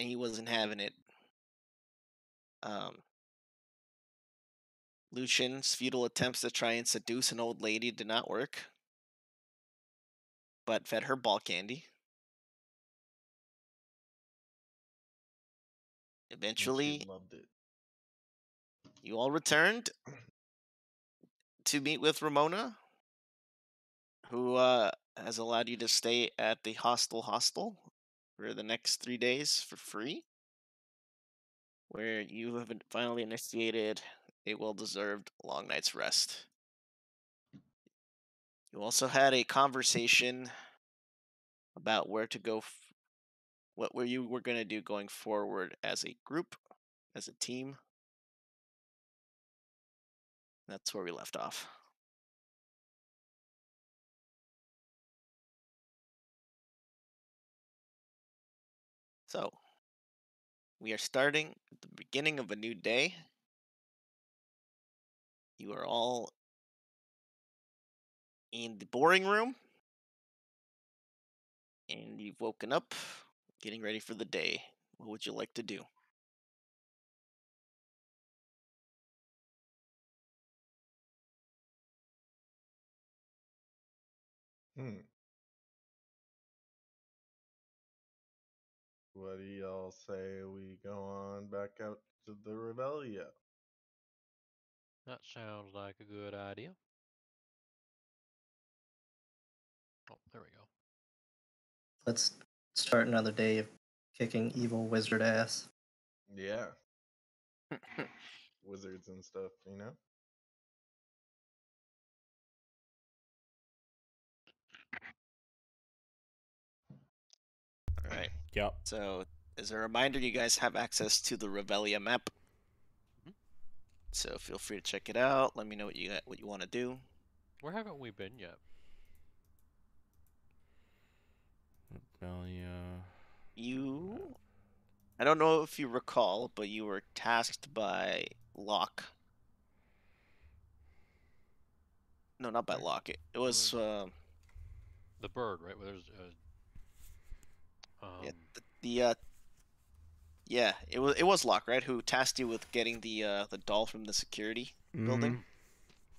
and he wasn't having it. Um, Lucian's futile attempts to try and seduce an old lady did not work, but fed her ball candy. And she Eventually, loved it. you all returned to meet with Ramona, who has allowed you to stay at the hostel for the next 3 days for free, where you have finally initiated a well-deserved long night's rest. You also had a conversation about where to go, where you were going to do going forward as a group, as a team. That's where we left off. So, we are starting at the beginning of a new day. You are all in the boring room, and you've woken up, getting ready for the day. What would you like to do? Hmm. What do y'all say we go on back out to the Revelia? That sounds like a good idea. Oh, there we go. Let's start another day of kicking evil wizard ass. Yeah. Wizards and stuff, you know? All right. Yep. So, as a reminder, you guys have access to the Revelia map. So feel free to check it out. Let me know what you want to do. Where haven't we been yet? Revelia. I don't know if you recall, but you were tasked by Locke. No, not by Locke. It was The bird, right? Where there's yeah, it was Locke, right? Who tasked you with getting the doll from the security building.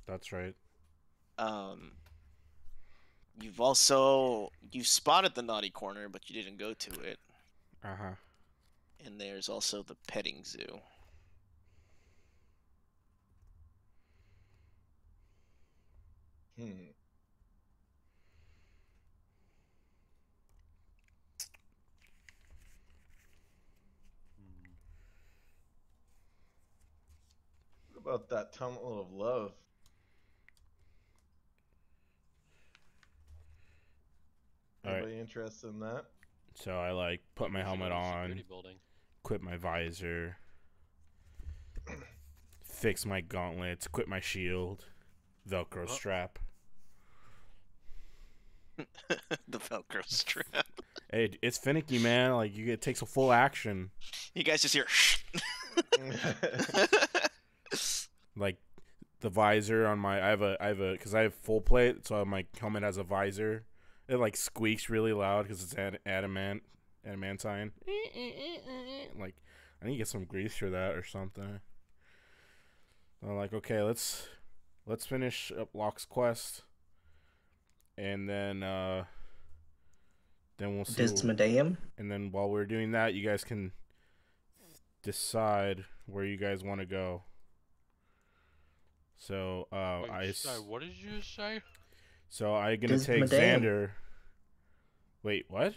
That's right. You've spotted the naughty corner, but you didn't go to it. Uh-huh. And there's also the petting zoo. What about that tunnel of love? Anybody interested in that? So I like put my helmet on, building. quit my visor, fix my gauntlets, quit my shield, Velcro strap. The Velcro strap. Hey, it's finicky, man. Like it takes a full action. You guys just hear. Like the visor on my, I have a, because I have full plate, so my helmet has a visor. It like squeaks really loud because it's adamantine. Like I need to get some grease for that or something. I'm like, okay, let's finish up Locke's quest, and then we'll see. Dismadeum. And then while we're doing that, you guys can decide where you guys want to go. So what did you say? So I'm gonna take Xander. Wait, what?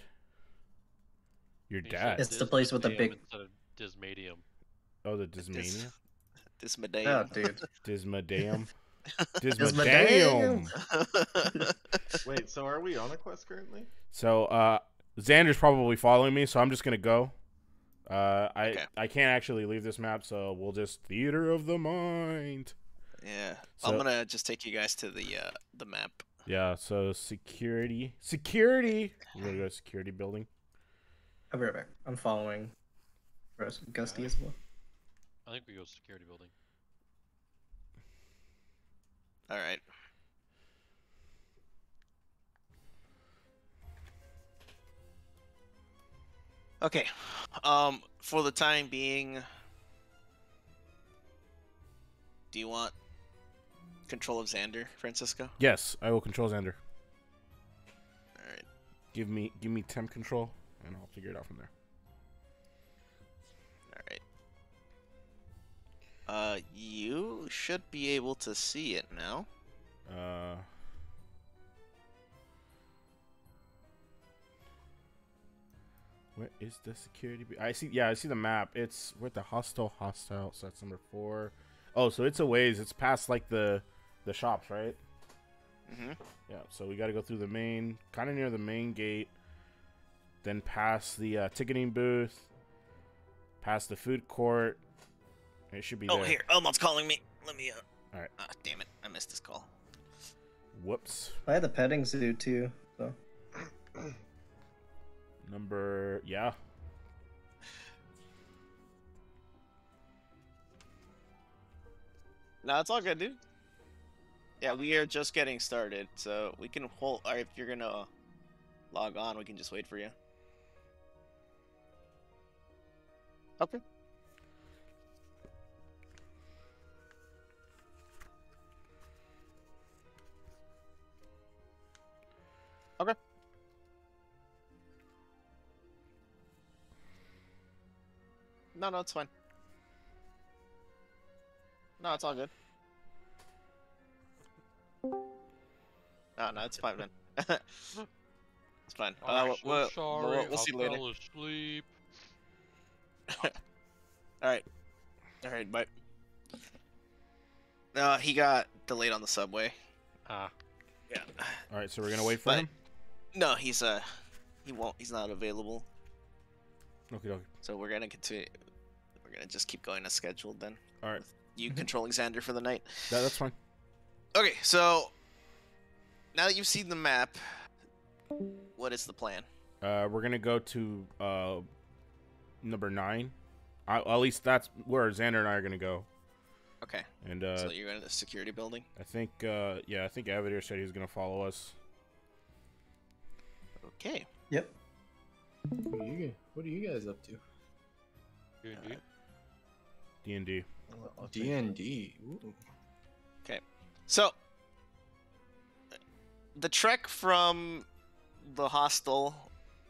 Your dad? It's the place with the big. Instead of Dismadium. Oh, the Dismania. Dismadeum. Oh, dude. Dismadeum. Dismadeum. Wait, so are we on a quest currently? So Xander's probably following me, so I'm just gonna go. Okay. I can't actually leave this map, so we'll just theater of the mind. Yeah, So, I'm gonna just take you guys to the map. Yeah, so security. You wanna go to security building? I'll be right back. I'm following Gusty as well. I think we go security building. All right. Okay. For the time being, do you want control of Xander, Francisco? Yes, I will control Xander. All right. Give me temp control, and I'll figure it out from there. All right. You should be able to see it now. Where is the security? I see. Yeah, I see the map. It's with the hostile. So that's number 4. Oh, so it's a ways. It's past like the shops, right? Mm-hmm. Yeah. So we got to go through the main, kind of near the main gate, then past the ticketing booth, past the food court. It should be Oh, there. here. Elmo's calling me. Let me. All right. Ah, damn it! I missed this call. Whoops. I had the petting zoo too. So Number, yeah. No, it's all good, dude. Yeah, we are just getting started, so we can hold. Or if you're gonna log on, we can just wait for you. Okay. Okay. No, it's fine. No, it's all good. No, it's fine, man. It's fine. I'm so we'll sorry. see you I later. fell asleep. All right, bye. He got delayed on the subway. Ah. Yeah. All right, so we're gonna wait for But- him. No, he's he's not available. Okay. So we're gonna continue. We're gonna just keep going as scheduled then. All right. You controlling Xander for the night. That's fine. Okay, so now that you've seen the map, what is the plan? We're gonna go to number 9. At least that's where Xander and I are gonna go. Okay. And So you're in the security building. I think I think Avadir said he was gonna follow us. Okay. yep. What are you guys up to? D&D. D&D. D&D. Ooh. So the trek from the hostel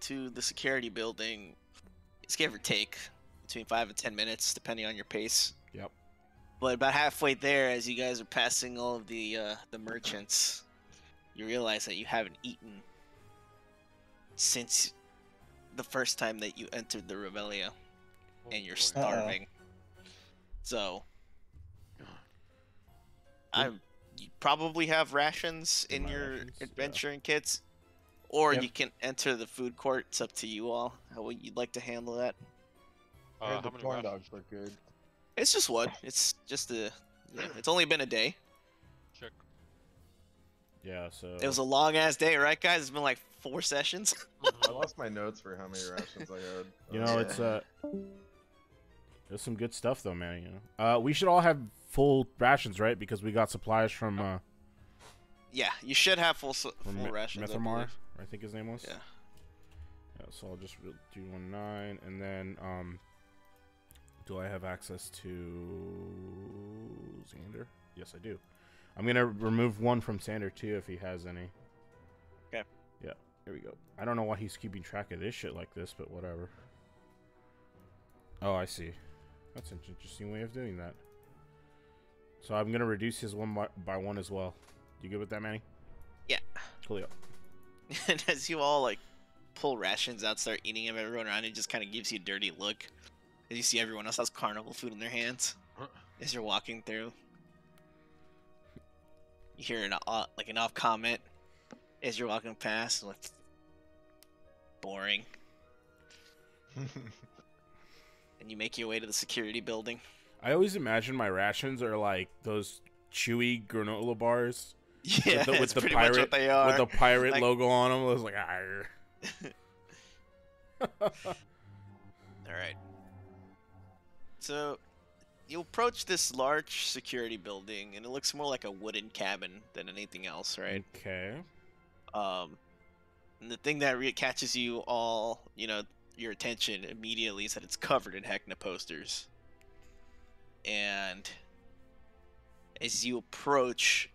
to the security building is give or take between 5 and 10 minutes, depending on your pace. Yep. But about halfway there, as you guys are passing all of the merchants, you realize that you haven't eaten since the first time that you entered the Revelia, Oh, and you're boy. starving. So, you probably have rations in My your rations, yeah. adventuring kits, or Yep. you can enter the food court. It's up to you all how would you'd like to handle that. I heard How the many corn rations? dogs look good. It's just one. It's just it's only been a day. Check. Yeah. So It was a long ass day, right, guys? It's been like 4 sessions. I lost my notes for how many rations I had. you know it's there's some good stuff though, man. You know, we should all have full rations, right? Because we got supplies from Yeah, you should have full Mi- rations. I Mithramar, believe. I think his name was. Yeah. Yeah, so I'll just do 19, and then do I have access to Xander? Yes, I do. I'm gonna remove one from Xander too if he has any. Okay. Yeah, here we go. I don't know why he's keeping track of this shit like this, but whatever. Oh, I see. That's an interesting way of doing that. So I'm gonna reduce his one by 1 as well. You good with that, Manny? Yeah. Coolio. And as you all like pull rations out, start eating them, everyone around you just kind of gives you a dirty look. As you see everyone else has carnival food in their hands as you're walking through. You hear an off comment as you're walking past, like boring, and you make your way to the security building. I always imagine my rations are like those chewy granola bars Yeah, with that's the pretty much what they are. with the pirate Like- logo on them. It was like, "Arr." All right. So, you approach this large security building, and it looks more like a wooden cabin than anything else, right? Okay. And the thing that catches you all, your attention immediately is that it's covered in Heckna posters. And as you approach,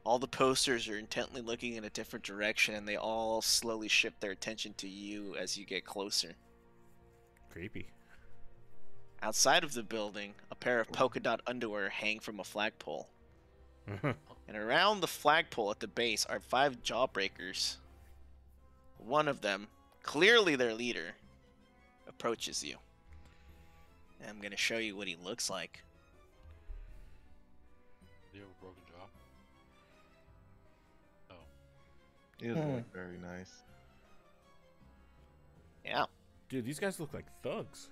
all the posters are intently looking in a different direction, and they all slowly shift their attention to you as you get closer. Creepy. Outside of the building, a pair of polka dot underwear hang from a flagpole. And around the flagpole at the base are 5 jawbreakers. One of them, clearly their leader, approaches you. And I'm going to show you what he looks like. Do you have a broken jaw? Oh. He doesn't look very nice. Yeah. Dude, these guys look like thugs.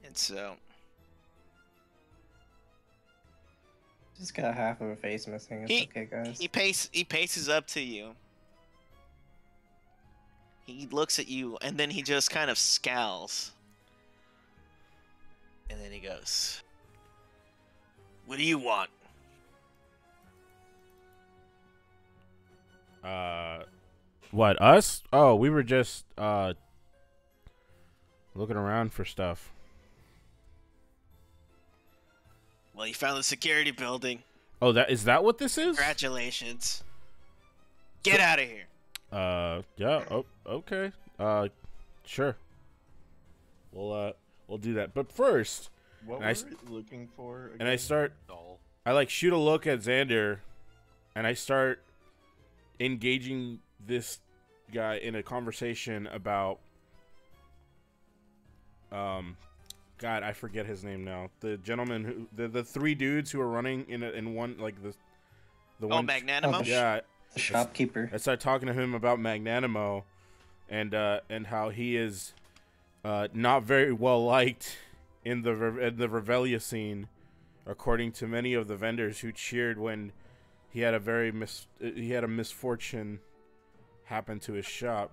And so, Just got half of a face missing. It's okay, guys. he paces up to you. He looks at you, and then he just kind of scowls. And then he goes, "What do you want?" What, us? Oh, we were just, looking around for stuff. Well, you found the security building. Oh, is that what this is? Congratulations. Get out of here. Yeah, oh, okay. Sure. We'll do that. But first, What And were we looking for again? and I start, Doll. I like shoot a look at Xander, and I start engaging this guy in a conversation about, God, I forget his name now. The gentleman who, the 3 dudes who are running in one, like the Oh, one. Magnanimo? Yeah, The shopkeeper. I started talking to him about Magnanimo, and how he is not very well liked in the Revelia scene, according to many of the vendors who cheered when he had a misfortune happen to his shop.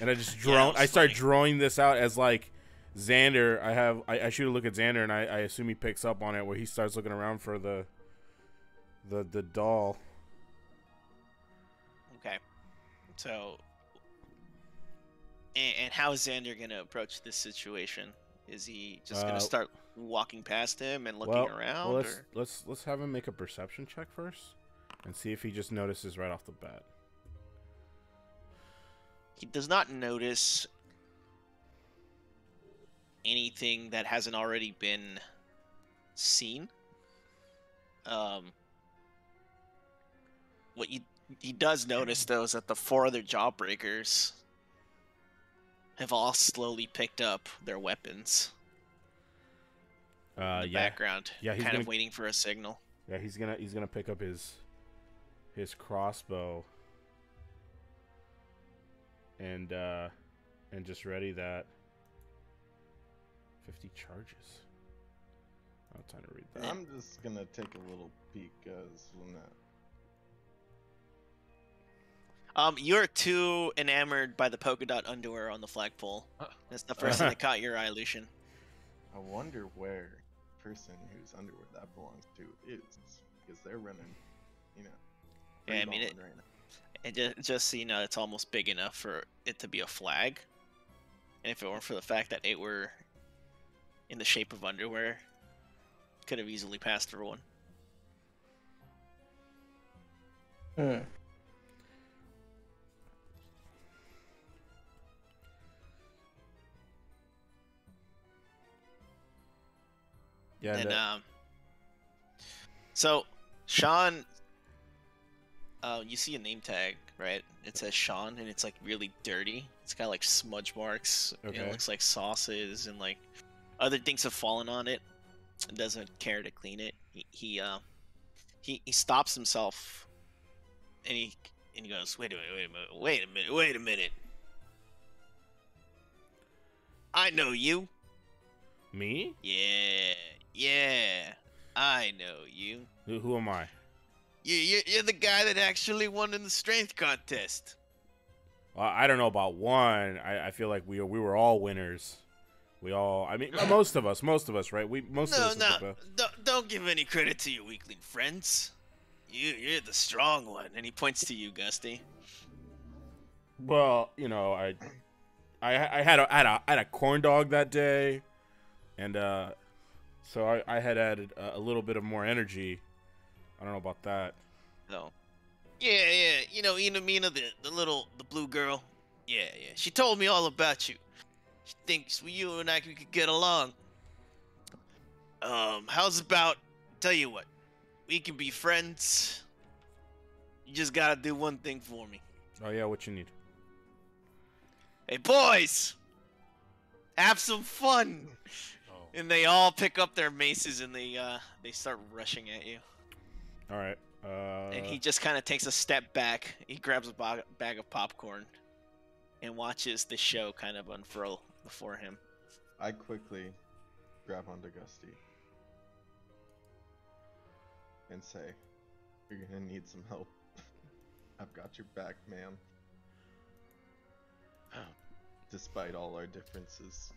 And I just I start drawing this out as like Xander. I shoot a look at Xander, and I assume he picks up on it, where he starts looking around for the doll. Okay. So, and how is Xander going to approach this situation? Is he just going to start walking past him and looking around? Well, or? let's have him make a perception check first, and see if he just notices right off the bat. He does not notice anything that hasn't already been seen. What he does notice, though, is that the 4 other jawbreakers have all slowly picked up their weapons in the background. Yeah, he's kind gonna, of waiting for a signal. Yeah, he's gonna pick up his crossbow and just ready that. 50 charges. I don't have time to read that. I'm just gonna take a little peek, guys. You're too enamored by the polka dot underwear on the flagpole. That's the first thing that caught your eye, Lucian. I wonder where the person whose underwear that belongs to is, because they're running, Yeah, I mean, free-balling right now. it just so you know, it's almost big enough for it to be a flag. And if it weren't for the fact that it were in the shape of underwear, could have easily passed for one. Yeah. And so Sean, you see a name tag, right? It says Sean, and it's like really dirty. It's got like smudge marks. Okay. It looks like sauces and like other things have fallen on it. And doesn't care to clean it. He stops himself, and he goes, "Wait a minute. I know you. Me? Yeah, I know you. Who am I? You're the guy that actually won in the strength contest." I don't know about one. I feel like we were all winners. We all. I mean, most of us, right? Most of us. Don't give any credit to your weakling friends. You're the strong one, and he points to you, Gusty. Well, you know, I had a corn dog that day, and so I had added a little bit of more energy. I don't know about that. No. Yeah. You know, Inamina, the blue girl. Yeah. She told me all about you. She thinks you and I could get along. How's about? Tell you what, we can be friends. You just gotta do one thing for me. Oh yeah, what you need? Hey, boys, have some fun. Oh. And they all pick up their maces and they start rushing at you. All right. And he just kind of takes a step back. He grabs a bag of popcorn and watches the show kind of unfurl before him. I quickly grab onto Gusty and say, "You're gonna need some help. I've got your back, man. Despite all our differences."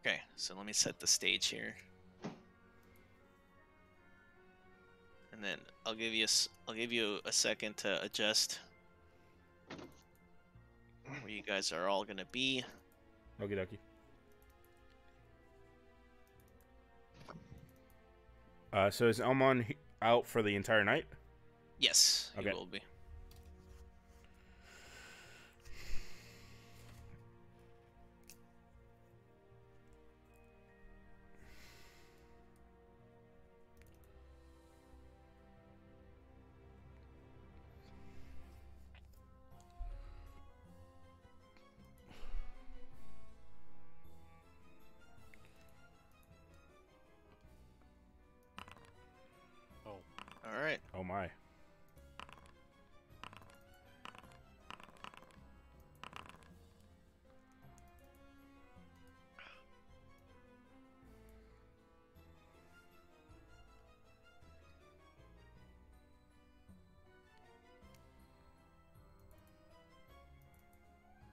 Okay, so let me set the stage here. And then I'll give you a second to adjust where you guys are all gonna be. Okie dokie. So is Elmon out for the entire night? Yes, Okay. you will be. Oh. All right. Oh my.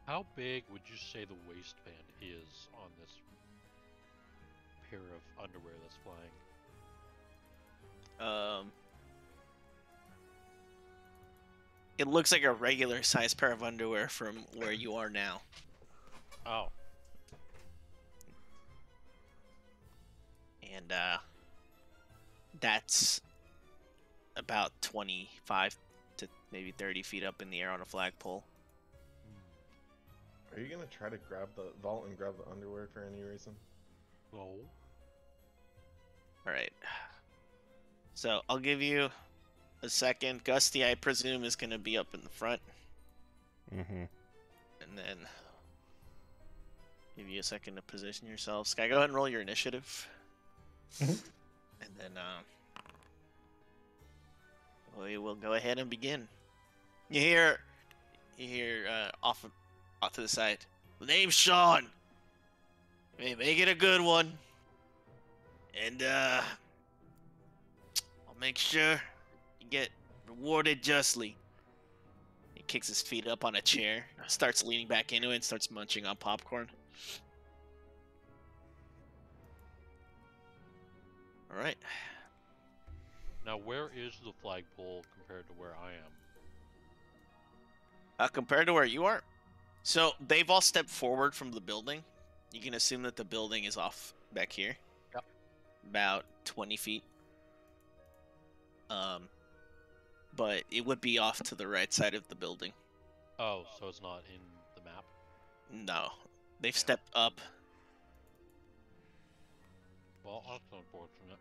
How big would you say the waistband is on this pair of underwear that's flying? It looks like a regular size pair of underwear from where you are now. Oh. And that's about 25 to maybe 30 feet up in the air on a flagpole. Are you gonna try to grab the vault and grab the underwear for any reason? No. All right. So I'll give you a second. Gusty, I presume, is going to be up in the front. Mm-hmm. And then give you a second to position yourself. Sky, go ahead and roll your initiative. Mhm. And then we will go ahead and begin. You hear off to the side. The name's Sean. Hey, make it a good one. And I'll make sure you get rewarded justly. He kicks his feet up on a chair, starts leaning back into it, and starts munching on popcorn. All right. Now, where is the flagpole compared to where I am? Compared to where you are, so they've all stepped forward from the building. You can assume that the building is off back here. Yep. About 20 feet. But it would be off to the right side of the building. Oh, so it's not in the map? No, they've stepped up. Well, that's unfortunate.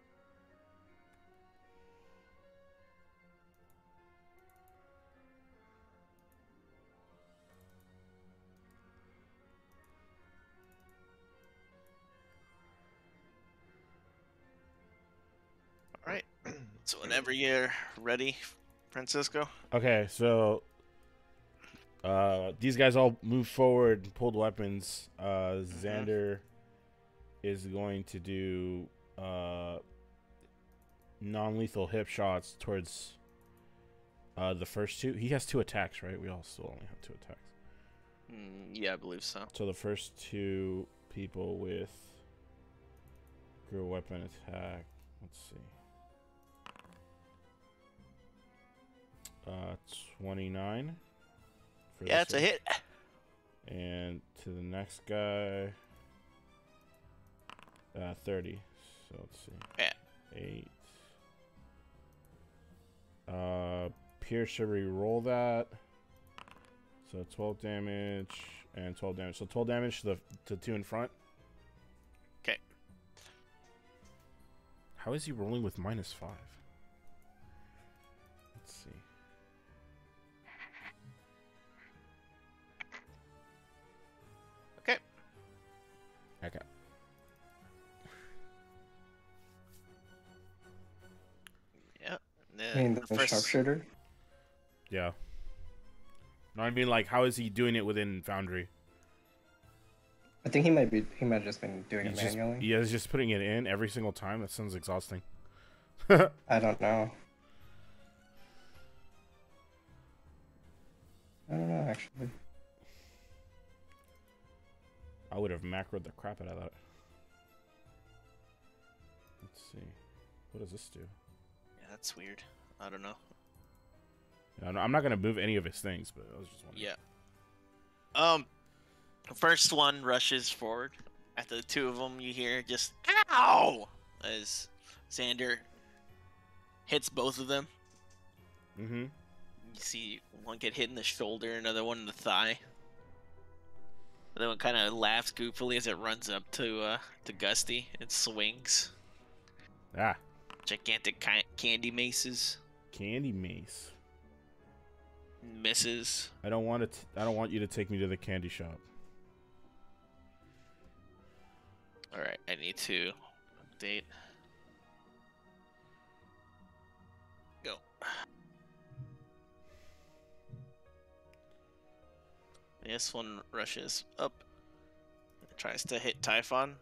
All right. So whenever you're ready, Francisco. Okay, so these guys all moved forward and pulled weapons. Xander is going to do non-lethal hip shots towards the first two. He has 2 attacks, right? We all still only have 2 attacks. Yeah, I believe so. So the first 2 people with group weapon attack. Let's see. 29. For Yeah, this it's a one. hit. And to the next guy, 30. So let's see. Yeah. 8. Pierce should re-roll that. So 12 damage and 12 damage. So 12 damage to the two in front. Okay. How is he rolling with -5? Let's see. Okay. Okay. Yeah. I mean, the sharpshooter. Yeah. No, I mean, like, how is he doing it within Foundry? I think he might have just been doing it He's manually. he's just putting it in every single time. That sounds exhausting. I don't know. I don't know, actually. I would have macroed the crap out of that. Let's see. What does this do? Yeah, that's weird. I don't know. I'm not gonna move any of his things, but I was just wondering. Yeah. First one rushes forward. After the two of them, you hear just "ow" as Xander hits both of them. Mm-hmm. You see one get hit in the shoulder, another one in the thigh. The other one kind of laughs goofily as it runs up to Gusty and swings. Ah, Gigantic candy maces. candy mace. Misses. I don't want it. I don't want you to take me to the candy shop. All right, I need to update. Go. This one rushes up. Tries to hit Typhon.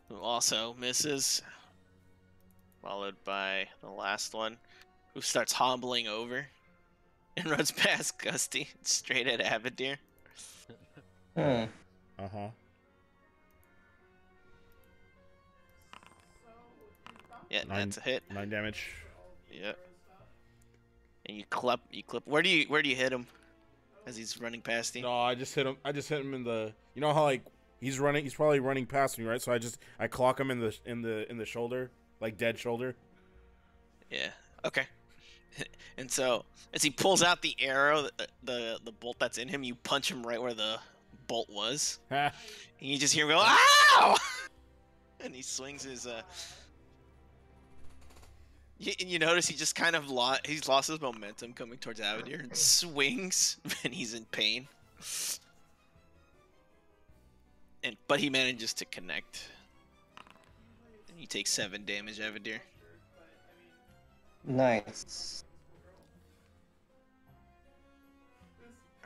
Who also misses. Followed by the last one, who starts hobbling over and runs past Gusty straight at Avadir. Hmm. Uh-huh. Yeah, that's a hit. 9 damage. Yep. And you clip. Where do you hit him as he's running past you? No, I just hit him. I just hit him in the. You know how like he's running. He's probably running past me, right? So I clock him in the shoulder, like dead shoulder. Yeah. Okay. And so as he pulls out the arrow, the bolt that's in him, you punch him right where the bolt was, Ha! and you just hear him go "ow!" And he swings his. And you notice he just kind of he's lost his momentum coming towards Avadir and swings, and he's in pain. But he manages to connect. And you take 7 damage, Avadir. Nice.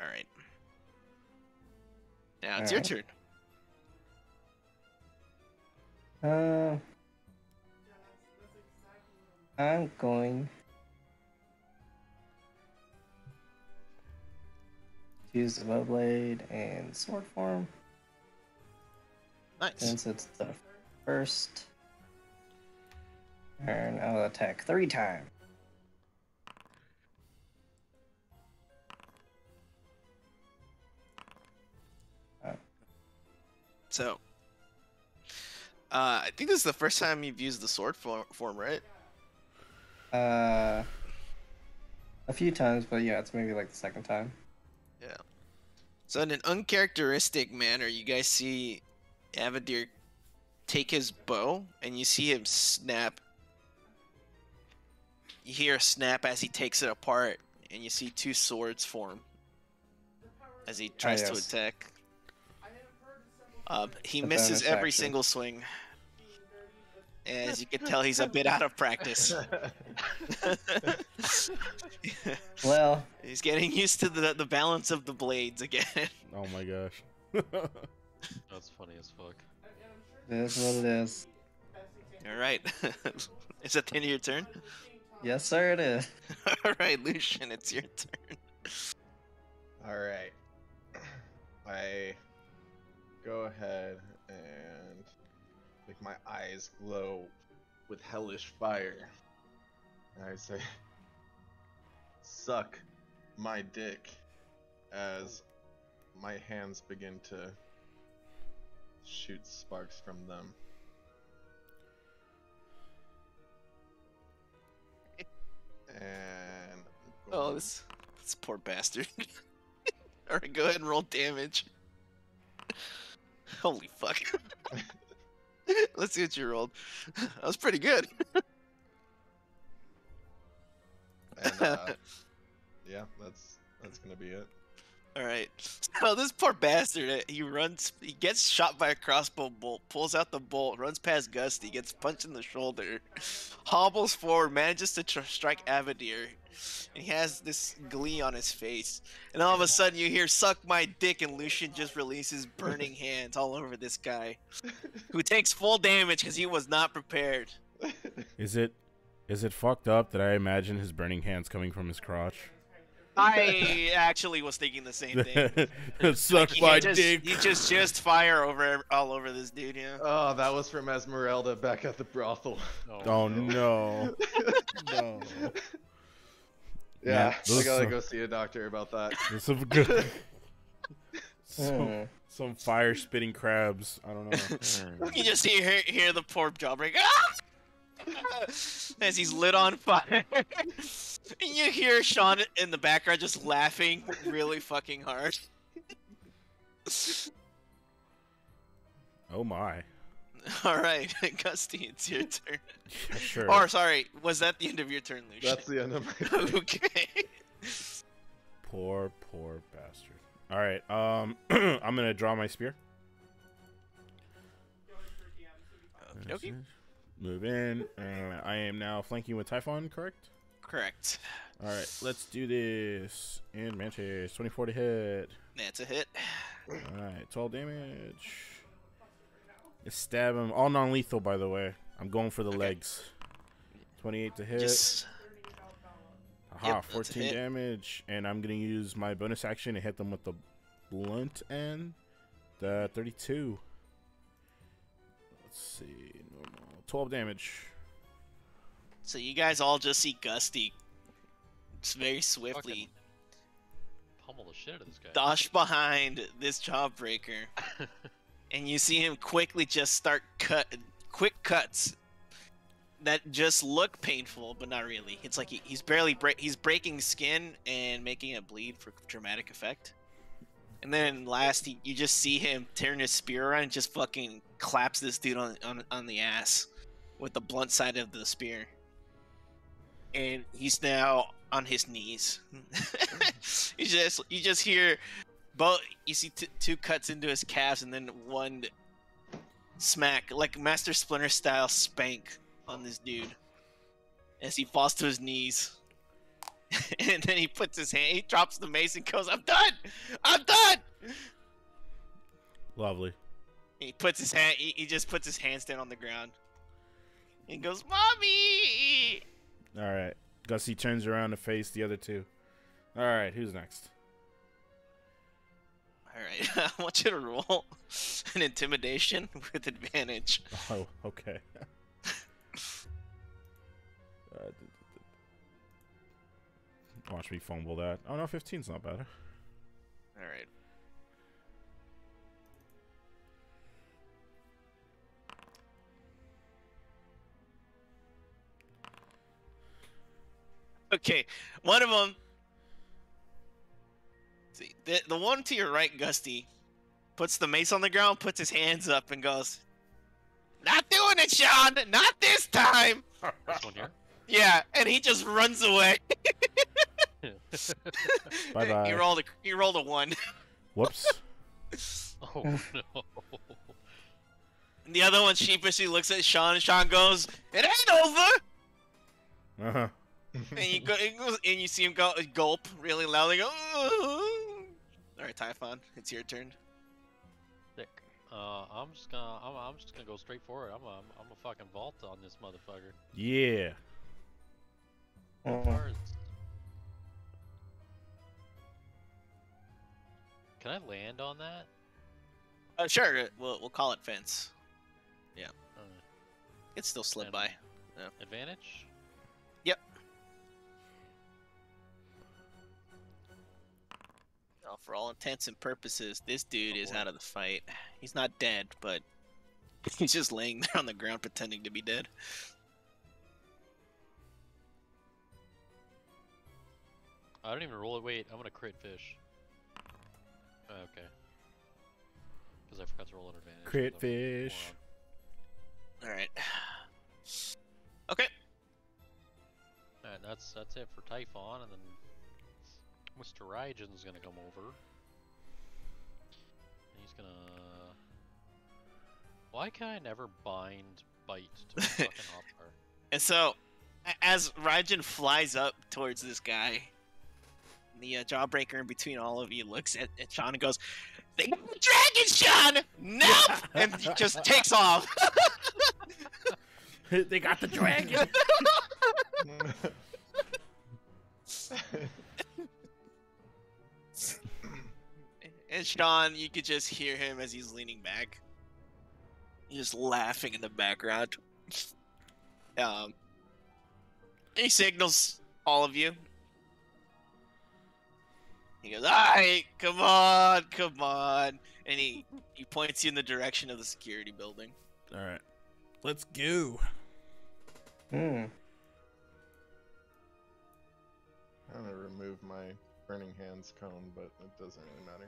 All right. Now it's your turn. I'm going to use the Bowblade and Sword form. Nice. Since it's the first turn, I'll attack 3 times. So, I think this is the first time you've used the sword form, right? A few times, but yeah, it's maybe like the second time. Yeah. So in an uncharacteristic manner, you guys see Avadir take his bow, and you see him snap. You hear a snap as he takes it apart, and you see 2 swords form as he tries to yes. attack. He The misses bonus every action. single swing. As you can tell, he's a bit out of practice. Well, He's getting used to the balance of the blades again. Oh my gosh. That's funny as fuck. it is what it is. All right. Is that the end of your turn? Yes, sir, it is. All right, Lucian, it's your turn. Alright. I go ahead and make my eyes glow with hellish fire. And I say, suck my dick, as my hands begin to shoot sparks from them. And Oh, this poor bastard. Alright, go ahead and roll damage. Holy fuck. Let's see what you rolled. That was pretty good. And yeah, that's gonna be it. Alright. So this poor bastard, he gets shot by a crossbow bolt, pulls out the bolt, runs past Gusty, gets punched in the shoulder, hobbles forward, manages to strike Avadir, and he has this glee on his face. And all of a sudden you hear "suck my dick," and Lucian just releases burning hands all over this guy, who takes full damage because he was not prepared. Is it fucked up that I imagine his burning hands coming from his crotch? I actually was thinking the same thing. Suck Like, my he just, dick. He just fire all over this dude, yeah. Oh, that was from Esmeralda back at the brothel. Oh no. No. Yeah, those I gotta are- go see a doctor about that. There's some good. some fire spitting crabs. I don't know. You just hear the poor jawbreaker as he's lit on fire. And you hear Sean in the background just laughing really fucking hard. Oh my. Alright, Gusty, it's your turn. Yeah, sure. Or, sorry, was that the end of your turn, Lucian? That's the end of my turn. Okay. Poor bastard. All right. I'm gonna draw my spear. Okay. Move in. I am now flanking with Typhon, correct? Correct. All right. Let's do this. And Mantis, 24 to hit. That's a hit. All right. 12 damage. Stab him. All non-lethal, by the way. I'm going for the legs. 28 to hit. Just... Aha, Yep, that's a 14 hit. damage, and I'm gonna use my bonus action to hit them with the blunt end. 32. Let's see, normal. 12 damage. So you guys all just see Gusty just very swiftly Pummel the shit out of this guy. dash behind this jawbreaker, and you see him quickly just start quick cuts that just look painful, but not really. It's like he's barely he's breaking skin and making it bleed for dramatic effect. And then last, you just see him turn his spear around and just fucking claps this dude on the ass with the blunt side of the spear. And he's now on his knees. you just hear both. You see two cuts into his calves, and then one smack, like Master Splinter style spank on this dude as he falls to his knees. And then he puts his hand, he drops the mace and goes, "I'm done! I'm done!" Lovely. He puts his hand, he just puts his hands down on the ground. And goes, "Mommy!" All right. Gussie turns around to face the other two. All right, who's next? Alright, I want you to roll an intimidation with advantage. Oh, okay. Watch me fumble that. Oh no, 15's not bad. Alright. Okay, one of them. See, the one to your right, Gusty, puts the mace on the ground, puts his hands up, and goes, "Not doing it, Sean! Not this time!" This one here. Yeah, and he just runs away. Bye-bye. He rolled a 1. Whoops. Oh no. And the other one sheepishly looks at Sean, and Sean goes, "It ain't over!" Uh-huh. And you see him go gulp really loudly. Go, alright, Typhon, it's your turn. Sick. I'm just gonna go straight for it. I'm a fucking vault on this motherfucker. Yeah. Far as- Can I land on that? Sure, we'll call it fence. Oh It's still slip And by. Yeah. Advantage? Yep. Well, for all intents and purposes, this dude is boy. out of the fight. He's not dead, but he's just laying there on the ground pretending to be dead. I don't even roll it. Wait, I'm gonna crit fish. Okay. Because I forgot to roll an advantage. Crit I'm a fish. moron. All right. Okay. Alright, that's it for Typhon, and then Mr. Rygen's gonna come over. And he's gonna. Why can I never bind bite to my fucking hotbar? And so, as Rajan flies up towards this guy, the jawbreaker in between all of you looks at Sean and goes, "They got the dragon, Sean! Nope!" And just takes off. They got the dragon. And Sean, you could just hear him as he's leaning back. He's just laughing in the background. He signals all of you. He goes, "Alright, come on, come on." And he points you in the direction of the security building. All right, let's go. Hmm. I'm gonna remove my burning hands cone, but it doesn't really matter.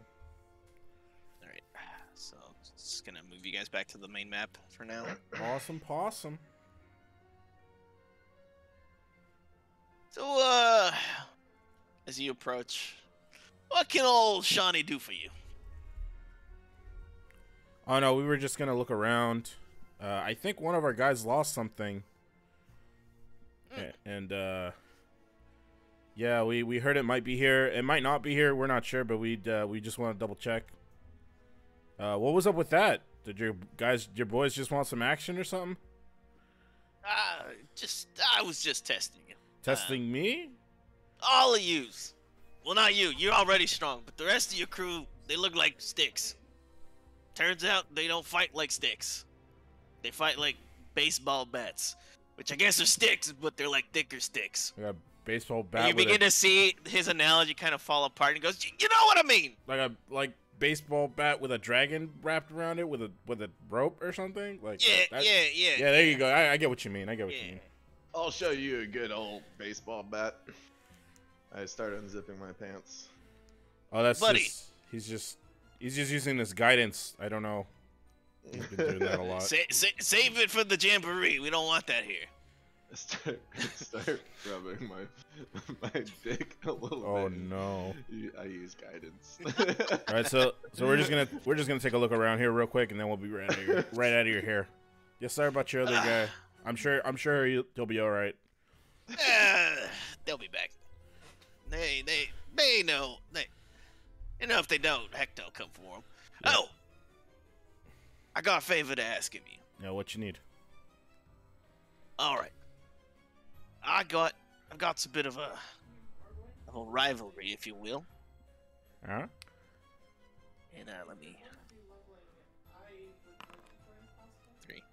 Alright, so just gonna move you guys back to the main map for now. Awesome possum. So, as you approach, what can old Shawnee do for you? Oh no, we were just gonna look around. I think one of our guys lost something. And yeah, we heard it might be here. It might not be here. We're not sure, but we just want to double check. What was up with that? Did your boys just want some action or something? I was just testing you. Testing me? All of yous. Well, not you. You're already strong, but the rest of your crew, they look like sticks. Turns out they don't fight like sticks. They fight like baseball bats, which I guess are sticks, but they're like thicker sticks. Like a baseball And bat. you with begin to see his analogy kind of fall apart, and he goes, "You know what I mean?" like baseball bat with a dragon wrapped around it with a rope or something. Like Yeah, that- yeah. Yeah, there you go. I get what you mean. I get what you Yeah. mean. I'll show you a good old baseball bat. I start unzipping my pants. Oh, that's Buddy. he's just using this guidance. I don't know. He's been doing that a lot. Save it for the jamboree. We don't want that here. Start rubbing my dick a little Oh bit. no. I use guidance. All right, so we're just gonna take a look around here real quick, and then we'll be right out of your hair. Yes, sorry about your other guy. I'm sure he'll be all right. They'll be back. They know. You know, if they don't, heck, they'll come for them. Yeah. Oh, I got a favor to ask of you. Yeah, what you need? All right, I've got a bit of a rivalry, if you will. Huh? And let me. 3.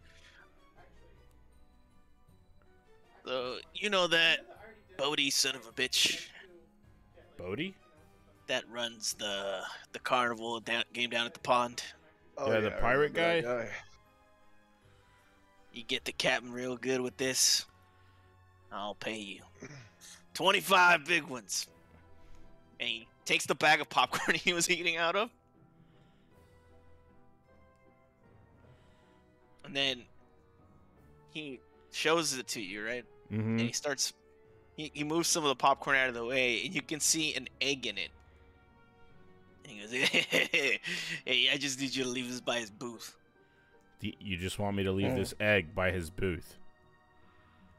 So you know that Bodie son of a bitch Bodie? that runs the carnival game down at the pond. Yeah, the pirate I remember guy? that You get the captain real good with this, I'll pay you 25 big ones. And he takes the bag of popcorn he was eating out of, and then he shows it to you, right? Mm-hmm. And he starts. He moves some of the popcorn out of the way, and you can see an egg in it. And he goes, "Hey, I just need you to leave this by his booth." You just want me to leave this egg by his booth?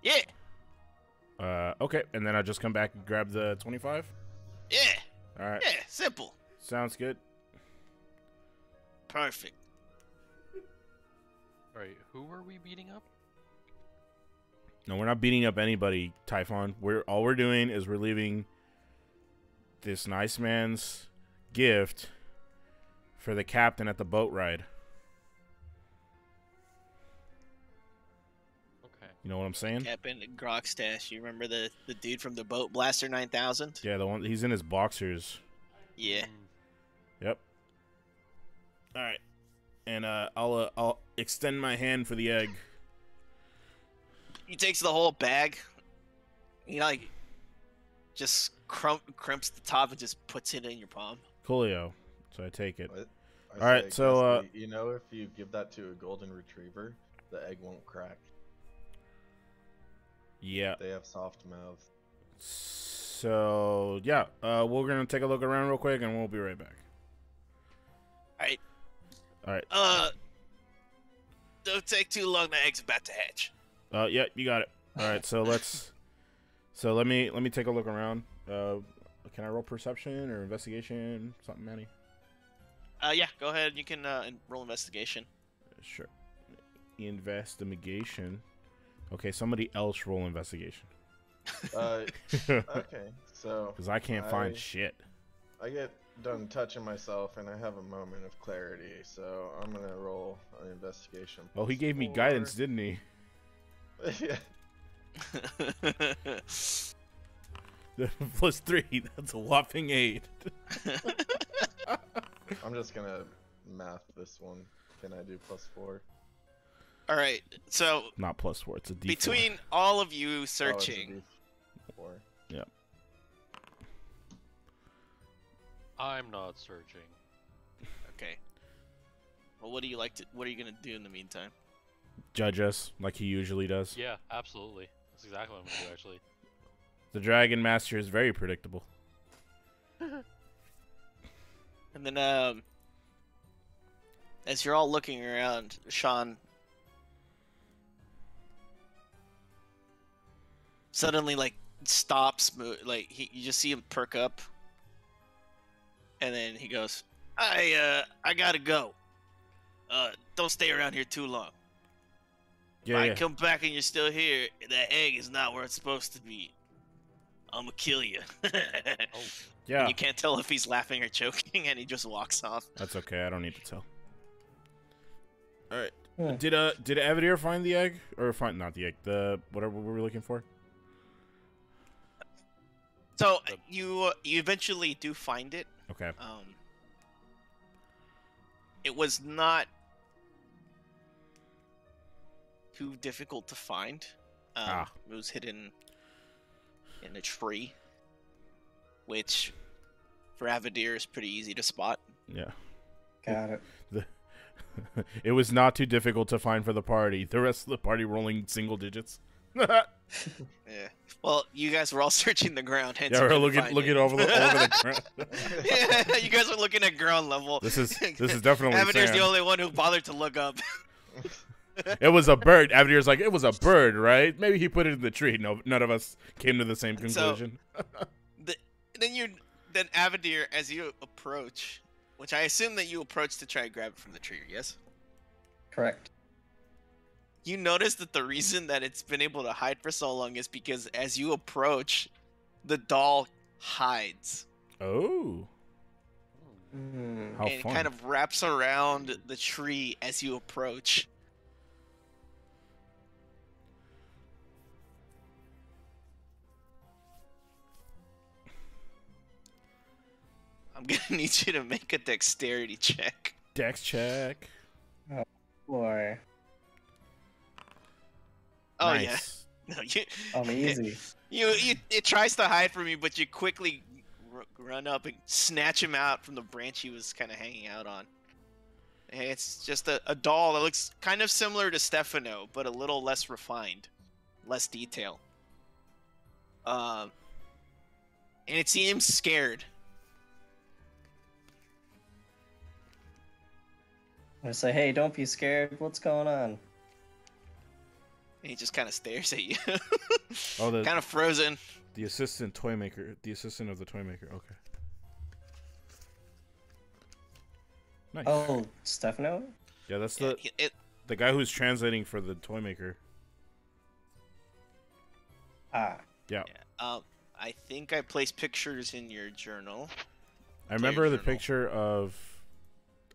Yeah, Okay, and then I'll just come back and grab the 25? yeah, All right. yeah. Simple, Sounds good. perfect. Alright, who are we beating up? No, we're not beating up anybody, Typhon. All we're doing is we're leaving this nice man's gift for the captain at the boat ride. You know what I'm saying? Captain Grogstash. You remember the dude from the Boat Blaster 9000? Yeah, the one he's in his boxers. Yeah. Yep. All right, and I'll extend my hand for the egg. He takes the whole bag. He like just crimps the top and just puts it in your palm. Coolio. So I take it. What? I All right, say, so, Gusty, you know, if you give that to a golden retriever, the egg won't crack. Yeah. They have soft mouths. So yeah, we're gonna take a look around real quick, and we'll be right back. Alright. All right. Don't take too long. The egg's about to hatch. Yeah, you got it. All right, so let's. So let me take a look around. Can I roll perception or investigation? Something, Manny? Yeah, go ahead. You can roll investigation. Sure. Investigation. Okay, somebody else roll investigation. Okay, so Because I can't find shit. I get done touching myself and I have a moment of clarity, so I'm gonna roll an investigation. Oh, he gave me +4. guidance, didn't he? Yeah. +3. That's a whopping 8. I'm just gonna math this one. Can I do +4? All right. So Not +4. It's a D4. between all of you Oh, it's a searching, D4. Yeah. I'm not searching. okay. Well, what are you gonna do in the meantime? Judge us like he usually does. Yeah, absolutely. That's exactly what I'm gonna do, actually. The Dragon Master is very predictable. And then, as you're all looking around, Sean suddenly like stops, like you just see him perk up, and then he goes, "I gotta go. Don't stay around here too long. Yeah, if yeah. I come back and you're still here, that egg is not where it's supposed to be. I'm gonna kill you." Oh, Yeah. You can't tell if he's laughing or choking, and he just walks off. That's okay. I don't need to tell. All right. Hmm. Did Avadir find the egg, or find not the egg, the whatever we were looking for? So you eventually do find it. Okay. It was not too difficult to find. It was hidden in a tree, which for Avadir is pretty easy to spot. Yeah. Got it. It was not too difficult to find for the party. The rest of the party rolling single digits. Yeah. Well, you guys were all searching the ground. Hence Yeah, you we're couldn't looking find over it. the ground. Yeah, you guys are looking at ground level. This is definitely Avadir's sand. the only one who bothered to look up. It was a bird. Avadir's like, it was a bird, right? Maybe he put it in the tree. No, none of us came to the same conclusion. Then Avadir, as you approach, which I assume that you approach to try and grab it from the tree, yes? Correct. You notice that the reason that it's been able to hide for so long is because as you approach, the doll hides. Oh. How And it fun. kind of wraps around the tree as you approach. I'm gonna need you to make a dexterity check. Dex check. Boy, Oh Nice. yeah. No, you, I'm easy. it tries to hide from you, but you quickly run up and snatch him out from the branch he was kind of hanging out on. And it's just a doll that looks kind of similar to Stefano, but a little less refined, less detail. And it seems scared. I say, hey, don't be scared. What's going on? And he just kind of stares at you, Oh, kind of frozen. the assistant toy maker. The assistant of the toy maker. Okay. Nice. Oh, Stefano? Yeah, that's Yeah, the guy who's translating for the toy maker. Ah, Yeah. I think I placed pictures in your journal. I remember the journal. picture of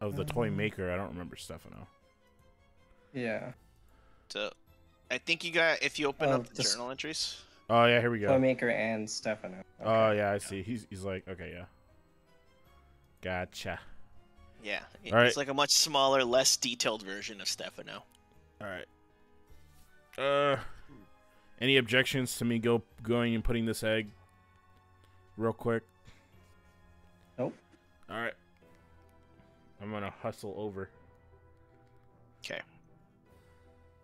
the toy maker. I don't remember Stefano. yeah. So, I think you got if you open Oh, up the this- journal entries. Oh yeah, here we go. Toymaker and Stefano. Oh yeah, I see. He's like, okay, yeah. Gotcha. Yeah, All right. it's like a much smaller, less detailed version of Stefano. All right. Any objections to me going and putting this egg real quick? Nope. All right. I'm gonna hustle over. Okay.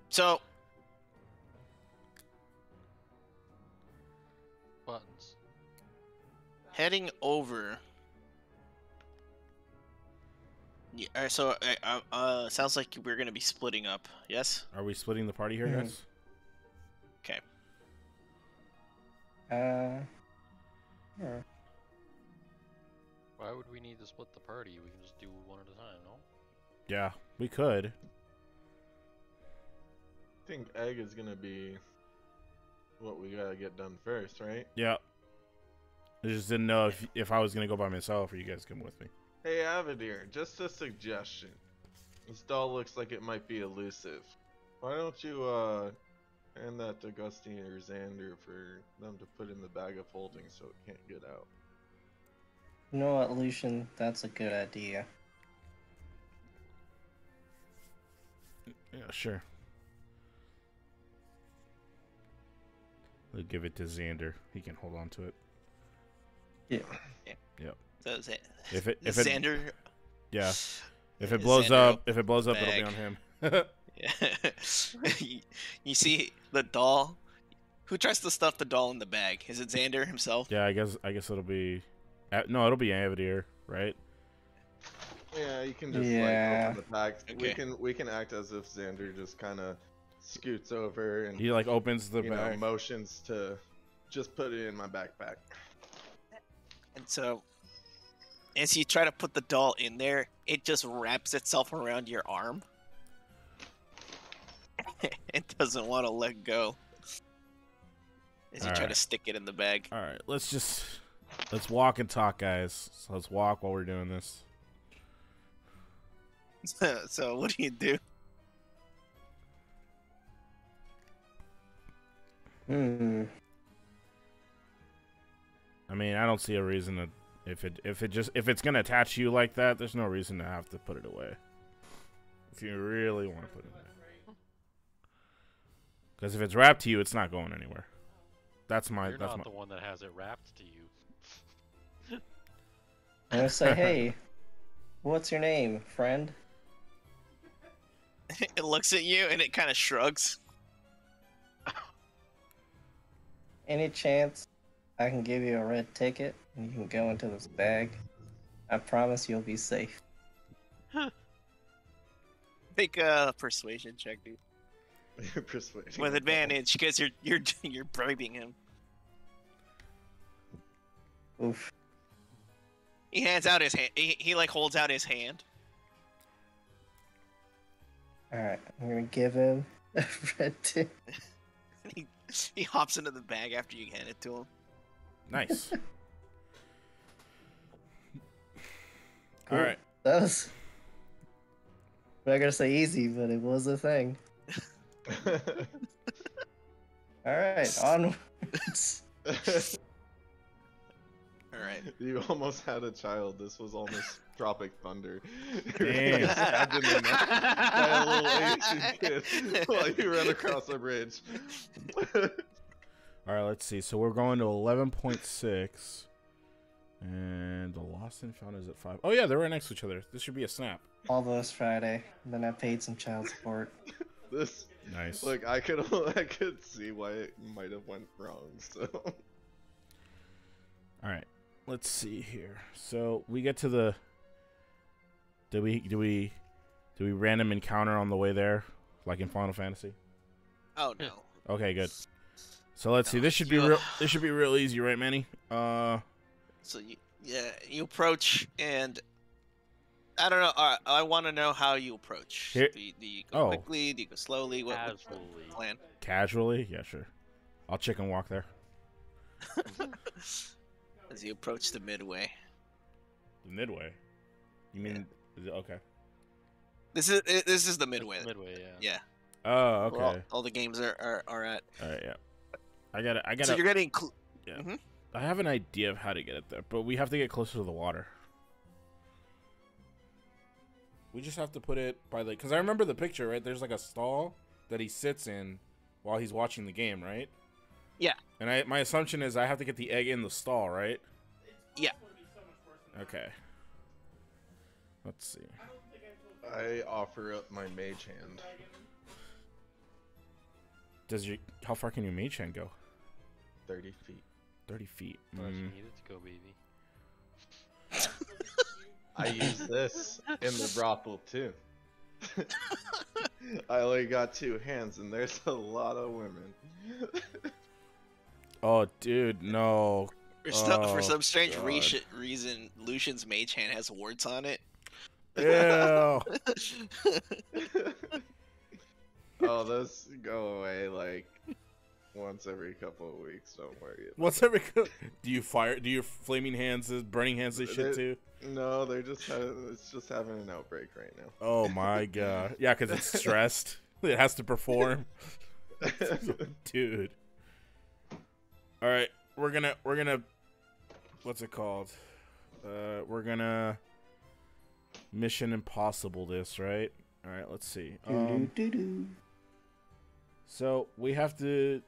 So Buttons. heading over. Yeah, so sounds like we're gonna be splitting up. Yes. Are we splitting the party here, Mhm. guys? Okay. Sure. Why would we need to split the party? We can just do one at a time, no? Yeah, we could. I think egg is gonna be what we gotta get done first, right? Yeah. I just didn't know if I was gonna go by myself or you guys come with me. Hey, Avadir, just a suggestion. This doll looks like it might be elusive. Why don't you hand that to Gusty or Xander for them to put in the bag of holding so it can't get out? You know what, Lucian? That's a good idea. Yeah, sure. We'll give it to Xander. He can hold on to it. Yeah. So is it? If it Xander. yeah. If it Is blows Xander up, it'll be bag. on him. Yeah. You see the doll. Who tries to stuff the doll in the bag? Is it Xander himself? Yeah, I guess it'll be no, it'll be Avadir, right? Yeah, you can just Yeah. like open the bag. Okay. We can act as if Xander just kind of scoots over and He like opens the you know, bag. motions to just put it in my backpack. And so, as you try to put the doll in there, it just wraps itself around your arm. It doesn't want to let go. As you try Alright. to stick it in the bag. All right, let's walk and talk, guys. So let's walk while we're doing this. So what do you do? I mean, I don't see a reason to if it's gonna attach you like that. There's no reason to have to put it away. If you really want to put it away, because if it's wrapped to you, it's not going anywhere. That's my. You're that's not my. the one that has it wrapped to you. I'm gonna say, hey, what's your name, friend? It looks at you and it kind of shrugs. Any chance I can give you a red ticket and you can go into this bag? I promise you'll be safe. Make a persuasion check, dude. Persuading With the doll. advantage, because you're bribing him. Oof. He hands out his hand. He like holds out his hand. Alright, I'm gonna give him a red ticket. He hops into the bag after you hand it to him. Nice. All right. That was. I'm not gonna say easy, but it was a thing. Alright, onwards. All right. You almost had a child. This was almost Tropic Thunder. Damn. You're stabbed in the neck by a little Asian kid while you run across a bridge. All right. Let's see. So we're going to 11.6, and the lost and found is at 5. Oh yeah, they're right next to each other. This should be a snap. Almost Friday. And then I paid some child support. This, Nice. look, I could see why it might have went wrong. So All right. Let's see here. So we get to the. Do we random encounter on the way there, like in Final Fantasy? Oh no. Okay, good. So let's see. No, This should be you- real. This should be real easy, right, Manny? So you approach and I don't know. I want to know how you approach. Here- Do you go oh. quickly? Do you go slowly? What's the Casually. plan? Casually? Yeah, sure. I'll chicken walk there. As you approach the midway. The midway. You mean? Is it, okay. This is the midway. Midway, yeah. Yeah. Oh, where okay. all the games are at. All right, yeah. I gotta. So you're getting. Yeah. Mhm. I have an idea of how to get it there, but we have to get closer to the water. We just have to put it by the, because I remember the picture, right? There's like a stall that he sits in while he's watching the game, right? Yeah. And my assumption is I have to get the egg in the stall, right? Yeah. Okay. Let's see. I offer up my mage hand. How far can your mage hand go? 30 feet. 30 feet. Well, if you need it to go, baby. I use this in the brothel too. I only got 2 hands, and there's a lot of women. Oh, dude, no. For some strange God. reason, Lucian's mage hand has warts on it. Ew. Oh, those go away like once every couple of weeks. Don't worry. What's every? Do you flaming hands, burning hands, this shit too? No, it's just having an outbreak right now. Oh my god. Yeah, because it's stressed. It has to perform. Dude. All right, we're gonna. What's it called? We're gonna Mission Impossible this, right? All right, let's see. So we have to.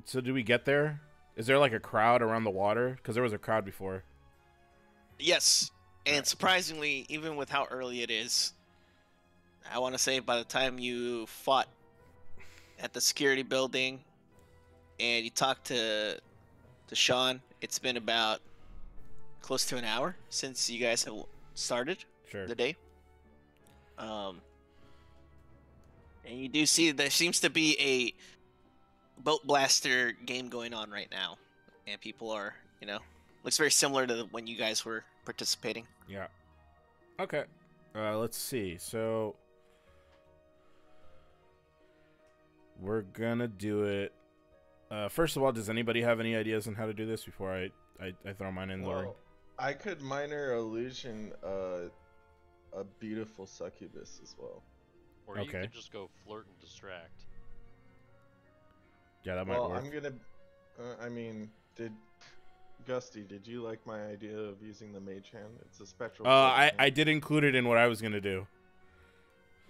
So do we get there? Is there like a crowd around the water? Because there was a crowd before. Yes, and surprisingly, even with how early it is, I want to say by the time you fought at the security building and you talked to Sean, it's been about close to an hour since you guys have started Sure. the day. And you do see there seems to be a boat blaster game going on right now, and people are, looks very similar to when you guys were participating. Yeah. Okay. Let's see. So we're gonna do it. First of all, does anybody have any ideas on how to do this before I throw mine in the ring? Well, I could minor illusion a beautiful succubus as well. Or you Okay. could just go flirt and distract. Yeah, that might Well, work. I'm gonna. Gusty, did you like my idea of using the mage hand? It's a spectral. I did include it in what I was gonna do.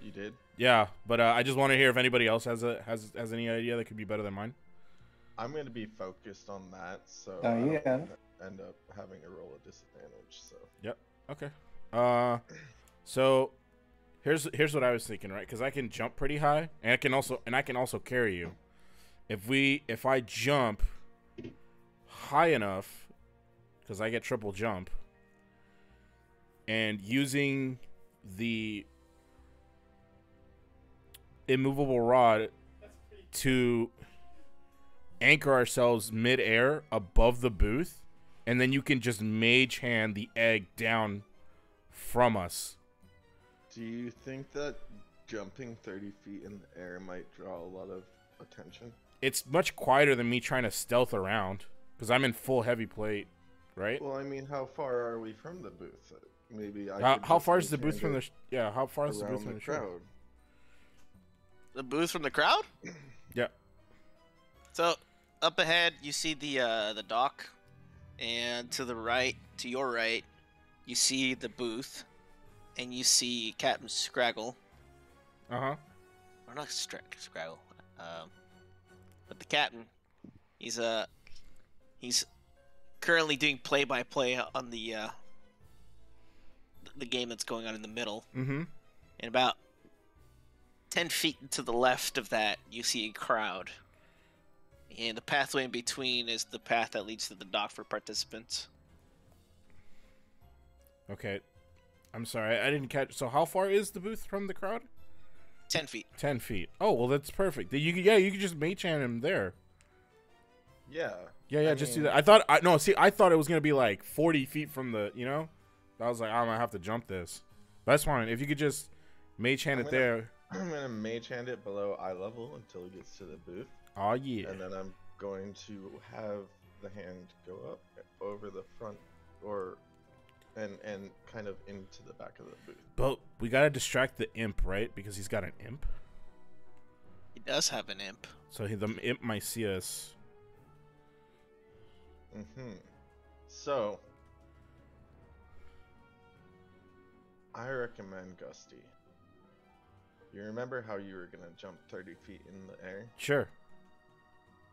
You did? Yeah, but I just want to hear if anybody else has any idea that could be better than mine. I'm gonna be focused on that, so Oh, I you don't got it. end up having a roll of disadvantage. So Okay. So here's what I was thinking, right? Because I can jump pretty high, and I can also carry you. If I jump high enough, because I get triple jump, and using the immovable rod to anchor ourselves mid-air above the booth, and then you can just mage hand the egg down from us. do you think that jumping 30 feet in the air might draw a lot of attention? It's much quieter than me trying to stealth around, because I'm in full heavy plate, right? Well, I mean, how far are we from the booth? Maybe I. could How just far is the mage booth hand from it the? How far is the booth around from the the show? crowd? The booth from the crowd? Yeah. So up ahead, you see the dock, and to your right, you see the booth, and you see Captain Scraggle. Uh-huh. Or not Scraggle. But the captain, he's currently doing play-by-play on the game that's going on in the middle. Mm-hmm. And about 10 feet to the left of that, you see a crowd. And the pathway in between is the path that leads to the dock for participants. Okay. I'm sorry, I didn't catch. So how far is the booth from the crowd? 10 feet. 10 feet. Oh, well, that's perfect. You could just mage hand him there. Yeah. Yeah, just do that. I thought it was gonna be like 40 feet from the, I was like, I'm gonna have to jump this. But that's fine. If you could just mage hand it there. I'm gonna mage hand it below eye level until it gets to the booth, Oh yeah. and then I'm going to have the hand go up over the front, and kind of into the back of the booth. But we gotta distract the imp, right? Because he's got an imp. does have an imp. So the imp might see us. So, I recommend Gusty. You remember how you were gonna jump 30 feet in the air? Sure.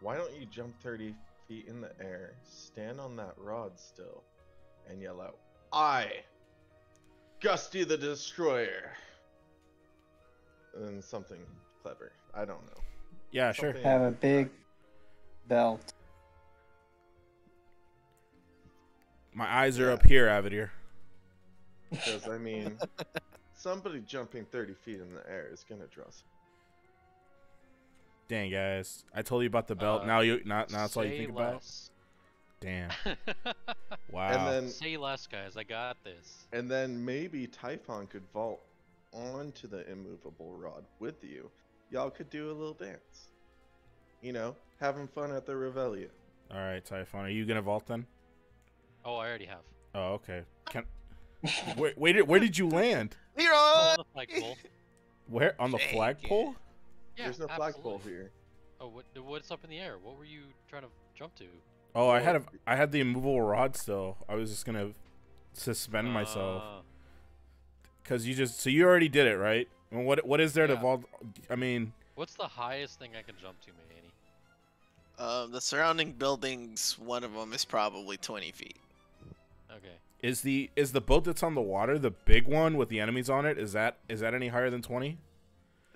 Why don't you jump 30 feet in the air, stand on that rod still, and yell out, "I, Gusty the Destroyer," and something clever. I don't know. Yeah, sure. Something Have a like big that. belt. My eyes are Yeah. up here, Avadir. Because I mean, somebody jumping 30 feet in the air is gonna draw. Dang, guys. I told you about the belt. Now that's all you say think about? less. Damn. Wow. And then Say less, guys. I got this. And then maybe Typhon could vault onto the immovable rod with you. Y'all could do a little dance. You know, having fun at the Revelia. All right, Typhon. Are you going to vault then? Oh, I already have. Oh, okay. Where did you land? Leroy! Oh, on the flagpole. Where? On the Dang flagpole? Yeah, There's no flagpole absolutely. here. Oh, what's up in the air? What were you trying to jump to? Oh, I had the immovable rod still. I was just going to suspend myself. Cuz you already did it, right? I mean, what is there to Yeah. vault? I mean, What's the highest thing I can jump to, Manny? The surrounding buildings, one of them is probably 20 feet. Okay. is the boat that's on the water the big one with the enemies on it? Is that any higher than 20?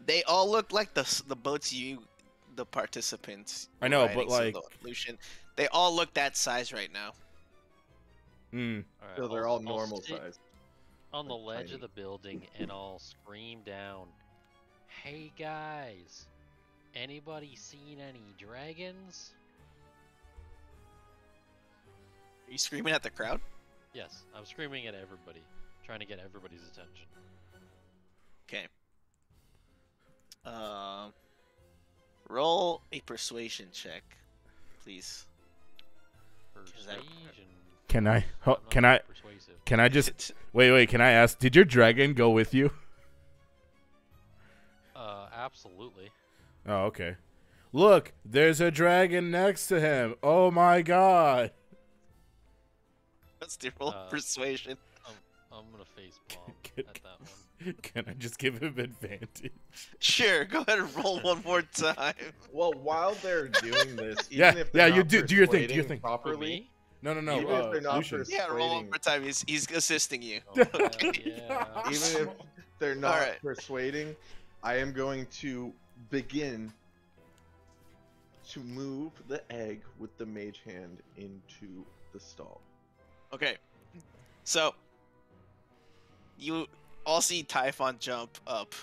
They all look like the boats the participants. I know, riding, but so like, the Lucian, they all look that size right now. mm, All right. So they're I'll- all I'll normal sit size. on the like ledge tiny. of the building, and I'll scream down, "Hey guys, anybody seen any dragons?" Are you screaming at the crowd? Yes, I'm screaming at everybody, trying to get everybody's attention. Okay. Roll a persuasion check, please. Persuasion. can I I'm not can I persuasive. can I just wait, can I ask, did your dragon go with you? Absolutely. Oh, okay. Look, there's a dragon next to him. Oh my god. Let's do roll Uh, persuasion. I'm gonna face palm Can- at that one. Can I just give him advantage? Sure, go ahead and roll one more time. Well, while they're doing this, even Yeah, if they're yeah, you not do your thing, do your persuading thing. For properly, me? No, Even if they're not Lucian. Yeah, roll one Persuading. more time. He's assisting you. Oh, hell yeah. even if they're not Alright. persuading, I am going to begin to move the egg with the mage hand into the stall. Okay. So you all see Typhon jump up,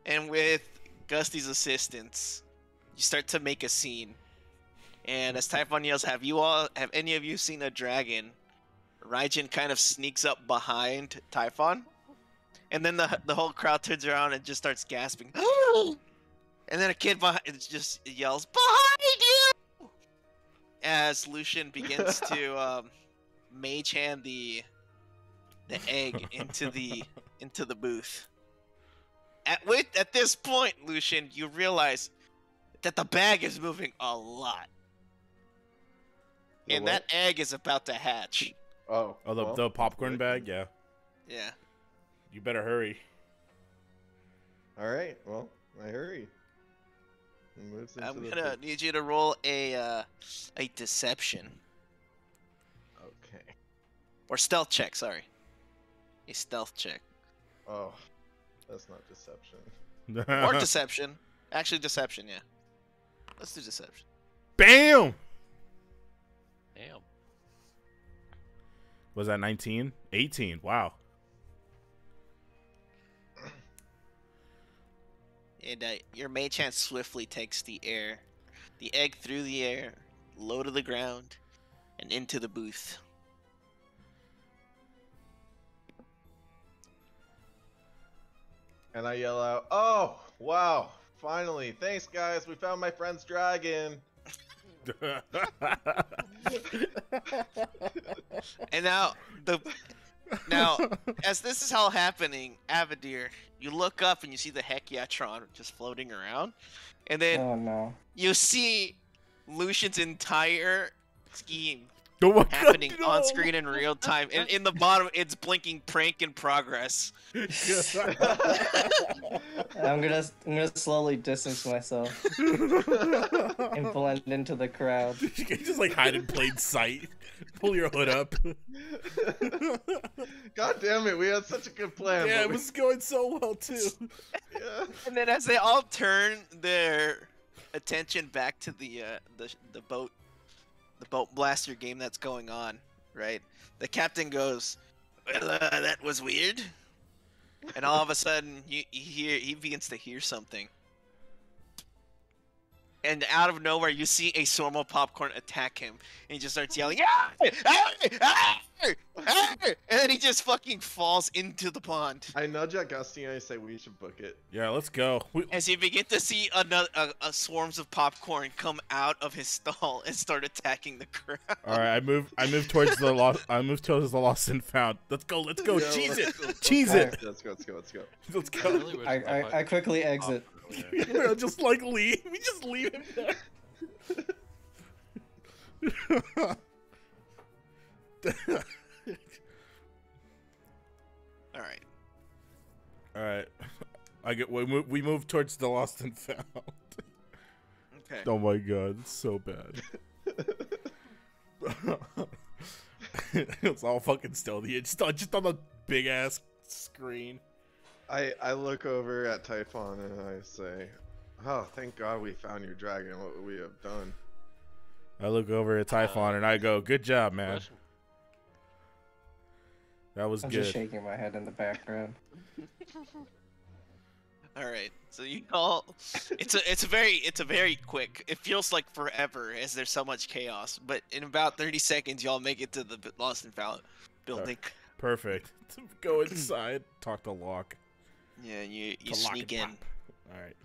and with Gusty's assistance, you start to make a scene. And as Typhon yells, have any of you seen a dragon?" Raijin kind of sneaks up behind Typhon, and then the whole crowd turns around and just starts gasping. And then a kid behind just yells, "Behind you!" As Lucian begins to mage hand the egg into the booth. At this point, Lucian, you realize that the bag is moving a lot, and that egg is about to hatch. Oh, Oh, well, the popcorn bag? Yeah. Yeah. You better hurry. All right. Well, I hurry. It moves into I'm the gonna booth. need you to roll a deception Okay. or stealth check. Sorry, a stealth check Oh, that's not deception. or deception. Actually, deception. Yeah. Let's do deception. Bam! Damn. Was that 19? 18. Wow. And your mage hand swiftly takes the egg through the air, low to the ground, and into the booth. And I yell out, "Oh, wow. Finally. Thanks, guys. We found my friend's dragon." And now Now, as this is all happening, Avadir, you look up and you see the Hekiatron just floating around, and then Oh no. you see Lucian's entire scheme Oh my happening God, on no. screen in real time, and in the bottom it's blinking prank in progress. I'm gonna slowly distance myself and blend into the crowd. You can just like hide in plain sight. Pull your hood up. God damn it, we had such a good plan. Yeah, but it was going so well too. yeah. And then as they all turn their attention back to the boat blaster game that's going on, right? The captain goes, "Well, that was weird." And all of a sudden, he begins to hear something. And out of nowhere, you see a swarm of popcorn attack him, and he just starts yelling, "Ah! Ah! Ah! Ah!" And then he just fucking falls into the pond. I nudge at Gusty and I say we should book it. Yeah, let's go. As you begin to see another swarms of popcorn come out of his stall and start attacking the crowd. All right, I move towards the lost. I move towards the lost and found. Let's go. Let's go. Yeah, Cheese it. let's Cheese go. it. Let's go. Let's go. Let's go. Let's I go. really wish I quickly exit. We'll just like leave. We just leave him there. All right. All right. We move towards the lost and found. Okay. Oh my God, it's so bad. It's all fucking stealthy. It's just on the big ass screen. I look over at Typhon and I say, "Oh, thank God we found your dragon. What would we have done?" I look over at Typhon and I go, "Good job, man. Question. That was I'm good." just shaking my head in the background. All right. So you all, it's a very quick. It feels like forever as there's so much chaos, but in about 30 seconds y'all make it to the Lost and Found building. Perfect. Go inside. Talk to Locke. Yeah, you To Locke sneak and in. Pop. All right.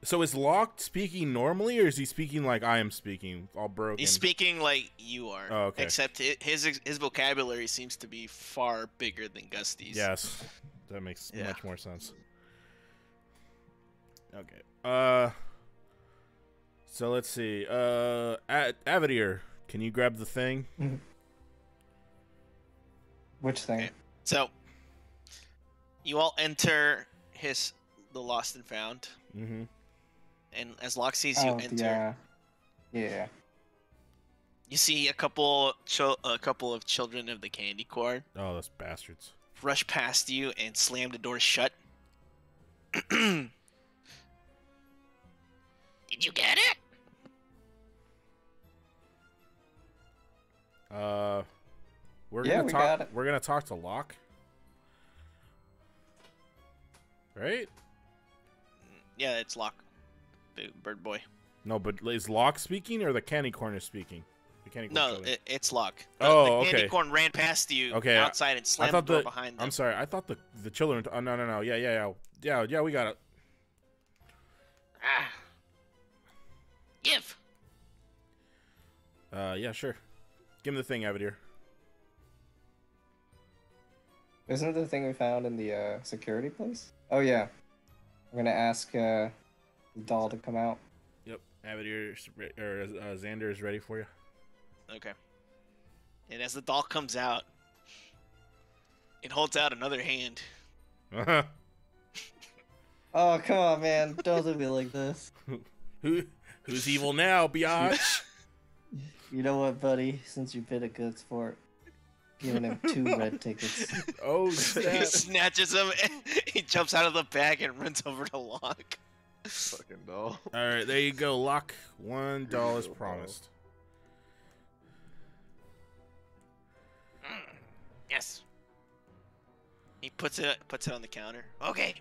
So is Locke speaking normally, or is he speaking like I am speaking, all broken? He's speaking like you are. Oh, okay. Except his vocabulary seems to be far bigger than Gusty's. Yes, that makes Yeah. much more sense. Okay. So let's see. Avadir, can you grab the thing? Which thing? Okay. So you all enter the Lost and Found, Mm-hmm. and as Locke sees you enter, Yeah. you see a couple of children of the candy corn Oh, those bastards. rush past you and slam the door shut. Did you get it? We're Yeah, gonna we talk. got it. We're gonna talk to Locke, right? Yeah, it's Locke, bird boy. No, but is Locke speaking or the candy corn is speaking? The candy corn. No, children. it's Locke. Oh, the candy okay. corn ran past you Okay, outside and I slammed the thought door behind them. I'm sorry. I thought the children. Oh no. Yeah. We got it. Ah. Give. Yeah, sure. Give him the thing, Avadir. Isn't it the thing we found in the security place? Oh yeah. I'm gonna ask the doll to come out. Yep. Avadir or Xander is ready for you. Okay. And as the doll comes out, it holds out another hand. Uh-huh. Oh come on, man! Don't do me like this. Who's evil now, biatch? You know what, buddy? Since you've been a good sport, giving him 2 red tickets. Oh, He snap. snatches him and he jumps out of the bag and runs over to Locke. Fucking doll. All right, there you go. Lock $1 is promised. Yes. He puts it on the counter. Okay.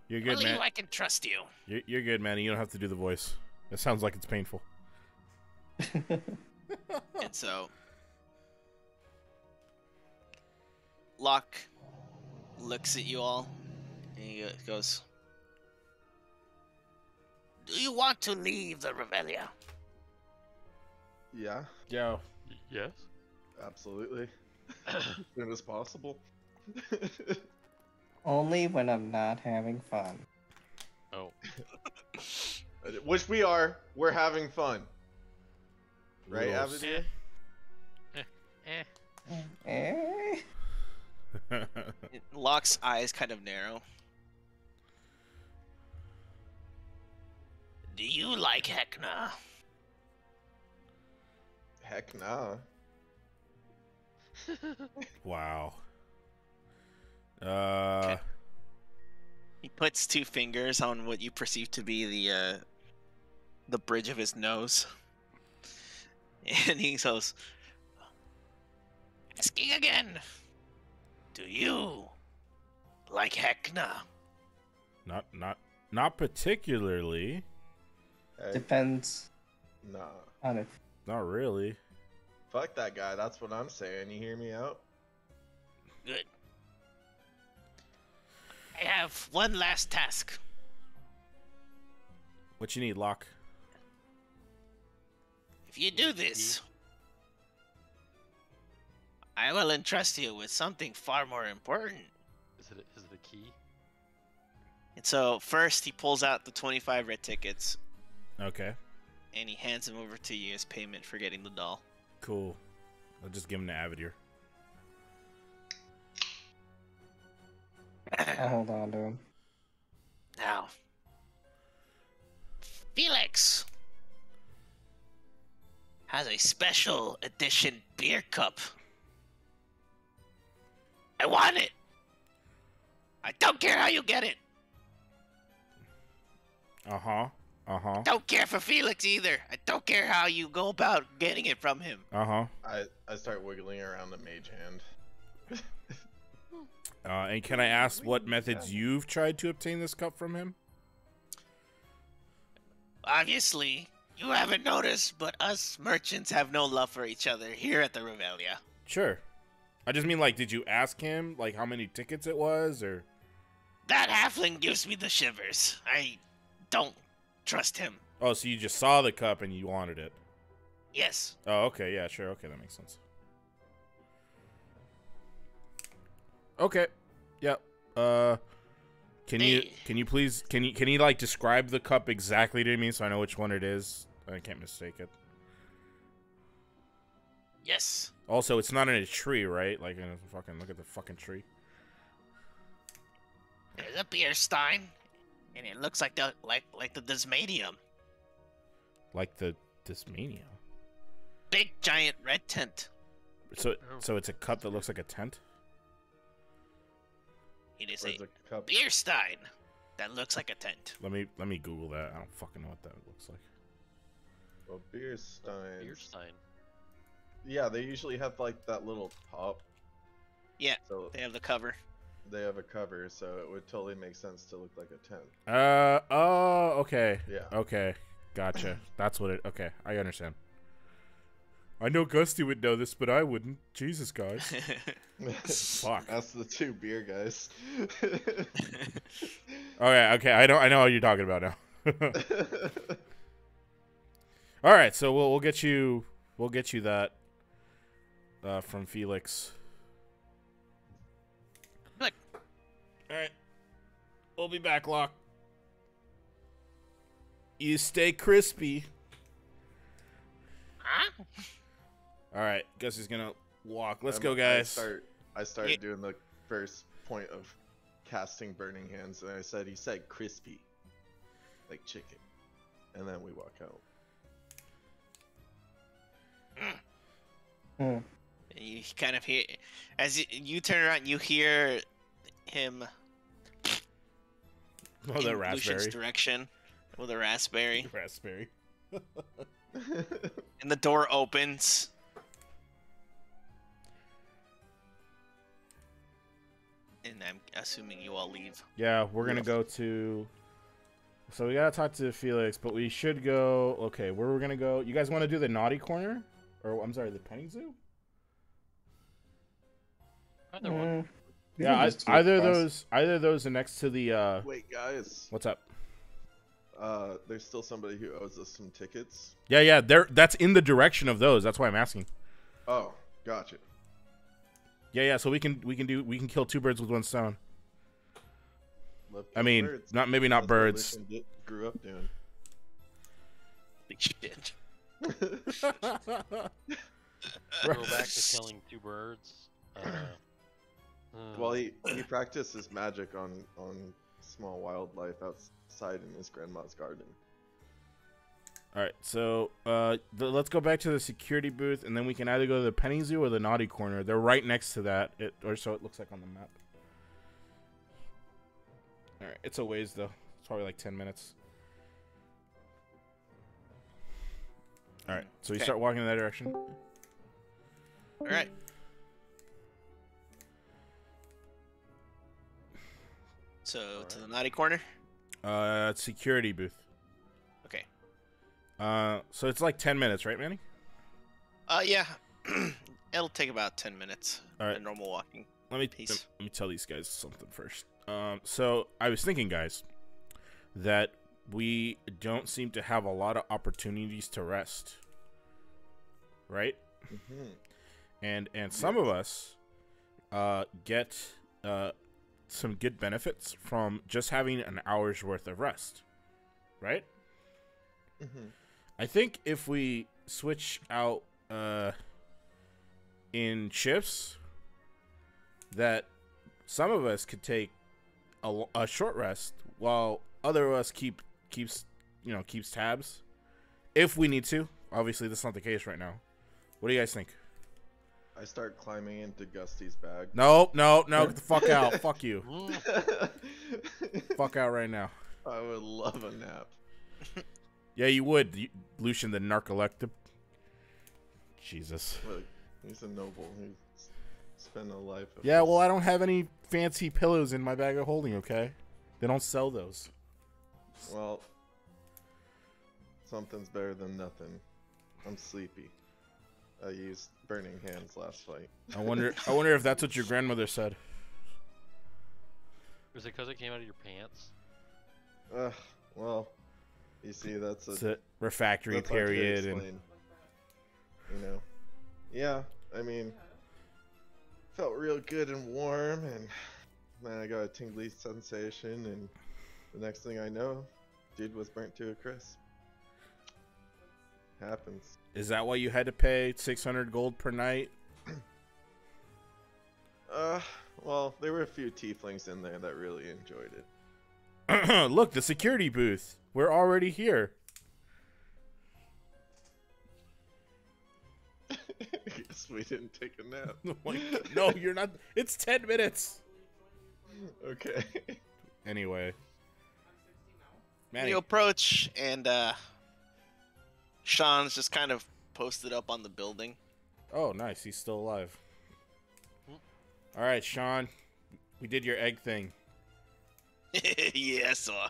You're good, man. I can trust you. You're good, man. You don't have to do the voice. It sounds like it's painful. And so Locke looks at you all, and he goes, "Do you want to leave the Revelia?" Yeah, Yo. Yes. absolutely. As soon as possible. Only when I'm not having fun. Oh. Which we are. We're having fun. Right, Little Abigail? Eh? Locke's eyes kind of narrow. Do you like Hecna? Heck nah. Wow. He puts two fingers on what you perceive to be the bridge of his nose, and he goes, "Asking again. Do you like Hecna?" Not particularly. Hey, Depends nah. on it. Not really. Fuck that guy. That's what I'm saying. You hear me out? Good. I have one last task. What you need, Locke? If you do this, I will entrust you with something far more important. Is it a key? And so first he pulls out the 25 red tickets Okay. and he hands them over to you as payment for getting the doll. Cool. I'll just give him to Avadir. I'll hold on to him. Now, Felix has a special edition beer cup. I want it. I don't care how you get it. Uh-huh. Don't care for Felix either. I don't care how you go about getting it from him. Uh-huh. I start wiggling around the mage hand. And can I ask what methods you've tried to obtain this cup from him? Obviously, you haven't noticed, but us merchants have no love for each other here at the Revelia. Sure. I just mean, like, did you ask him, like, how many tickets it was, or... That halfling gives me the shivers. I don't trust him. Oh, so you just saw the cup and you wanted it. Yes. Oh, okay, yeah, sure, okay, that makes sense. Okay. Yep. Can you please can you like describe the cup exactly to me so I know which one it is? I can't mistake it. Yes. Also, it's not in a tree, right? Like in a fucking look at the fucking tree. There's a beer stein, and it looks like the Dismanium. Like the Dismania. Big giant red tent. So it's a cup that looks like a tent? It is Where's a the cup? beer stein that looks like a tent. Let me Google that. I don't fucking know what that looks like. Well, beer steins. Beerstein. Yeah, they usually have like that little top. Yeah, So they have the cover. they have a cover, so it would totally make sense to look like a tent. Oh, okay. Yeah. Okay. Gotcha. That's what it okay, I understand. I know Gusty would know this, but I wouldn't. Jesus, guys. Fuck. That's the two beer guys. Okay, I know what you're talking about now. All right, so we'll get you that from Felix. Good. All right, we'll be back, Locke. You stay crispy. Huh? All right, guess he's gonna walk. Let's Um, go, guys. I started doing the first point of casting Burning Hands, and he said crispy, like chicken, and then we walk out. Hmm. And you kind of hear, as you turn around, you hear him Oh, that in Lucian's raspberry. direction with a raspberry. Raspberry. And the door opens. And I'm assuming you all leave. Yeah, we're gonna Yes. go to. So we gotta talk to Felix, but we should go. Okay, where we're gonna go? You guys want to do the naughty corner, or I'm sorry, the penny zoo? Either one. Yeah, just do it across. either of those are next to the. Wait, guys. What's up? There's still somebody who owes us some tickets. Yeah. That's in the direction of those. That's why I'm asking. Oh, gotcha. Yeah. So we can kill two birds with one stone. Love I mean, birds. not That's what birds. Lucian grew up doing. Big shit. Go back to killing two birds. Well, he practices magic on small wildlife outside in his grandma's garden. All right, so let's go back to the security booth, and then we can either go to the petting zoo or the naughty corner. They're right next to that, or so it looks like on the map. All right, it's a ways though. It's probably like 10 minutes. All right, so we Okay. start walking in that direction. All right. So to the naughty corner. Security booth. Okay. So it's like 10 minutes, right, Manny? Yeah. It'll take about 10 minutes. All right. A normal walking. Let me Peace. tell these guys something first. So I was thinking, guys, that we don't seem to have a lot of opportunities to rest, right? Mm-hmm. And some of us get some good benefits from just having an hour's worth of rest, right? Mm-hmm. I think if we switch out in shifts, that some of us could take a short rest while other of us keeps tabs if we need to. Obviously, that's not the case right now. What do you guys think? I start climbing into Gusty's bag. No, get the fuck out. Fuck you. Fuck out right now. I would love a nap. Yeah, you would, Lucian the narcoleptic. Jesus. Look, he's a noble. He's spent a life of Yeah, his- well, I don't have any fancy pillows in my bag of holding, okay? They don't sell those. Well, something's better than nothing. I'm sleepy. I used burning hands last fight. I wonder if that's what your grandmother said. Was it because it came out of your pants? Well, you see, that's It's a refractory that's hard to period, and explain. You know, yeah. I mean, felt real good and warm, and then I got a tingly sensation, and the next thing I know, dude was burnt to a crisp. Happens. is that why you had to pay 600 gold per night? Well, there were a few tieflings in there that really enjoyed it. Look, the security booth. We're already here. Guess we didn't take a nap. No, you're not. It's 10 minutes. Okay. Anyway. Manny. You approach, and Sean's just kind of posted up on the building. Oh, nice. He's still alive. All right, Sean. We did your egg thing. Yeah, I saw.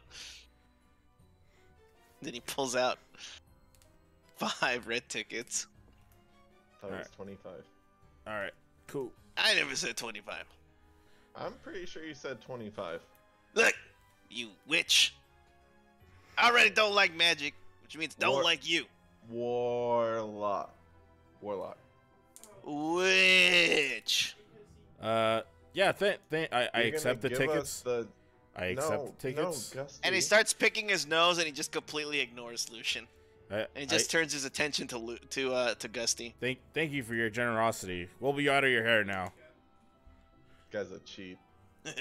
Then he pulls out 5 red tickets. Thought it was Alright. 25. All right, cool. I never said 25. I'm pretty sure you said 25. Look, you witch. I already don't like magic, which means don't War- like you. Warlock. Witch. Yeah, I You're accept the gonna give tickets. us the- I accept the tickets. No, Gusty. And he starts picking his nose, and he just completely ignores Lucian. And he just turns his attention to Gusty. Thank you for your generosity. We'll be out of your hair now. Guy's a cheat. All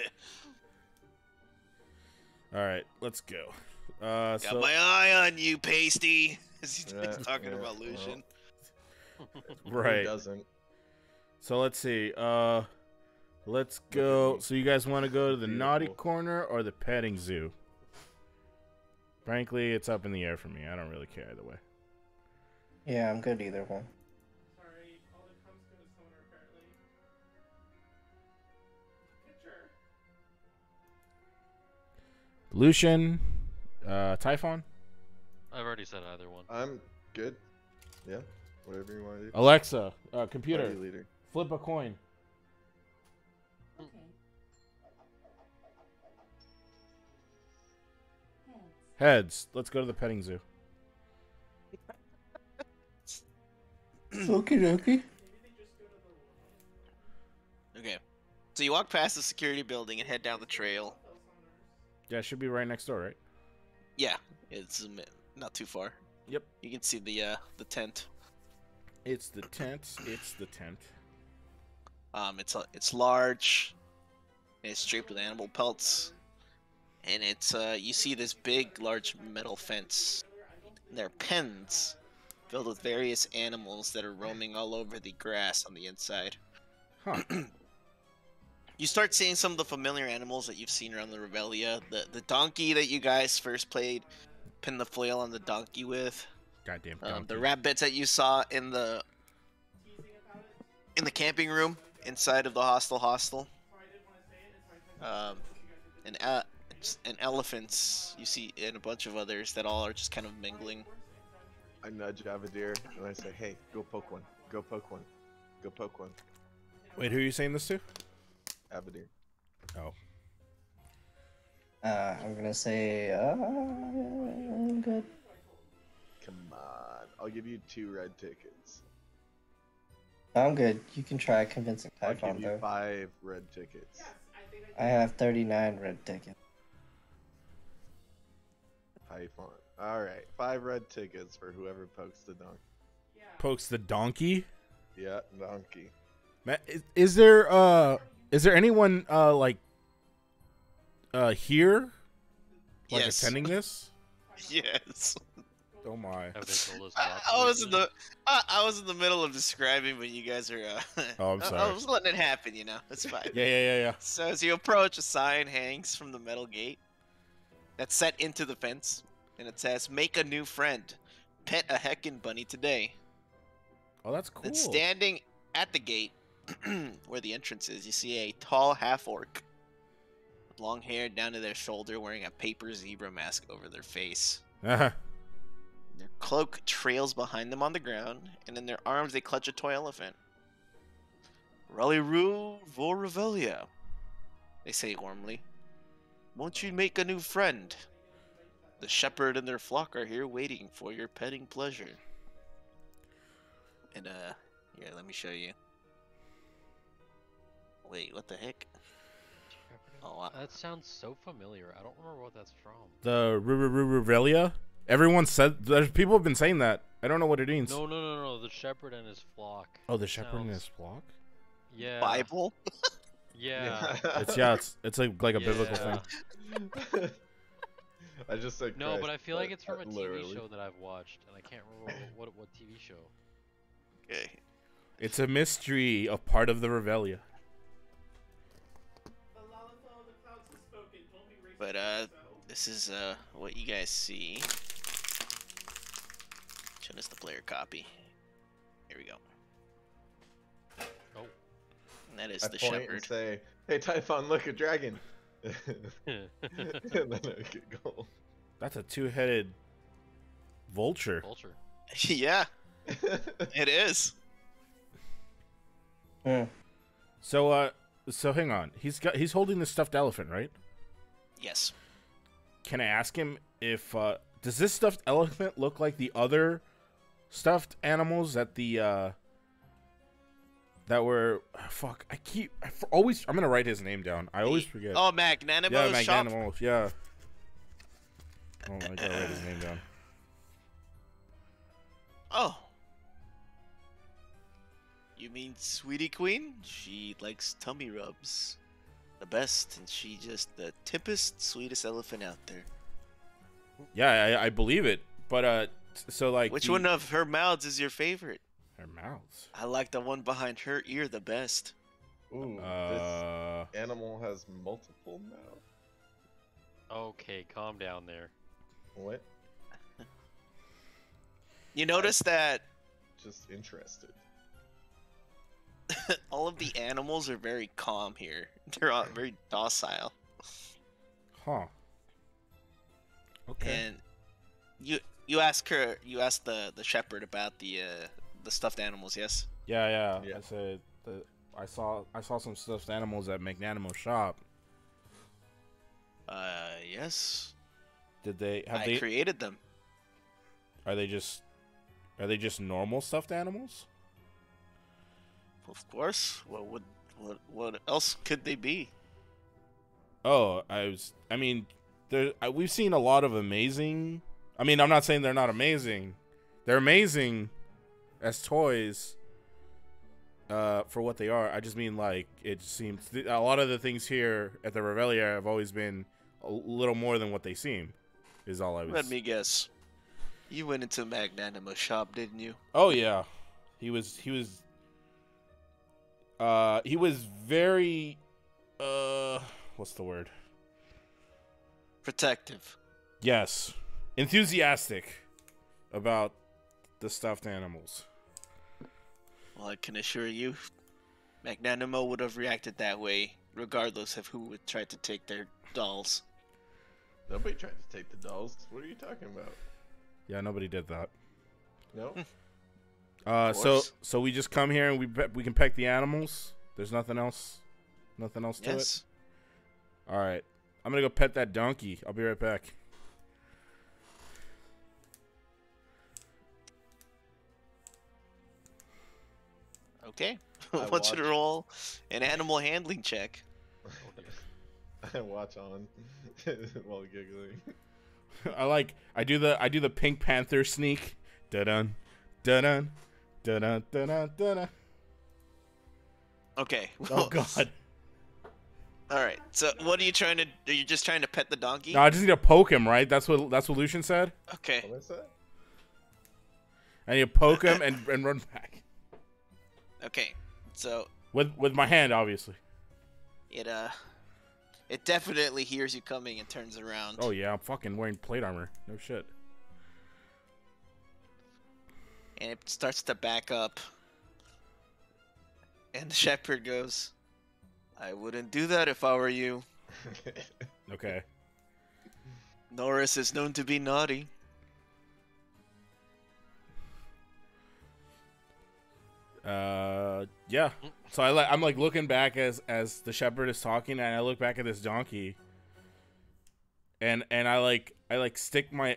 right, let's go. Got So my eye on you, Pasty. As he's Yeah, talking yeah, about Lucian. Who right. doesn't? So let's see. Let's go. So you guys want to go to the naughty Beautiful. corner or the petting zoo? Frankly, it's up in the air for me. I don't really care either way. Yeah, I'm good either one. Lucian, Typhon, I've already said either one. I'm good. Yeah, whatever you want to do. Alexa, computer, Party leader. flip a coin. Okay. Heads. Let's go to the petting zoo. Okie dokie. Okay. So you walk past the security building and head down the trail. Yeah, it should be right next door, right? Yeah, it's not too far. Yep. You can see the tent. It's the tent. It's the tent. It's large. And it's draped with animal pelts, and it's you see this big, large metal fence. And there are pens filled with various animals that are roaming all over the grass on the inside. Huh. You start seeing some of the familiar animals that you've seen around the Revelia. The donkey that you guys first played, pin the flail on the donkey with. Goddamn donkey. The rabbits that you saw in the camping room inside of the hostel. And elephants you see, and a bunch of others that all are just kind of mingling. I nudge Avadir and I say, "Hey, go poke one. Go poke one. Go poke one." Wait, who are you saying this to? Avadir. Oh. I'm gonna say, I'm good. Come on. I'll give you 2 red tickets. I'm good. You can try convincing I'll Typhon, give you though. 5 red tickets. I have 39 red tickets. Typhon. Alright, 5 red tickets for whoever pokes the donkey. Pokes the donkey? Yeah, donkey. Is there anyone here? Like Yes. attending this? Yes. Oh my. Have they told us I was in the I was in the middle of describing when you guys are. Oh, I'm I sorry. was letting it happen, you know. It's fine. Yeah. So as you approach, a sign hangs from the metal gate that's set into the fence, and it says, "Make a new friend. Pet a heckin' bunny today." Oh, that's cool. And standing at the gate, where the entrance is, you see a tall half-orc with long hair down to their shoulder, wearing a paper zebra mask over their face. Uh-huh. Their cloak trails behind them on the ground, and in their arms they clutch a toy elephant. "Rallyru vor Revelia," they say warmly. "Won't you make a new friend? The shepherd and their flock are here waiting for your petting pleasure." And here, let me show you. Wait, what the heck? Oh, That sounds so familiar. I don't remember what that's from. The Revelia? Everyone said there's people have been saying that. I don't know what it means. No. The shepherd and his flock. Oh, the shepherd and Sounds- his flock? Yeah. Bible? Yeah. It's like a biblical Yeah. thing. I just said No, Christ, but I feel like it's from a TV literally. show that I've watched, and I can't remember what TV show. Okay. It's a mystery of part of the Revelia. But this is what you guys see. Show us the player copy. Here we go. Oh. And that is I the point and shepherd. say, "Hey, Typhon, look, a dragon." And then I get gold. That's a two-headed vulture. Vulture. Yeah, it is. Hmm. So hang on. He's holding the stuffed elephant, right? Yes. Can I ask him if does this stuffed elephant look like the other stuffed animals that that were fuck? I'm gonna write his name down. I always forget. Oh, Magnanimo's yeah, shop. Magnanimals. Yeah. Oh, I gotta write his name down. Oh. You mean Sweetie Queen? She likes tummy rubs. The best, and she just the tippest, sweetest elephant out there. Yeah, I believe it. But so like Which one of her mouths is your favorite? her mouths? I like the one behind her ear the best. Ooh, Uh, this animal has multiple mouths. Okay, calm down there. What? You notice that Just interested. all of the animals are very calm here. They're all very docile. huh. Okay. And you ask the shepherd about the stuffed animals, yes? Yeah. Yeah. I said that I saw some stuffed animals at Magnanimo's shop. Yes. Did they have I they? created them. Are they just normal stuffed animals? Of course. What else could they be? Oh, I mean, we've seen a lot of amazing. I mean, I'm not saying they're not amazing. They're amazing as toys. For what they are, I just mean like it seems a lot of the things here at the Revelia have always been a little more than what they seem. Is all I was. Let me guess. You went into Magnanimo's shop, didn't you? Oh yeah, he was very what's the word? Protective. Yes, enthusiastic about the stuffed animals. Well, I can assure you, Magnanimo would have reacted that way, regardless of who would try to take their dolls. Nobody tried to take the dolls. What are you talking about? Yeah, nobody did that. No. So we just come here and we can peck the animals. There's nothing else to it. Yes. All right, I'm gonna go pet that donkey. I'll be right back. Okay. I I want you to watch. roll an animal handling check. I watch on while giggling. I do the Pink Panther sneak. Da-dun, da-dun, da-dun, da-dun, da-dun. Okay. Oh god. All right. So, what are you trying to? Are you just trying to pet the donkey? No, I just need to poke him, right? That's what Lucian said. Okay. What is that? I need to poke him and run back Okay. So with my hand, obviously. it definitely hears you coming and turns around. Oh yeah, I'm fucking wearing plate armor. No shit. And it starts to back up. And the shepherd goes, "I wouldn't do that if I were you. Okay. Norris is known to be naughty." Yeah. So I'm like looking back as the shepherd is talking, and I look back at this donkey, and I stick my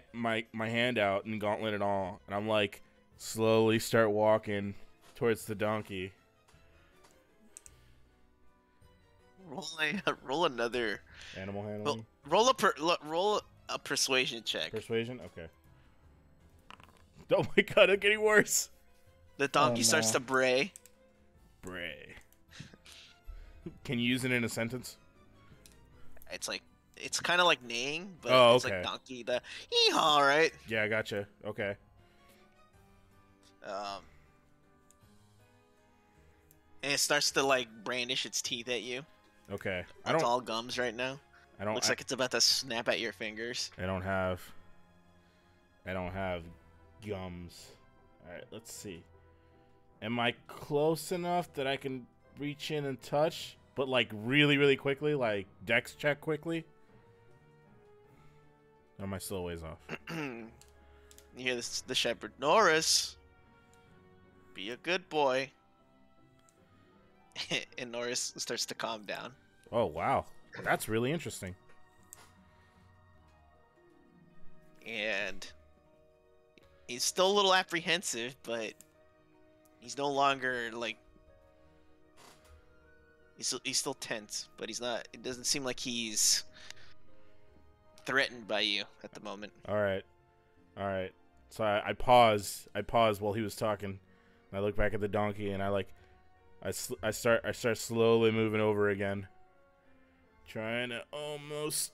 hand out and gauntlet and all, and I'm like slowly start walking towards the donkey. Roll another. Animal handling. Roll a persuasion check. Persuasion. Okay. Oh my god, I'm getting worse. The donkey Oh, starts no. to bray. Bray. Can you use it in a sentence? It's kind of like neighing, but Oh, it's okay. like donkey. The hee-haw, right? Yeah, I gotcha. Okay. And it starts to like brandish its teeth at you. Okay. It's all gums right now. Looks I like it's about to snap at your fingers. don't have gums. All right, let's see. Am I close enough that I can reach in and touch, but like really, really quickly, like dex check quickly? Or am I still a ways off? You hear the shepherd, "Norris, be a good boy." And Norris starts to calm down. Oh wow, that's really interesting. And he's still a little apprehensive, but he's no longer like he's still tense, but he's not. It doesn't seem like he's threatened by you at the moment. All right. So I pause. I pause while he was talking. And I look back at the donkey, and I start slowly moving over again, trying to almost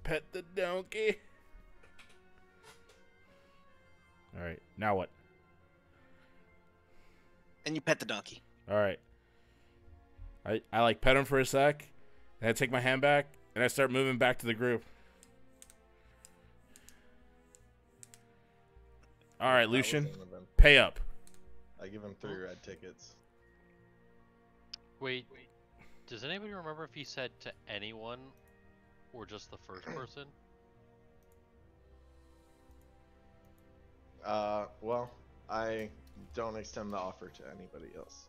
pet the donkey. All right. Now what? And you pet the donkey. All right. I like pet him for a sec, and I take my hand back, and I start moving back to the group. All right, Lucian, That was one of them. pay up. I give him 3 red tickets. Wait, does anybody remember if he said to anyone or just the first person? Well, I don't extend the offer to anybody else.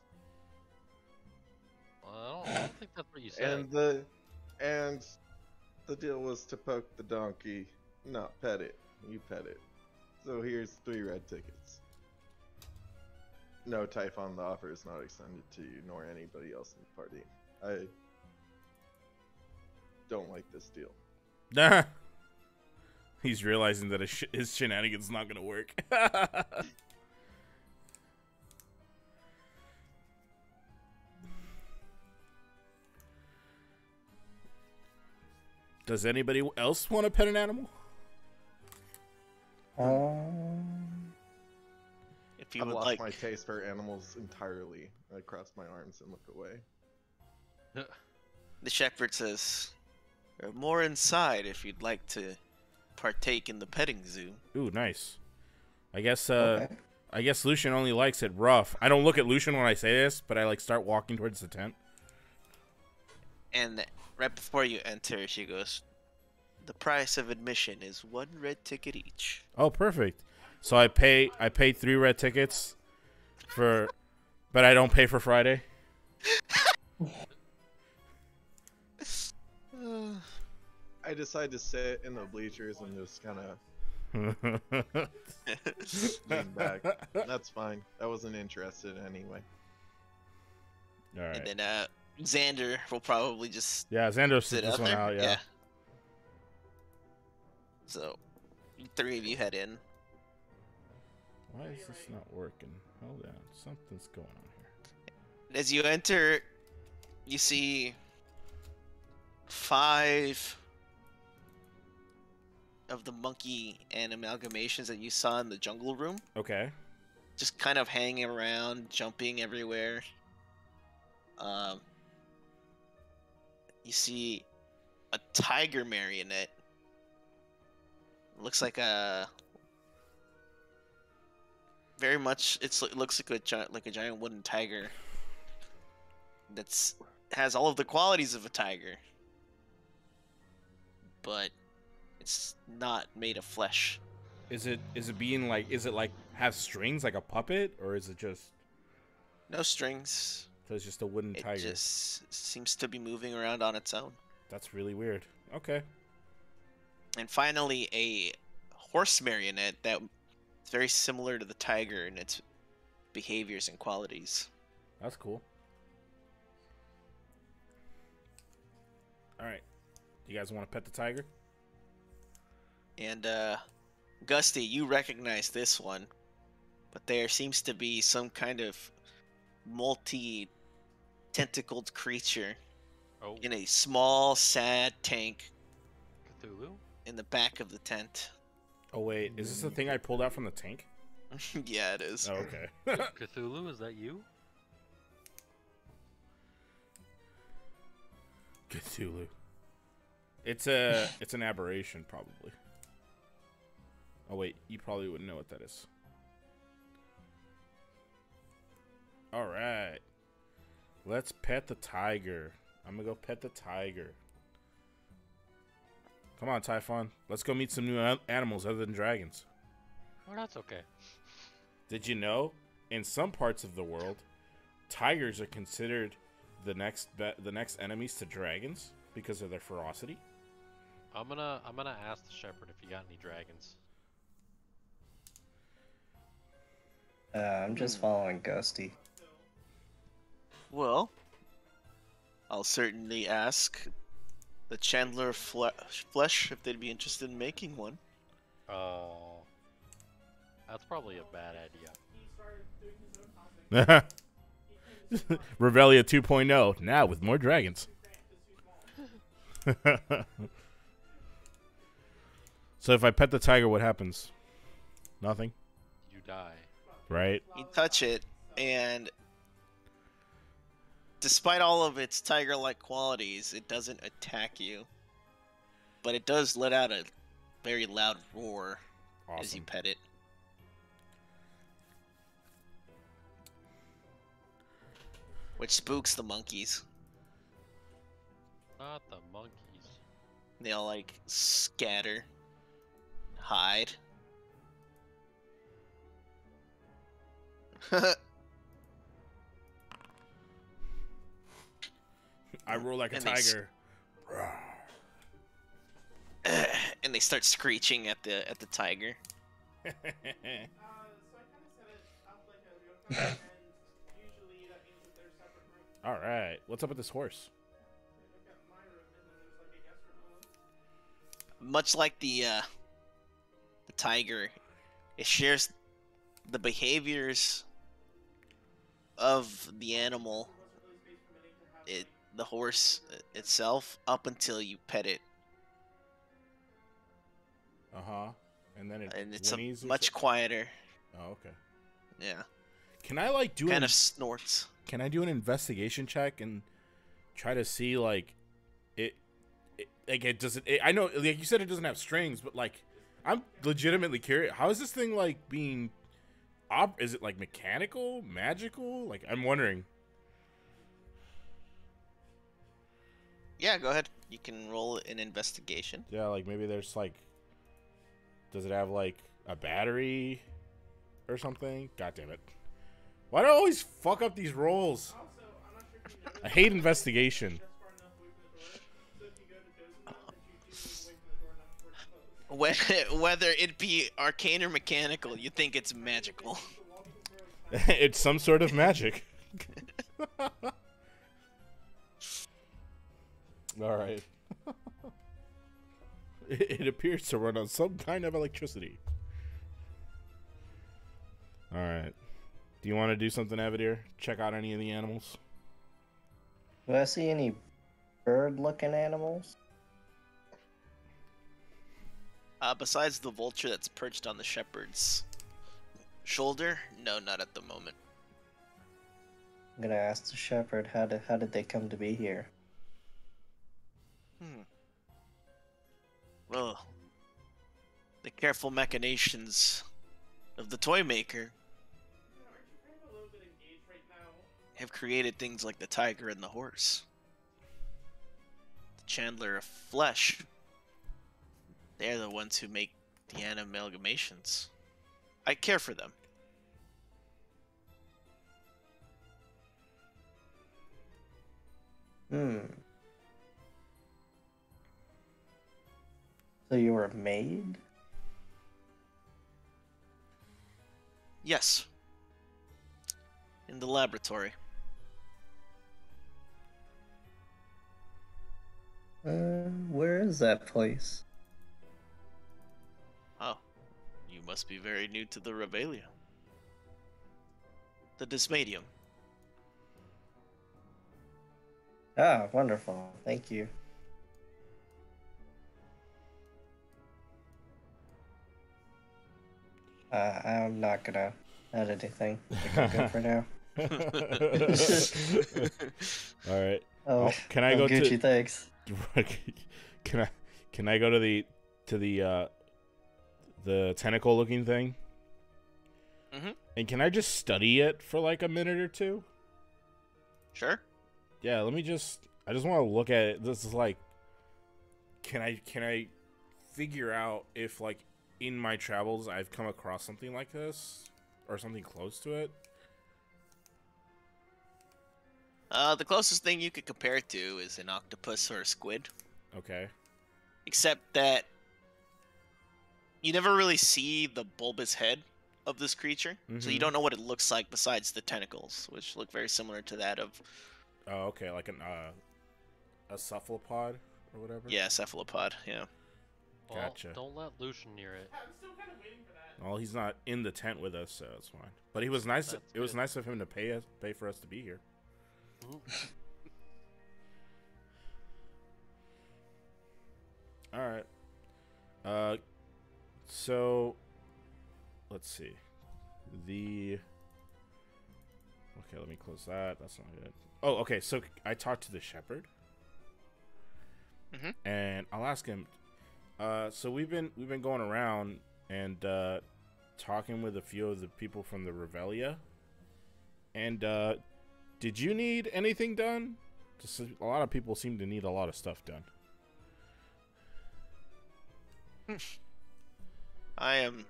Well, I don't think that's what you said. And the deal was to poke the donkey No, pet it. You pet it. So here's 3 red tickets. No, Typhon, the offer is not extended to you nor anybody else in the party. I don't like this deal. Nah. He's realizing that his shenanigans not gonna work. Does anybody else want to pet an animal? If you I've would lost like. my taste for animals entirely. I cross my arms and look away. The shepherd says, "There are more inside if you'd like to partake in the petting zoo." Ooh, nice. I guess Okay. I guess Lucian only likes it rough. I don't look at Lucian when I say this, but I like start walking towards the tent. And right before you enter, she goes, "The price of admission is 1 red ticket each." Oh, perfect. So I pay 3 red tickets for, but I don't pay for Friday. I decide to sit in the bleachers and just kind of lean back. That's fine. I wasn't interested anyway. All right. And then Xander will probably just Yeah, Xander sit sit this out one there. out. Yeah. So, 3 of you head in. Why is this not working? Hold on, something's going on here. As you enter, you see 5 of the monkey and amalgamations that you saw in the jungle room, Okay. just kind of hanging around, jumping everywhere. You see a tiger marionette. Looks like a very much. It looks like a giant wooden tiger. Has all of the qualities of a tiger, but it's not made of flesh. Is it being like? Is it like have strings like a puppet, or is it just? No strings. So it's just a wooden It tiger. just seems to be moving around on its own. That's really weird. Okay. And finally, a horse marionette that's very similar to the tiger in its behaviors and qualities. That's cool. All right. You guys want to pet the tiger? And Gusty, you recognize this one, but there seems to be some kind of multi-tentacled creature Oh, in a small, sad tank Cthulhu? in the back of the tent. Oh wait, is this the thing I pulled out from the tank? Yeah, it is. Oh, okay. Cthulhu, is that you? Cthulhu. It's an aberration probably. Oh wait, you probably wouldn't know what that is. All right. Let's pet the tiger. I'm gonna go pet the tiger. Come on, Typhon. Let's go meet some new animals other than dragons. Oh, that's okay. Did you know, in some parts of the world, tigers are considered the next enemies to dragons because of their ferocity? I'm gonna ask the shepherd if you got any dragons. I'm just following Gusty. Well, I'll certainly ask the Chandler Flesh if they'd be interested in making one. Oh, that's probably a bad idea. Revelia 2.0, now with more dragons. So if I pet the tiger, what happens? Nothing, You die. right? You touch it, and despite all of its tiger-like qualities, it doesn't attack you. But it does let out a very loud roar as you Awesome. pet it. Which spooks the monkeys. Not the monkeys. They all like scatter, hide. I roar like a And they s- tiger. And and they start screeching at the tiger. So I kind of set it up like a joke, and usually that means that there's separate rooms. All right, what's up with this horse? I've got my room, and then there's like a guest room. Much like the tiger, it shares the behaviors of the animal, the horse itself, up until you pet it. And then It's whinnies or much so- quieter. Oh, okay. Yeah. Can I like do Kind of snorts. Can I do an investigation check and try to see like it doesn't? I know, like you said, it doesn't have strings, but like I'm legitimately curious. How is this thing like being? Is it like mechanical, magical? Like I'm wondering. Yeah, go ahead. You can roll an investigation. Yeah, like maybe there's like. Does it have like a battery or something? God damn it! Why do I always fuck up these rolls? I hate investigation. Whether it be arcane or mechanical, you think it's magical. It's some sort of magic. All right. It appears to run on some kind of electricity. All right. Do you want to do something, Avadir? Check out any of the animals? Do I see any bird-looking animals? Besides the vulture that's perched on the shepherd's shoulder, no, not at the moment. I'm gonna ask the shepherd how did they come to be here? Well, the careful machinations of the toy maker have created things like the tiger and the horse. The chandler of flesh. They're the ones who make the amalgamations. I care for them. So you were a maid? Yes. In the laboratory. Where is that place? Oh, you must be very new to the Revelia. The Dismadium. Ah, wonderful. Thank you. I'm not gonna add anything. I think I'm good for now. All right. Oh, can I go Gucci, to? thanks. Can I go to the tentacle looking thing? Mm-hmm. And can I just study it for like a minute or two? Sure. Yeah, I just want to look at it. This is like, can I figure out if like in my travels I've come across something like this or something close to it? The closest thing you could compare it to is an octopus or a squid. Okay. Except that you never really see the bulbous head of this creature, so you Mhm. don't know what it looks like besides the tentacles, which look very similar to that of, Oh, okay, like a cephalopod or whatever. yeah, cephalopod, yeah. Well, Gotcha. don't let Lucian near it. I'm still kind of waiting for that. Well, he's not in the tent with us, so it's fine. But he was nice. That's It was good. nice of him to pay for us to be here. Mhm. All right. So let's see. Okay, let me close that. That's not good. Oh, okay. So I talked to the shepherd, Mhm. and I'll ask him. So we've been going around and talking with a few of the people from the Revelia. And did you need anything done? Just a lot of people seem to need a lot of stuff done. I am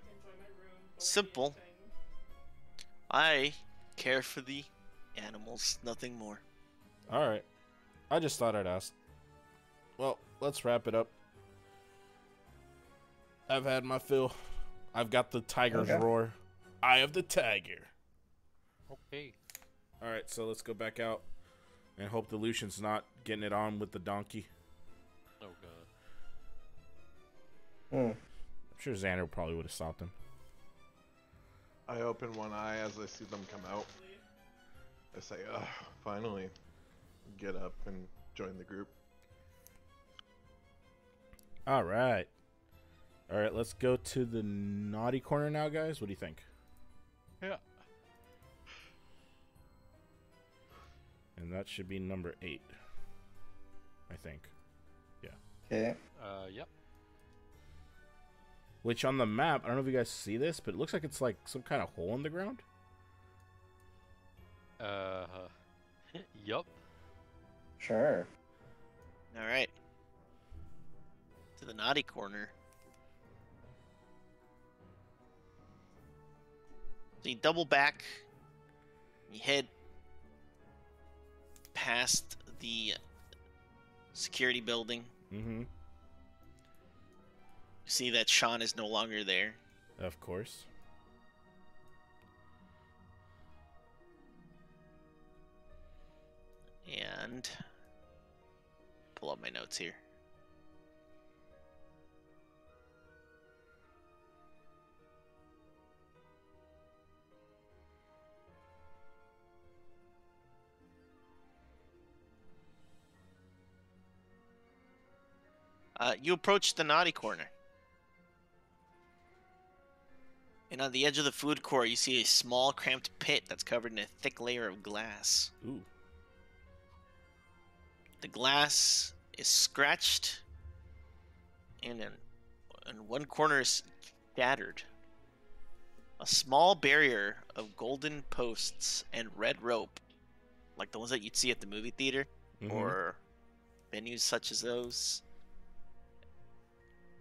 simple. I care for the animals, nothing more. All right. I just thought I'd ask. Well, let's wrap it up. I've had my fill. I've got the tiger's Okay. roar. Eye of the tiger. Okay. All right, so let's go back out and hope the Lucian's not getting it on with the donkey. Oh god. Hmm. I'm sure Xander probably would have stopped him. I open one eye as I see them come out. I say, ugh, finally. Get up and join the group. All right. All right, let's go to the naughty corner now, guys. What do you think? Yeah. And that should be number 8, I think. Okay. Yep. Which on the map, I don't know if you guys see this, but it looks like it's like some kind of hole in the ground. Yup. Sure. All right. To the naughty corner. So you double back. You head past the security building. Mm-hmm. You see that Sean is no longer there. Of course. And pull up my notes here. You approach the naughty corner. And on the edge of the food court, you see a small, cramped pit that's covered in a thick layer of glass. Ooh. The glass is scratched, and one corner is shattered. A small barrier of golden posts and red rope, like the ones that you'd see at the movie theater, Mhm. or venues such as those,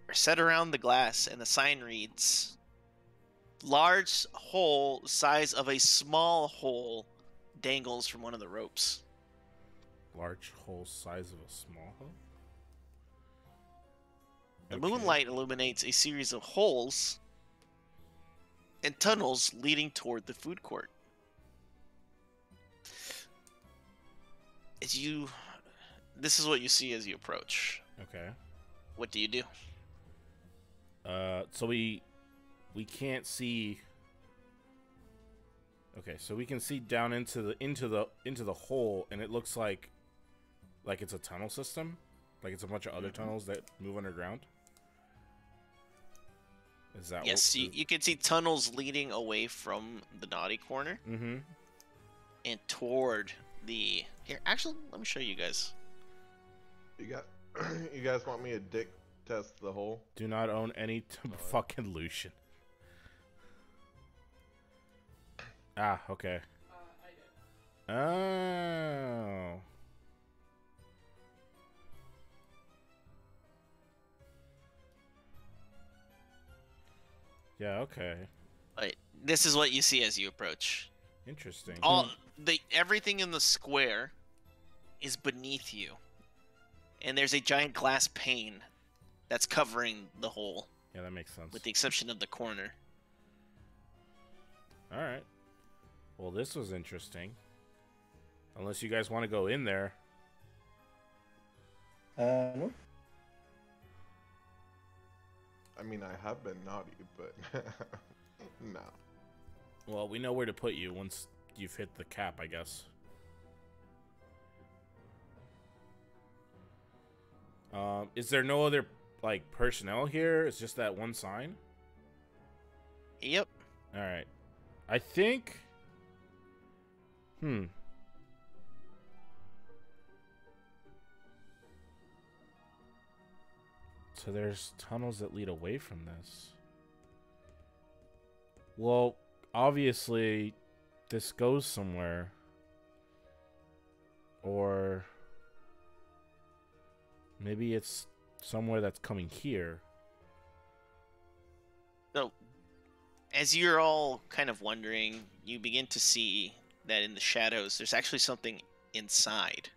are set around the glass, and the sign reads, "Large hole size of a small hole dangles from one of the ropes." Large hole size of a small hole? The Okay. moonlight illuminates a series of holes and tunnels leading toward the food court. This is what you see as you approach. Okay. What do you do? So we can't see. Okay, so we can see down into the hole, and it looks like it's a tunnel system, like it's a bunch of other tunnels that move underground. Is that Yes, what, you can see tunnels leading away from the naughty corner Mm-hmm. and toward the. Here, actually, let me show you guys. You got, you guys want me to dick test the hole? Do not own any fucking Lucian. Ah, okay. Oh. Yeah, okay. But this is what you see as you approach. Interesting. Everything in the square is beneath you, and there's a giant glass pane that's covering the hole, Yeah, that makes sense. with the exception of the corner. All right. Well, this was interesting. Unless you guys want to go in there. No. I mean, I have been naughty, but no. Well, we know where to put you once you've hit the cap, I guess. Is there no other, like, personnel here? It's just that one sign? Yep. Alright. I think... So there's tunnels that lead away from this. Well, obviously, this goes somewhere. Or... maybe it's somewhere that's coming here. So, as you're all kind of wondering, you begin to see that in the shadows, there's actually something inside.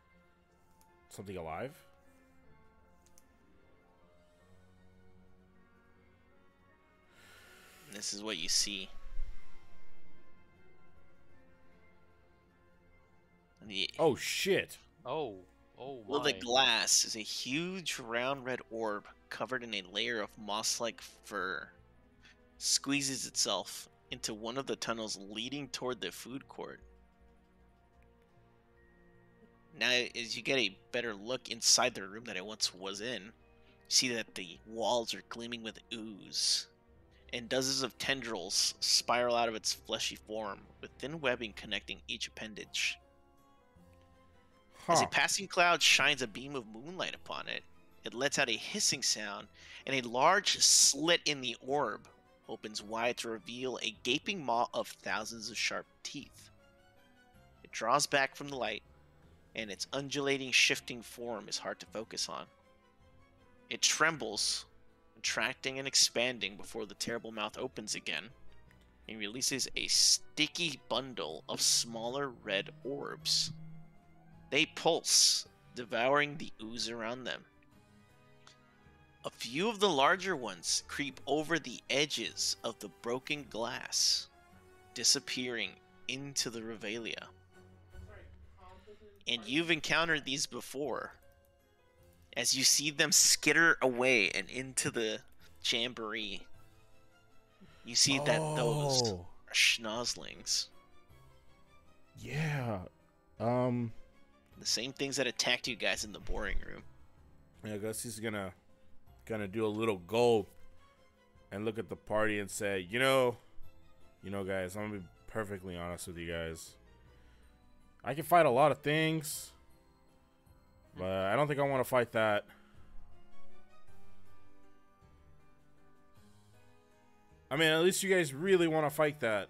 Something alive? This is what you see. The, Oh shit! Oh, oh well, the my. glass is a huge round red orb covered in a layer of moss-like fur. Squeezes itself into one of the tunnels leading toward the food court. Now, as you get a better look inside the room that it once was in, you see that the walls are gleaming with ooze, and dozens of tendrils spiral out of its fleshy form, with thin webbing connecting each appendage. As a Huh. passing cloud shines a beam of moonlight upon it, it lets out a hissing sound, and a large slit in the orb opens wide to reveal a gaping maw of thousands of sharp teeth. It draws back from the light, and its undulating, shifting form is hard to focus on. It trembles, contracting and expanding before the terrible mouth opens again, and releases a sticky bundle of smaller red orbs. They pulse, devouring the ooze around them. A few of the larger ones creep over the edges of the broken glass, disappearing into the Revelia. And you've encountered these before. As you see them skitter away and into the jamboree, you see that those Oh, are schnozzlings. yeah. The same things that attacked you guys in the boring room. I guess he's gonna do a little gulp and look at the party and say, you know, guys, I'm gonna be perfectly honest with you guys. I can fight a lot of things, but I don't think I want to fight that. I mean, at least you guys really want to fight that.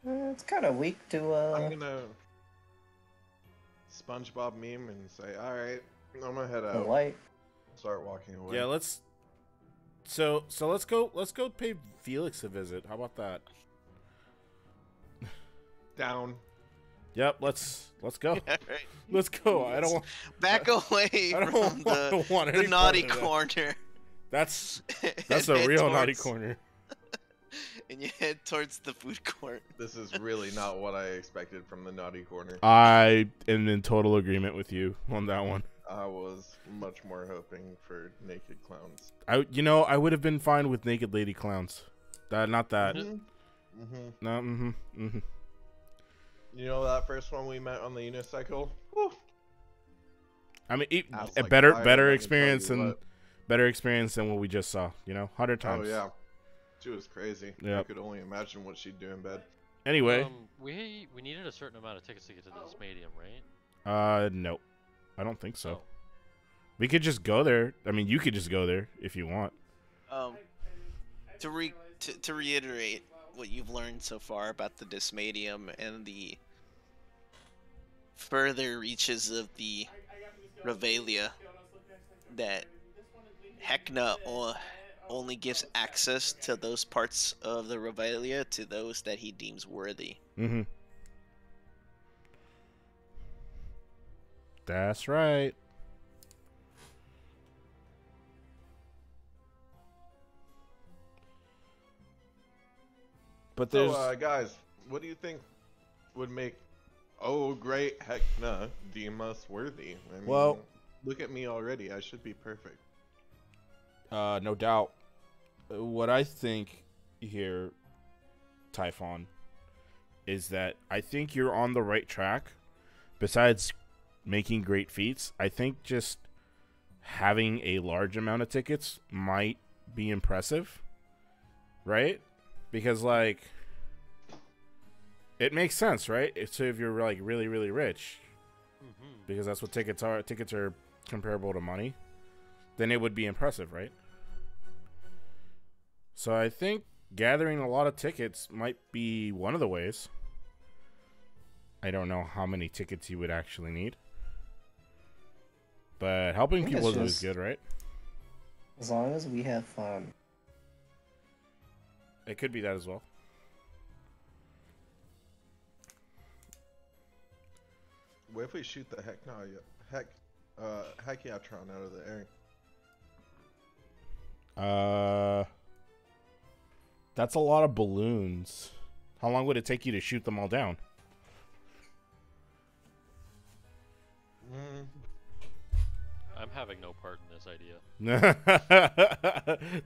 It's kind of weak to I'm gonna SpongeBob meme and say, all right, I'm gonna head the out. light. Start walking away. Yeah, let's. So let's go pay Felix a visit. How about that? Down. Yep, let's go. Alright. Let's go. I don't want. Back away I don't from don't want the any naughty part of that. corner. That's and a head real naughty towards- corner. And you head towards the food court. This is really not what I expected from the naughty corner. I am in total agreement with you on that one. I was much more hoping for naked clowns. I would have been fine with naked lady clowns. Not that. Mm-hmm. No. You know that first one we met on the unicycle? Whew. I mean, Ass a like better fire, let me tell experience you than what. better experience than what we just saw. 100 times. Oh yeah, she was crazy. Yep. I could only imagine what she'd do in bed. Anyway, We needed a certain amount of tickets to get to this medium, right? no, I don't think so. Oh. We could just go there. I mean, you could just go there if you want. To reiterate what you've learned so far about the Dysmadium and the further reaches of the Revelia, that Hecna only gives access to those parts of the Revelia to those that he deems worthy. Mm-hmm. That's right. But there's So, guys, what do you think would make great Hecna deem us worthy? I mean, Well- look at me already. I should be perfect. no doubt. What I think here, Typhon, is that I think you're on the right track. Besides making great feats, I think just having a large amount of tickets might be impressive, right? Because it makes sense, right? So if you're really, really rich, Mm-hmm. because that's what tickets are. Tickets are comparable to money. Then it would be impressive, right? So I think gathering a lot of tickets might be one of the ways. I don't know how many tickets you would actually need. But helping I think people it's is always just- good, right? As long as we have fun. It could be that as well. What if we shoot the Hekiatron out of the air? That's a lot of balloons. How long would it take you to shoot them all down? I'm having no part in this idea.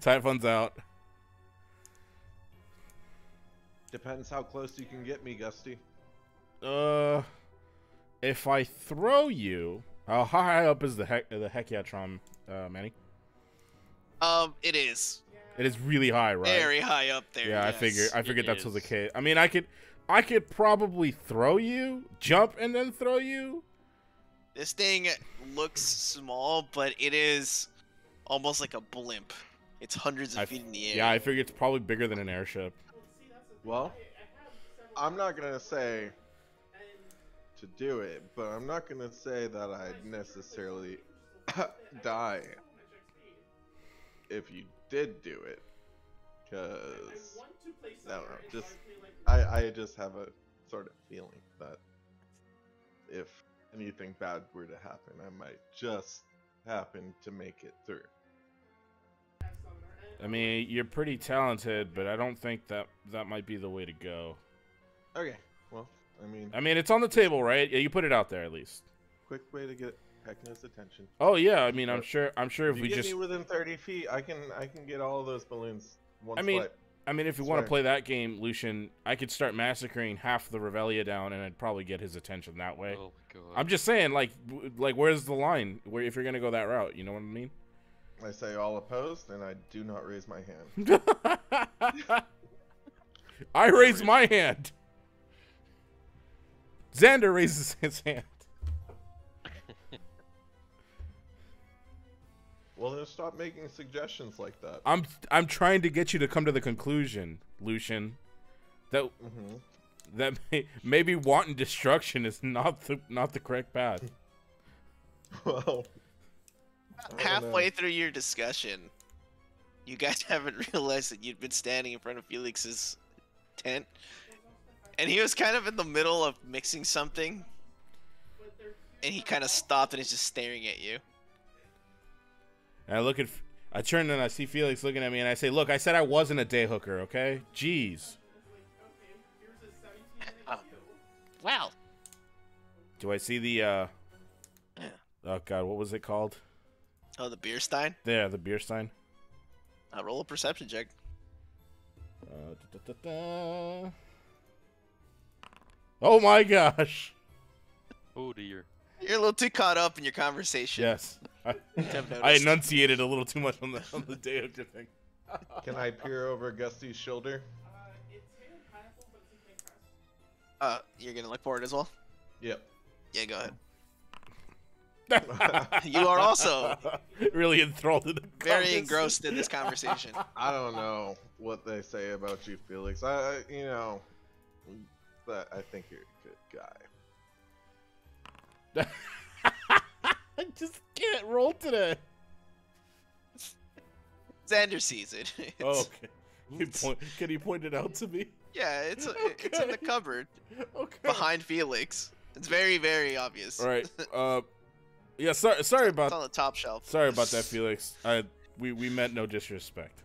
Typhoon's out. Depends how close you can get me, Gusty. If I throw you, how high up is the Hekiatron, Manny? It is It is really high, right? very high up there. Yeah, yes. I figured that was the is. case. I mean, I could probably throw you, jump, and then throw you. This thing looks small, but it is almost like a blimp. It's hundreds of feet in the air. Yeah, I figure it's probably bigger than an airship. Well, I'm not gonna say to do it, but I'm not gonna say that I'd necessarily die if you did do it, because I don't know. I just have a sort of feeling that if anything bad were to happen, I might just happen to make it through. I mean, you're pretty talented, but I don't think that might be the way to go. Okay, well, I mean, it's on the table, right? Yeah, you put it out there at least. quick way to get Heckna's attention. Oh yeah, I mean, I'm sure If if you we get just, me within 30 feet, I can get all of those balloons one I mean, swipe. if you want to Swear. play that game, Lucian, I could start massacring half the Revelia down, and I'd probably get his attention that way. Oh my god. I'm just saying, like where's the line? Where if you're gonna go that route, you know what I mean? I say all opposed, and I do not raise my hand. I raise my hand. Xander raises his hand. Well, then stop making suggestions like that. I'm trying to get you to come to the conclusion, Lucian, that Mm-hmm. that maybe wanton destruction is not the correct path. Well, I don't Halfway know. through your discussion, you guys haven't realized that you'd been standing in front of Felix's tent, and he was kind of in the middle of mixing something, and he kind of stopped and is just staring at you. And I turn and I see Felix looking at me, and I say, "Look, I said I wasn't a day hooker, okay? Jeez." Well, Do I see the oh god, what was it called? oh, the beer stein. There, the beer stein. Roll a perception check. Da-da-da-da. Oh my gosh. Oh dear. You're a little too caught up in your conversation. Yes. to have I noticed. enunciated a little too much on the day hooker thing. Can I peer over Gusty's shoulder? You're gonna look for it as well. Yep. Yeah, go ahead. You are also Really enthralled in the very conversation. engrossed in this conversation. I don't know what they say about you, Felix. You know, but I think you're a good guy. I just can't roll today. Xander sees it. Oh, okay. Can you point it out to me? Yeah, it's in the Okay. cupboard Okay. behind Felix. It's very, very obvious. All right. Yeah. Sorry It's about on the top shelf. that, Felix. We meant no disrespect.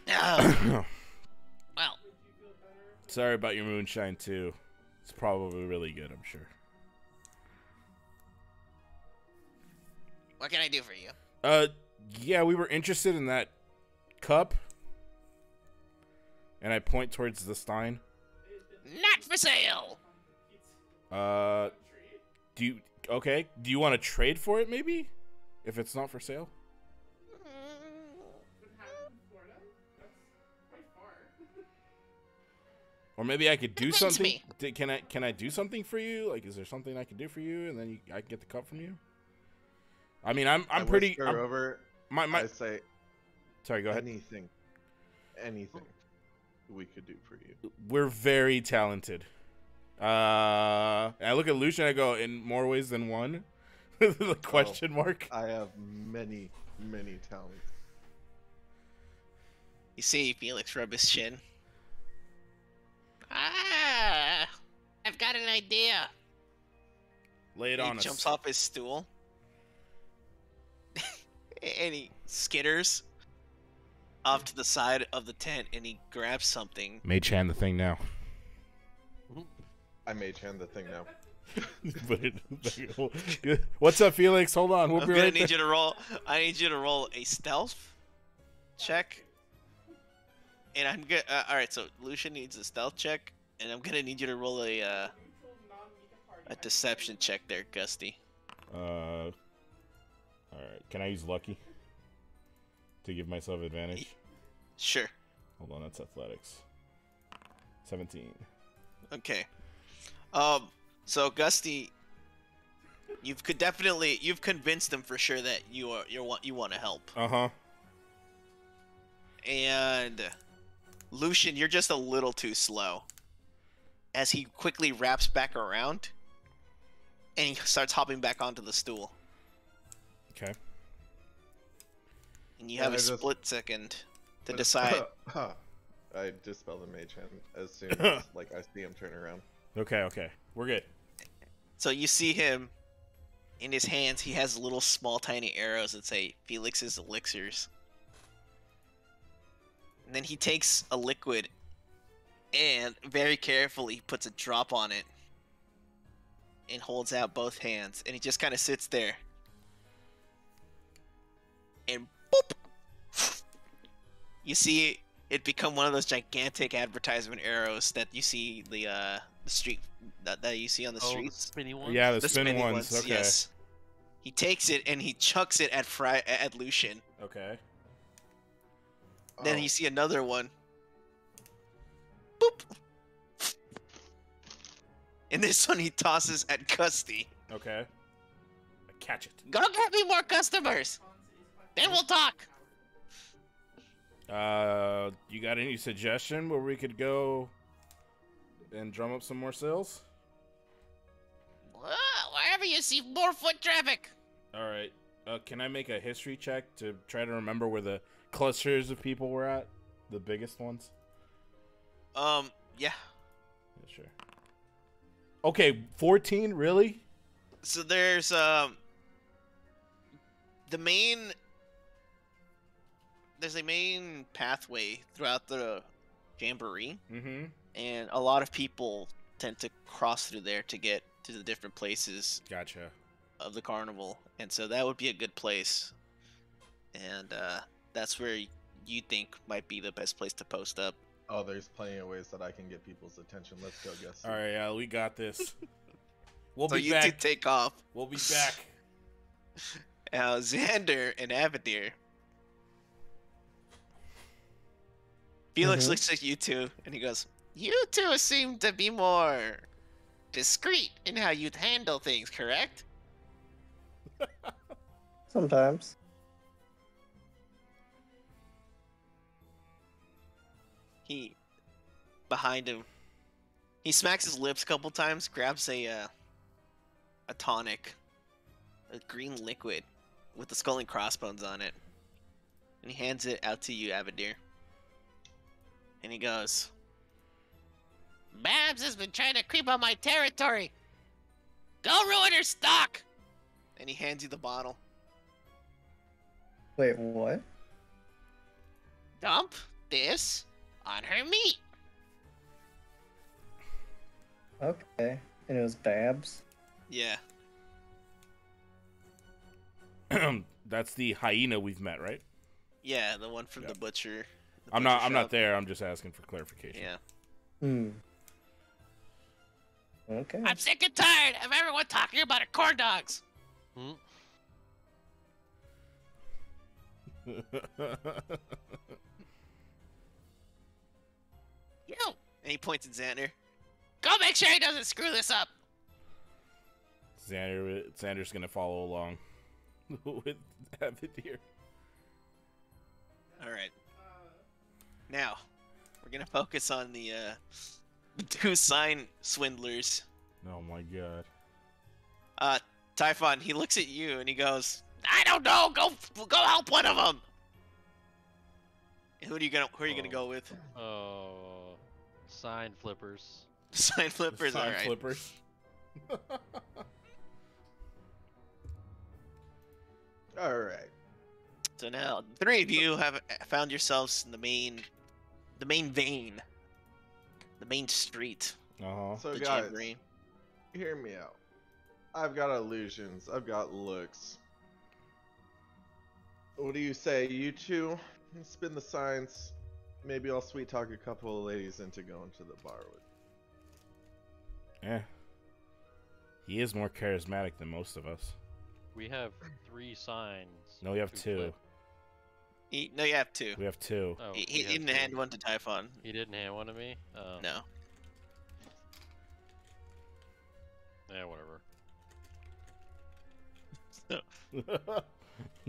Well, Sorry about your moonshine too. It's probably really good, I'm sure. what can I do for you? Yeah, we were interested in that cup. And I point towards the stein. Not for sale. Do you want to trade for it maybe? If it's not for sale? Or maybe I could do Convince something. me. Can I do something for you? Like, is there something I can do for you, and then I can get the cup from you? I mean, I'm I pretty. whisper over. My. I say Sorry, go ahead. anything we could do for you. We're very talented. And I look at Lucian. I go, in more ways than one. The question mark. I have many talents. You see Felix rub his chin. I've got an idea. Lay it He on us. jumps off his stool. And he skitters. off to the side of the tent, and he grabs something. Mage hand the thing now. I mage hand the thing now. What's up, Felix? Hold on, we'll I'm be gonna right need there. you to roll. I need you to roll a stealth check. And I'm good. All right, so Lucian needs a stealth check, and I'm gonna need you to roll a deception check there, Gusty. All right. Can I use lucky to give myself advantage? Sure. Hold on, that's athletics. 17. Okay. So Gusty, you've convinced him for sure that you want to help. Uh-huh. And Lucian, you're just a little too slow. As he quickly wraps back around, and he starts hopping back onto the stool. Okay. And you have a I just- split second to decide. I dispel the mage hand as soon as like I see him turn around. Okay. We're good. So you see him, in his hands, he has little small tiny arrows that say Felix's elixirs. And then he takes a liquid and very carefully puts a drop on it and holds out both hands, and he just kind of sits there. And boop! You see it become one of those gigantic advertisement arrows that you see the street that you see on the Oh, the streets. spinny one? Yeah, the The spin spinning ones. Okay. Yes. He takes it and he chucks it at Lucian. Okay. Then Oh, you see another one. Boop. And this one he tosses at Gusty. Okay. I catch it. Go get me more customers. Then we'll talk. You got any suggestion where we could go and drum up some more sales? Wherever you see more foot traffic. All right. Can I make a history check to try to remember where the clusters of people were at? The biggest ones? Yeah. Yeah, sure. Okay, 14? Really? So there's there's a main pathway throughout the jamboree, Mm-hmm. and a lot of people tend to cross through there to get to the different places Gotcha. of the carnival, and so that would be a good place. And that's where you think might be the best place to post up. oh, there's plenty of ways that I can get people's attention. Let's go, guess. All right, yeah, we got this. We'll So be you two back. take off. We'll be back. Now Xander and Avadir. Felix Mhm. looks at you two and he goes, "You two seem to be more discreet in how you'd handle things, correct?" Sometimes. Behind him, he smacks his lips a couple times, grabs a tonic, a green liquid with the skull and crossbones on it, and he hands it out to you, Avadir. And he goes, "Babs has been trying to creep on my territory. Go ruin her stock!" And he hands you the bottle. Wait, what? Dump this on her meat. Okay. And it was Babs? Yeah. That's the hyena we've met, right? Yeah, the one from Yeah. the butcher. the I'm butcher not shop. there. I'm just asking for clarification. Yeah. Hmm. Okay. I'm sick and tired of everyone talking about her corn dogs. Hmm? You. And he points at Xander. Go make sure he doesn't screw this up. Xander's gonna follow along with Avadir. All right. Now, we're gonna focus on the two sign swindlers. Oh my god. Typhon, he looks at you and he goes, "I don't know. Go help one of them." Who are you gonna go with? Oh, sign flippers. Sign flippers. All Sign right. flippers. All right. So now, the three of you have found yourselves in the main vein, the main street, So the guys, jamboree. hear me out. I've got illusions. I've got looks. What do you say, you two? Spin the signs. Maybe I'll sweet talk a couple of ladies into going to the bar with. Yeah. He is more charismatic than most of us. We have 3 signs. No, we have to 2. flip. No, you have two. We have 2. Oh, He we have didn't 2. hand one to Typhon. He didn't hand one to me? Oh. No. Yeah, whatever.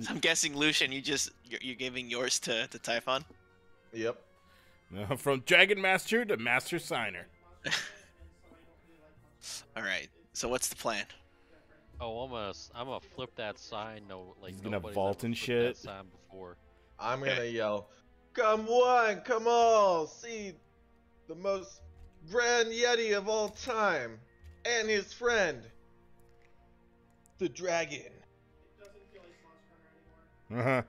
I'm guessing, Lucian, you're giving yours to Typhon. Yep. From Dragon Master to Master Signer. All right. So what's the plan? Oh, I'm gonna flip that sign. No, like He's gonna nobody's vault ever and flipped that shit. sign before. I'm Okay. gonna yell, "Come one, come all, see the most grand Yeti of all time, and his friend, the dragon." Uh-huh.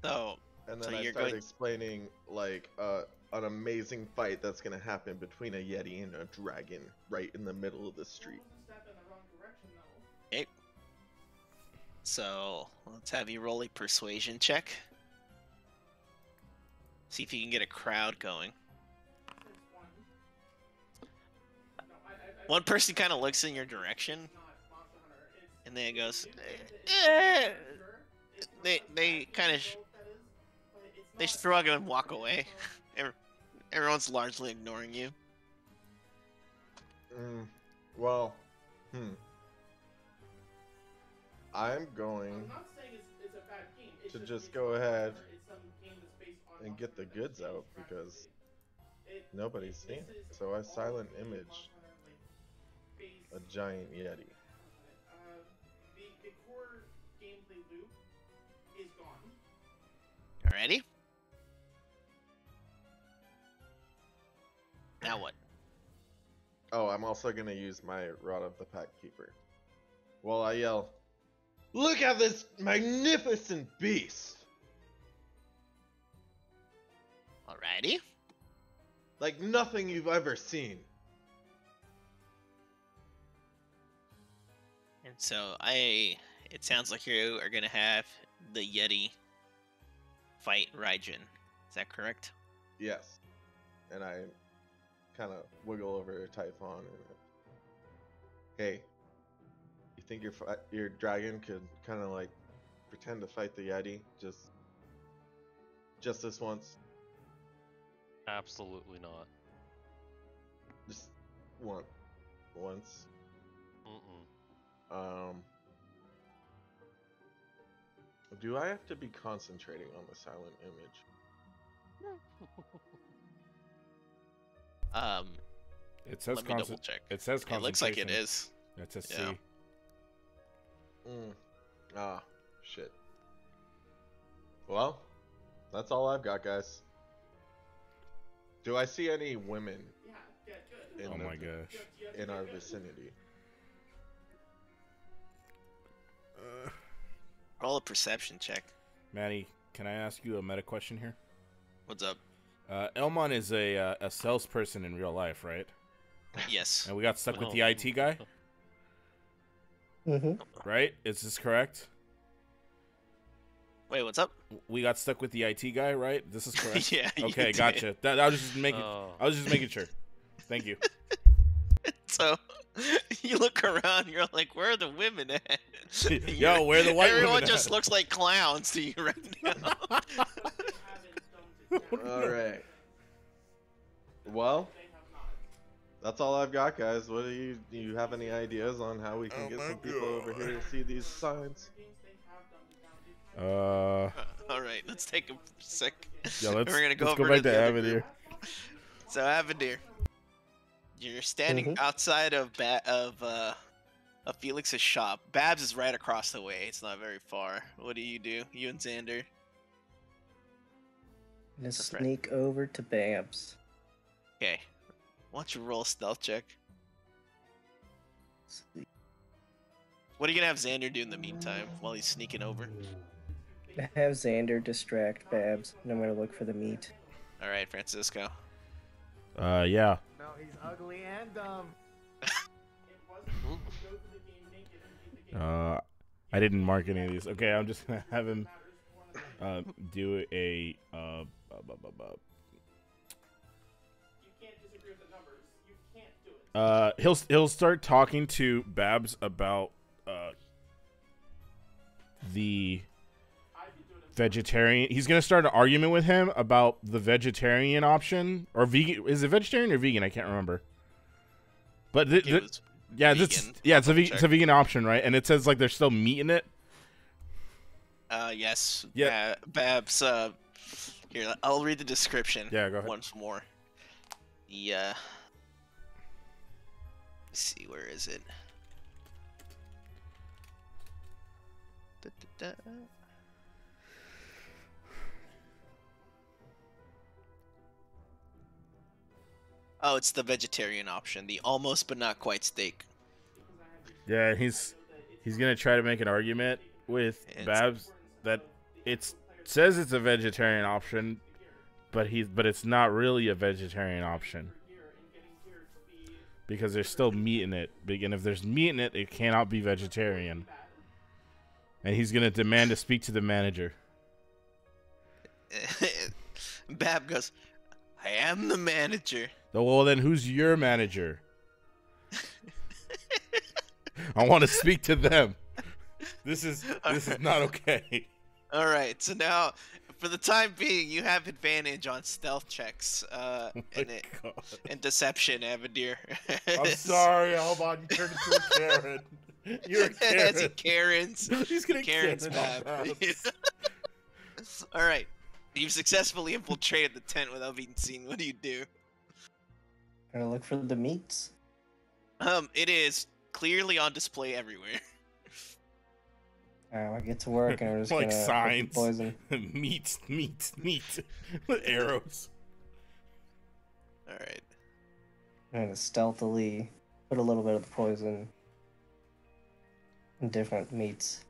So, And So then I you're start going- explaining like an amazing fight that's gonna happen between a Yeti and a dragon right in the middle of the street. okay. So let's have you roll a persuasion check. See if you can get a crowd going. One person kind of looks in your direction, and then it goes. They kind of they shrug and walk away. Everyone's largely ignoring you. Well, I'm going to just go ahead and get the goods out because nobody's seen it. So I silent image a giant Yeti. Alrighty. Now what? Oh, I'm also gonna use my Rod of the Pack Keeper. While I yell, "Look at this magnificent beast! Alrighty. Like nothing you've ever seen." And so it sounds like you are gonna have the Yeti fight Raijin. Is that correct? Yes. And I kind of wiggle over to Typhon and, hey, you think your dragon could kind of like pretend to fight the Yeti just this once? Absolutely not. Just once. Mm-mm. Do I have to be concentrating on the silent image? It says Let me double check. It says It looks like it concentration. is. It's a C. Yeah. Ah, shit. Well, that's all I've got, guys. Do I see any women Oh my gosh. in our vicinity? Roll a perception check. Manny, can I ask you a meta question here? What's up? Elmon is a salesperson in real life, right? Yes. And we got stuck with the Oh. IT guy, right? Is this correct? Wait, what's up? We got stuck with the IT guy, right? This is correct. Yeah. you Okay, did. gotcha. I was just making. Oh. I was just making sure. Thank you. So you look around, you're like, where are the women at? Yo, where are the white Everyone women just at? looks like clowns to you right now. All right. Well, that's all I've got, guys. What do you have any ideas on how we can Oh get my some people over here to see these signs? All right, let's take a sec. Yeah, let's We're gonna go let's go over back to to the other Avenir. So Avenir, you're standing outside of Felix's shop. Babs is right across the way. It's not very far. What do? You and Xander. Just That's right. sneak over to Babs. Okay. Why don't you roll a stealth check? What are you gonna have Xander do in the meantime while he's sneaking over? Have Xander distract Babs, and I'm gonna look for the meat. All right, Francisco. Yeah. No, he's ugly and dumb. I didn't mark any of these. Okay, I'm just gonna have him do a he'll start talking to Babs about the vegetarian. He's gonna start an argument with him about the vegetarian option or vegan. Is it vegetarian or vegan? I can't remember. But yeah, it's a vegan option, right? And it says like there's still meat in it. Yes. Yeah. Babs. Here, I'll read the description. Yeah, go ahead. Once more. Yeah. Let's see, where is it? Da-da-da. Oh, it's the vegetarian option, the almost but not quite steak. Yeah, he's gonna try to make an argument with Babs that it says it's a vegetarian option, but it's not really a vegetarian option because there's still meat in it. And if there's meat in it, it cannot be vegetarian. And he's gonna demand to speak to the manager. Bab goes, "I am the manager." Oh, well, then who's your manager? I want to speak to them. This is not okay. All right, so now, for the time being, you have advantage on stealth checks and deception, Avadir. I'm sorry, Alban. You turned into a Karen. You're a Karen. As he Karens. He's gonna Karen's Karen Bab. Babs. All right, you've successfully infiltrated the tent without being seen. What do you do? Gonna look for the meats. It is clearly on display everywhere. I get to work and I'm just Like gonna signs. poison. meat. With arrows. All right. I'm gonna stealthily put a little bit of the poison in different meats.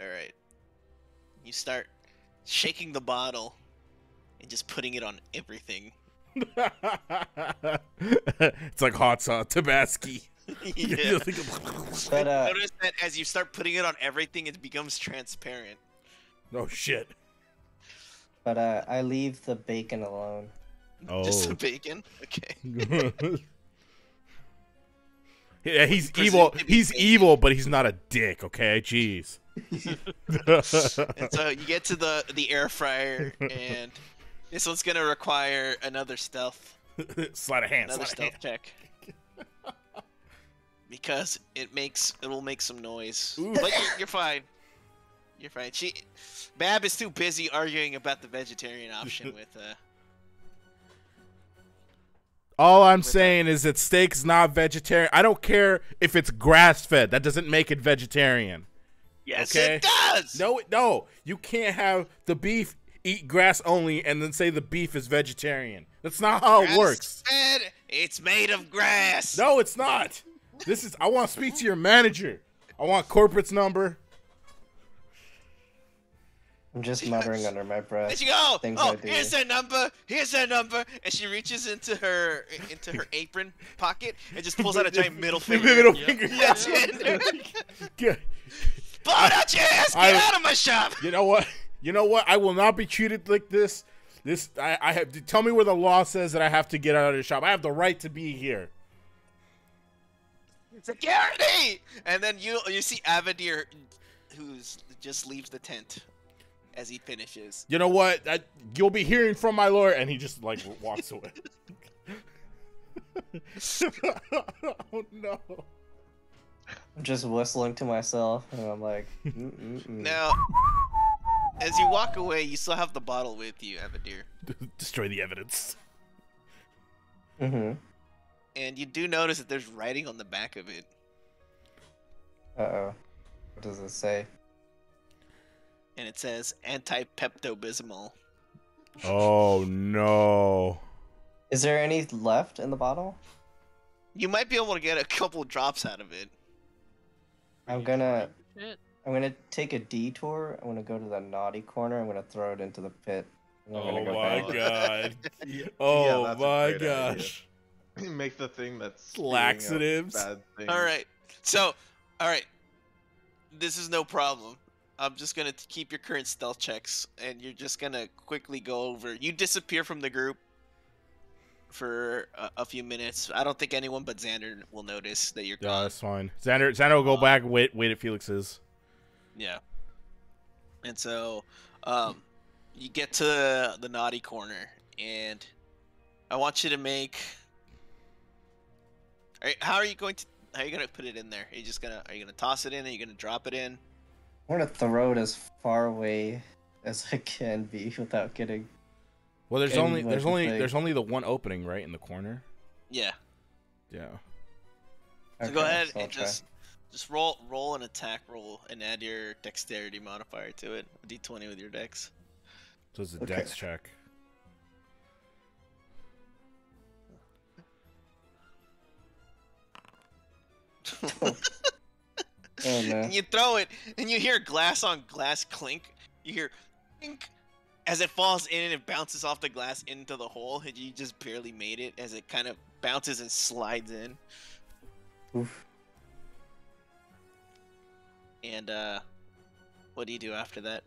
All right. You start shaking the bottle and just putting it on everything. It's like hot sauce, Tabasco. Yeah. But Notice that as you start putting it on everything, it becomes transparent. Oh shit. but I leave the bacon alone. Oh. Just the bacon? Okay. Yeah, he's evil. He's evil, but he's not a dick. Okay, jeez. And so you get to the air fryer, and this one's gonna require another stealth. Sleight of hand. Another Sleight of stealth check. Because it'll make some noise. Ooh. But you're fine. You're fine. Bab is too busy arguing about the vegetarian option with All I'm saying is that steak's not vegetarian. I don't care if it's grass-fed. That doesn't make it vegetaririan. Yes, Okay? it does. No. You can't have the beef eat grass only and then say the beef is vegetarian. That's not how it works. Grass-fed, it's made of grass. No, it's not. I want to speak to your manager. I want corporate's number. I'm just muttering under my breath. There you go. Things Oh, I do. here's their number. Here's their number. And she reaches into her apron pocket and just pulls out a giant middle finger. Middle finger. That's it. Good. Blow it out your ass. Get out of my shop. You know what? I will not be treated like this. I have to tell me where the law says that I have to get out of the shop. I have the right to be here. Security. And then you see Avadir, who's just leaves the tent as he finishes. You know what? You'll be hearing from my lawyer, and he just like walks away. Oh no! I'm just whistling to myself, and I'm like, Now, as you walk away, you still have the bottle with you, Avadir. Destroy the evidence. mm-hmm. And you do notice that there's writing on the back of it. Uh-oh. What does it say? And it says anti-Pepto-Bismol. Oh no! Is there any left in the bottle? You might be able to get a couple drops out of it. I'm gonna Shit. take a detour. I'm gonna go to the naughty corner. I'm gonna throw it into the pit. And I'm Oh gonna go my back. god. Yeah, Oh that's a my great idea. gosh. Make the thing that's spewing out Laxatives. bad things. All right. So, all right. This is no problem. I'm just gonna keep your current stealth checks, and you're just gonna quickly go over. You disappear from the group for a few minutes. I don't think anyone but Xander will notice that you're Yeah, gone. that's fine. Xander will go back and wait at Felix's. Yeah. And so, you get to the naughty corner, and I want you to make. How are you gonna put it in there? Are you gonna toss it in? Are you gonna drop it in? I'm gonna throw it as far away as I can be without getting. Well, there's Okay, only what there's do you only think? there's only the one opening right in the corner. Yeah. Yeah. So Okay, go ahead I'll and try. just roll an attack roll and add your dexterity modifier to it. A D20 with your dex. So it's a Okay. dex check. Oh no. And you throw it, and you hear glass on glass clink. You hear clink as it falls in and it bounces off the glass into the hole, and you just barely made it as it kind of bounces and slides in. Oof. And what do you do after that?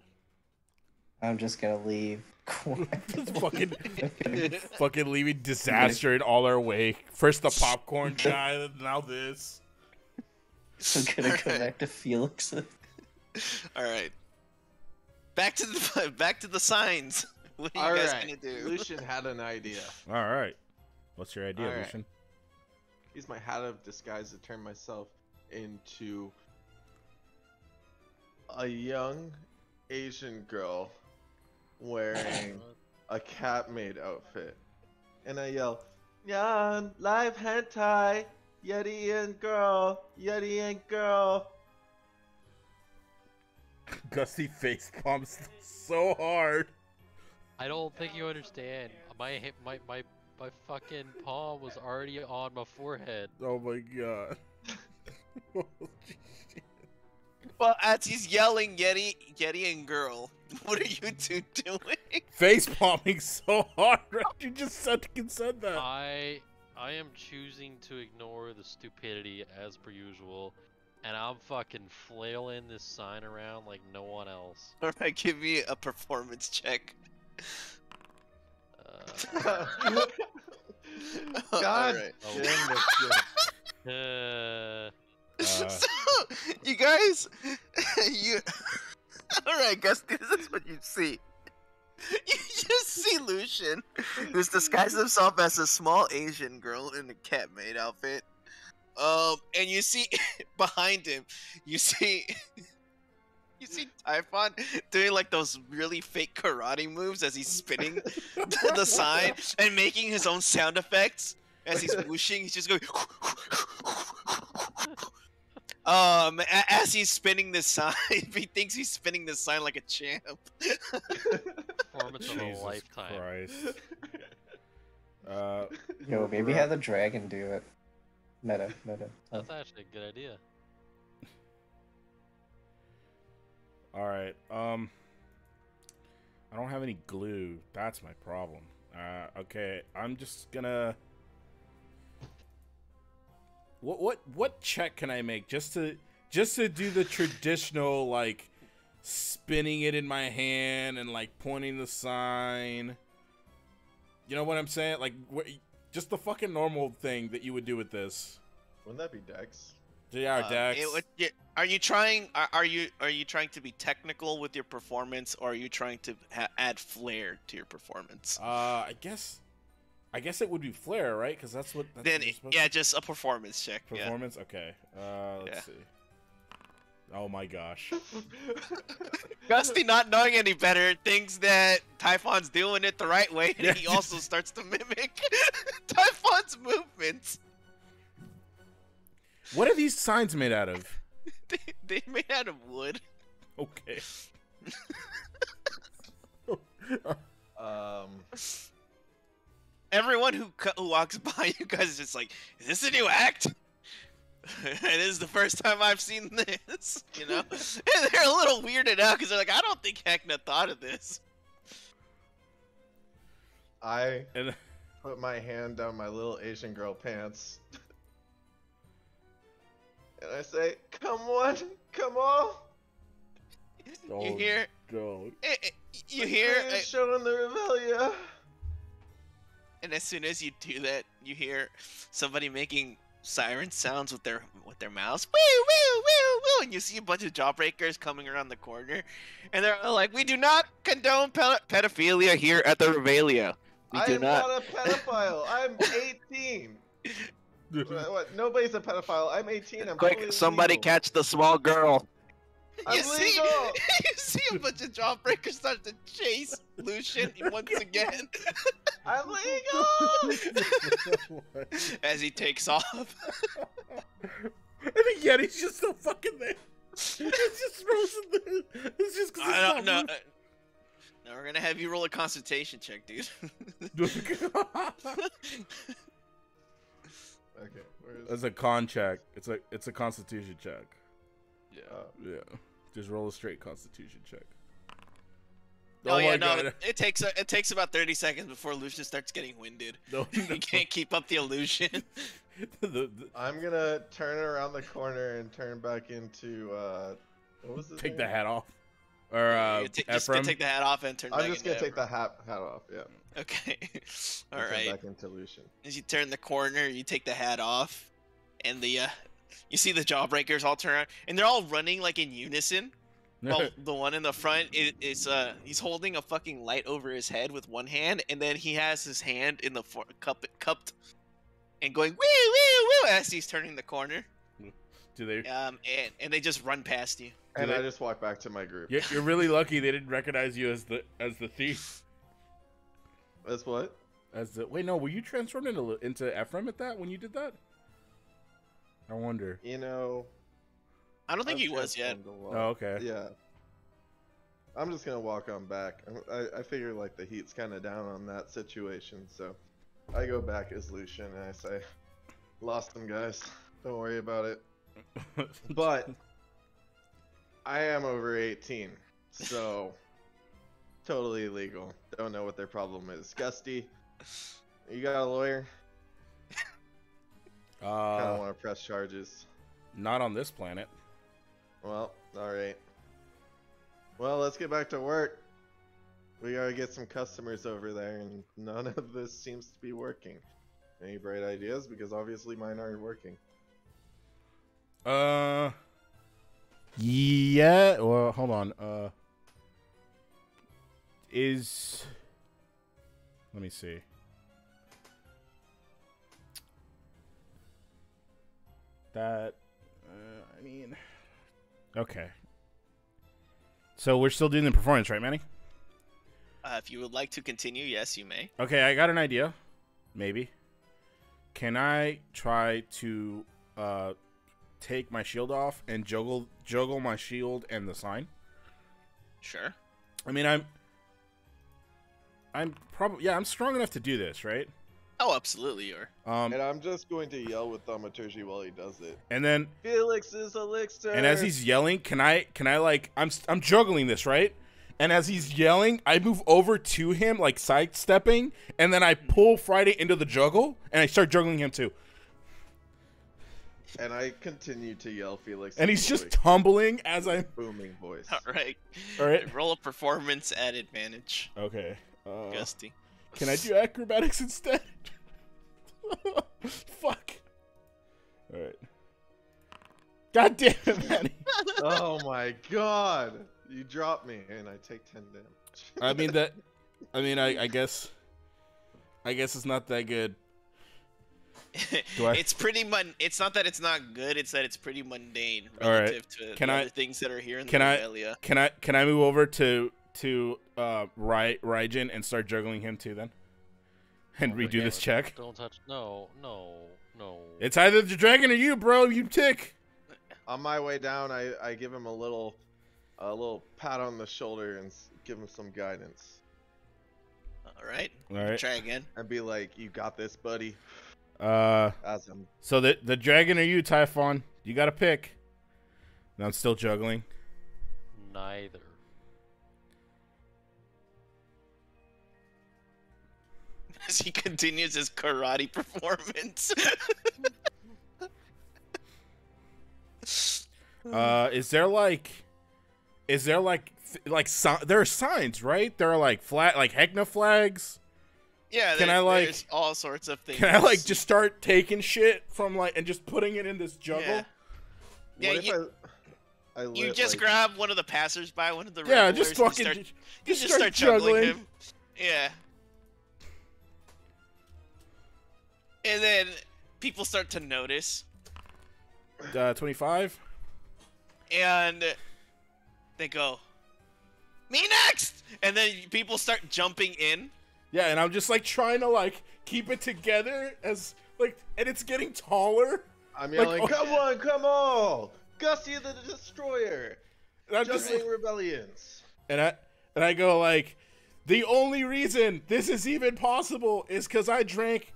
I'm just gonna leave. Just fucking leaving disaster in all our wake. First the popcorn guy, now this. I'm gonna go back to Felix. All right. Back to the signs. What are you All guys right. gonna do? Lucian had an idea. All right. What's your idea, All right. Lucian? Use my hat of disguise to turn myself into a young Asian girl wearing a cat maid outfit. And I yell, "Yan, live hentai, Yeti and girl, Yeti and girl." Gusty face palms so hard. I don't think you understand. My fucking palm was already on my forehead. Oh my god. Well, as he's yelling, Yeti and girl, what are you two doing? Face palming so hard. You just said that. I am choosing to ignore the stupidity as per usual, and I'm fucking flailing this sign around like no one else. All right, give me a performance check. God Alright. damn this shit. So, you guys, you. All right, Gusty, this is what you see. You just see Lucian, who's disguised himself as a small Asian girl in a cat maid outfit. And you see behind him, you see Typhon doing like those really fake karate moves as he's spinning the sign and making his own sound effects as he's whooshing. He's just going. As he's spinning this sign, he thinks he's spinning this sign like a champ. Performance of a Jesus lifetime. Christ. Yo, maybe have the dragon do it. Meta. That's actually a good idea. All right. I don't have any glue. That's my problem. Okay. I'm just gonna. What check can I make just to do the traditional like spinning it in my hand and like pointing the sign? You know what I'm saying? Like just the fucking normal thing that you would do with this. Wouldn't that be Dex? Yeah, Dex. Are you trying? Are you trying to be technical with your performance, or are you trying to add flair to your performance? I guess it would be flair, right? Because that's what. Then yeah, just a performance check. Performance. Okay. Let's see. Oh my gosh. Gusty, not knowing any better, thinks that Typhon's doing it the right way, and Yeah. he also starts to mimic Typhon's movements. What are these signs made out of? They made out of wood. Okay. everyone who walks by you guys is just like, is this a new act? It is the first time I've seen this, you know? And they're a little weirded out because they're like, I don't think Heckna thought of this. I And put my hand down my little Asian girl pants. And I say, come on, come on. You hear? No. You hear? Greatest show in the Revelia. And as soon as you do that, you hear somebody making siren sounds with their mouths. Woo, woo, woo, woo. And you see a bunch of jawbreakers coming around the corner. And they're like, we do not condone pedophilia here at the Revelia. We do I'm not a pedophile. I'm 18. What? Nobody's a pedophile. I'm 18. I'm Quick, totally somebody legal. catch the small girl. I'm You see, legal. you see a bunch of jawbreakers start to chase Lucian once again I'm legal. as he takes off. And the Yeti's just so fucking there. It's just frozen there. It's just because I don't know. Now we're gonna have you roll a concentration check, dude. Okay, where is It's a con check. It's a constitution check. Yeah. Yeah. Just roll a straight constitution check. Oh, yeah, my no, God. it takes about 30 seconds before Lucian starts getting winded. No, He can't keep up the illusion. I'm gonna turn around the corner and turn back into what was it? Take the hat off. Or Just Ephraim. take the hat off and turn I'm back just into gonna take Ephraim. the hat off. Yeah. Okay. All And turn right. Back into Lucian. As you turn the corner, you take the hat off, and you see the jawbreakers all turn around, and they're all running like in unison. Well, the one in the front is he's holding a fucking light over his head with one hand, and then he has his hand in the cupped, and going woo woo woo as he's turning the corner. Do they? And they just run past you. And they- I just walk back to my group. You're really lucky they didn't recognize you as the thief. That's what? Wait, no, were you transformed into Ephraim at that when you did that? I wonder. You know. I don't think I've he was yet. transformed a lot. Oh, okay. Yeah. I'm just gonna walk on back. I figure like the heat's kind of down on that situation, so I go back as Lucian and I say, "Lost them, guys. Don't worry about it." But I am over 18, so totally legal. Don't know what their problem is. Gusty, you got a lawyer? I don't want to press charges. Not on this planet. Well, alright. Well, let's get back to work. We gotta get some customers over there, and none of this seems to be working. Any bright ideas? Because obviously mine aren't working. Yeah. Well, hold on. Let me see. That. I mean. Okay. So we're still doing the performance, right, Manny? If you would like to continue, yes, you may. Okay, I got an idea. Maybe. Can I try to take my shield off and juggle my shield and the sign? Sure. I mean, I'm probably I'm strong enough to do this, right? Oh, absolutely, you are. And I'm just going to yell with thaumaturgy while he does it. And then Felix's elixir! and as he's yelling, can I like I'm juggling this, right? And as he's yelling, I move over to him, like sidestepping, and then I pull Friday into the juggle, and I start juggling him too. And I continue to yell Felix. And he's just tumbling as I'm booming voice. All right. All right. Roll a performance at advantage, Okay. Gusty. Can I do acrobatics instead? Fuck. All right. God damn it, Manny. Oh my god! You drop me, and I take 10 damage. I guess it's not that good. Do I- It's pretty It's not that it's not good. It's that it's pretty mundane All right. relative to Can the I- other things that are here in the can I- Revelia. Can I move over to Raijin and start juggling him too then? And Oh my redo this God. check? Don't touch. No. It's either the dragon or you, bro. You tick. On my way down, I give him a little pat on the shoulder and give him some guidance. All right. All right. Try again. And be like, "You got this, buddy." Uh, As I'm so the dragon or you, Typhon? You got to pick. No, I'm still juggling. Neither. As he continues his karate performance. Is there like there are signs, right? There are like Hecna flags. Yeah, Can I, like- there's all sorts of things. Can I like just start taking shit from and just putting it in this juggle? Yeah. Yeah, what if I you lit, just like, grab one of the passersby, one of the Yeah, revelers, just fucking and just you start juggling him. Yeah. And then people start to notice, 25. and they go, "Me next!" And then people start jumping in. Yeah, and I'm just like trying to like keep it together and it's getting taller. I'm like, yelling, oh- come on! Gusty the Destroyer! And I'm just Juggling Rebellions! and I go like, the only reason this is even possible is because I drank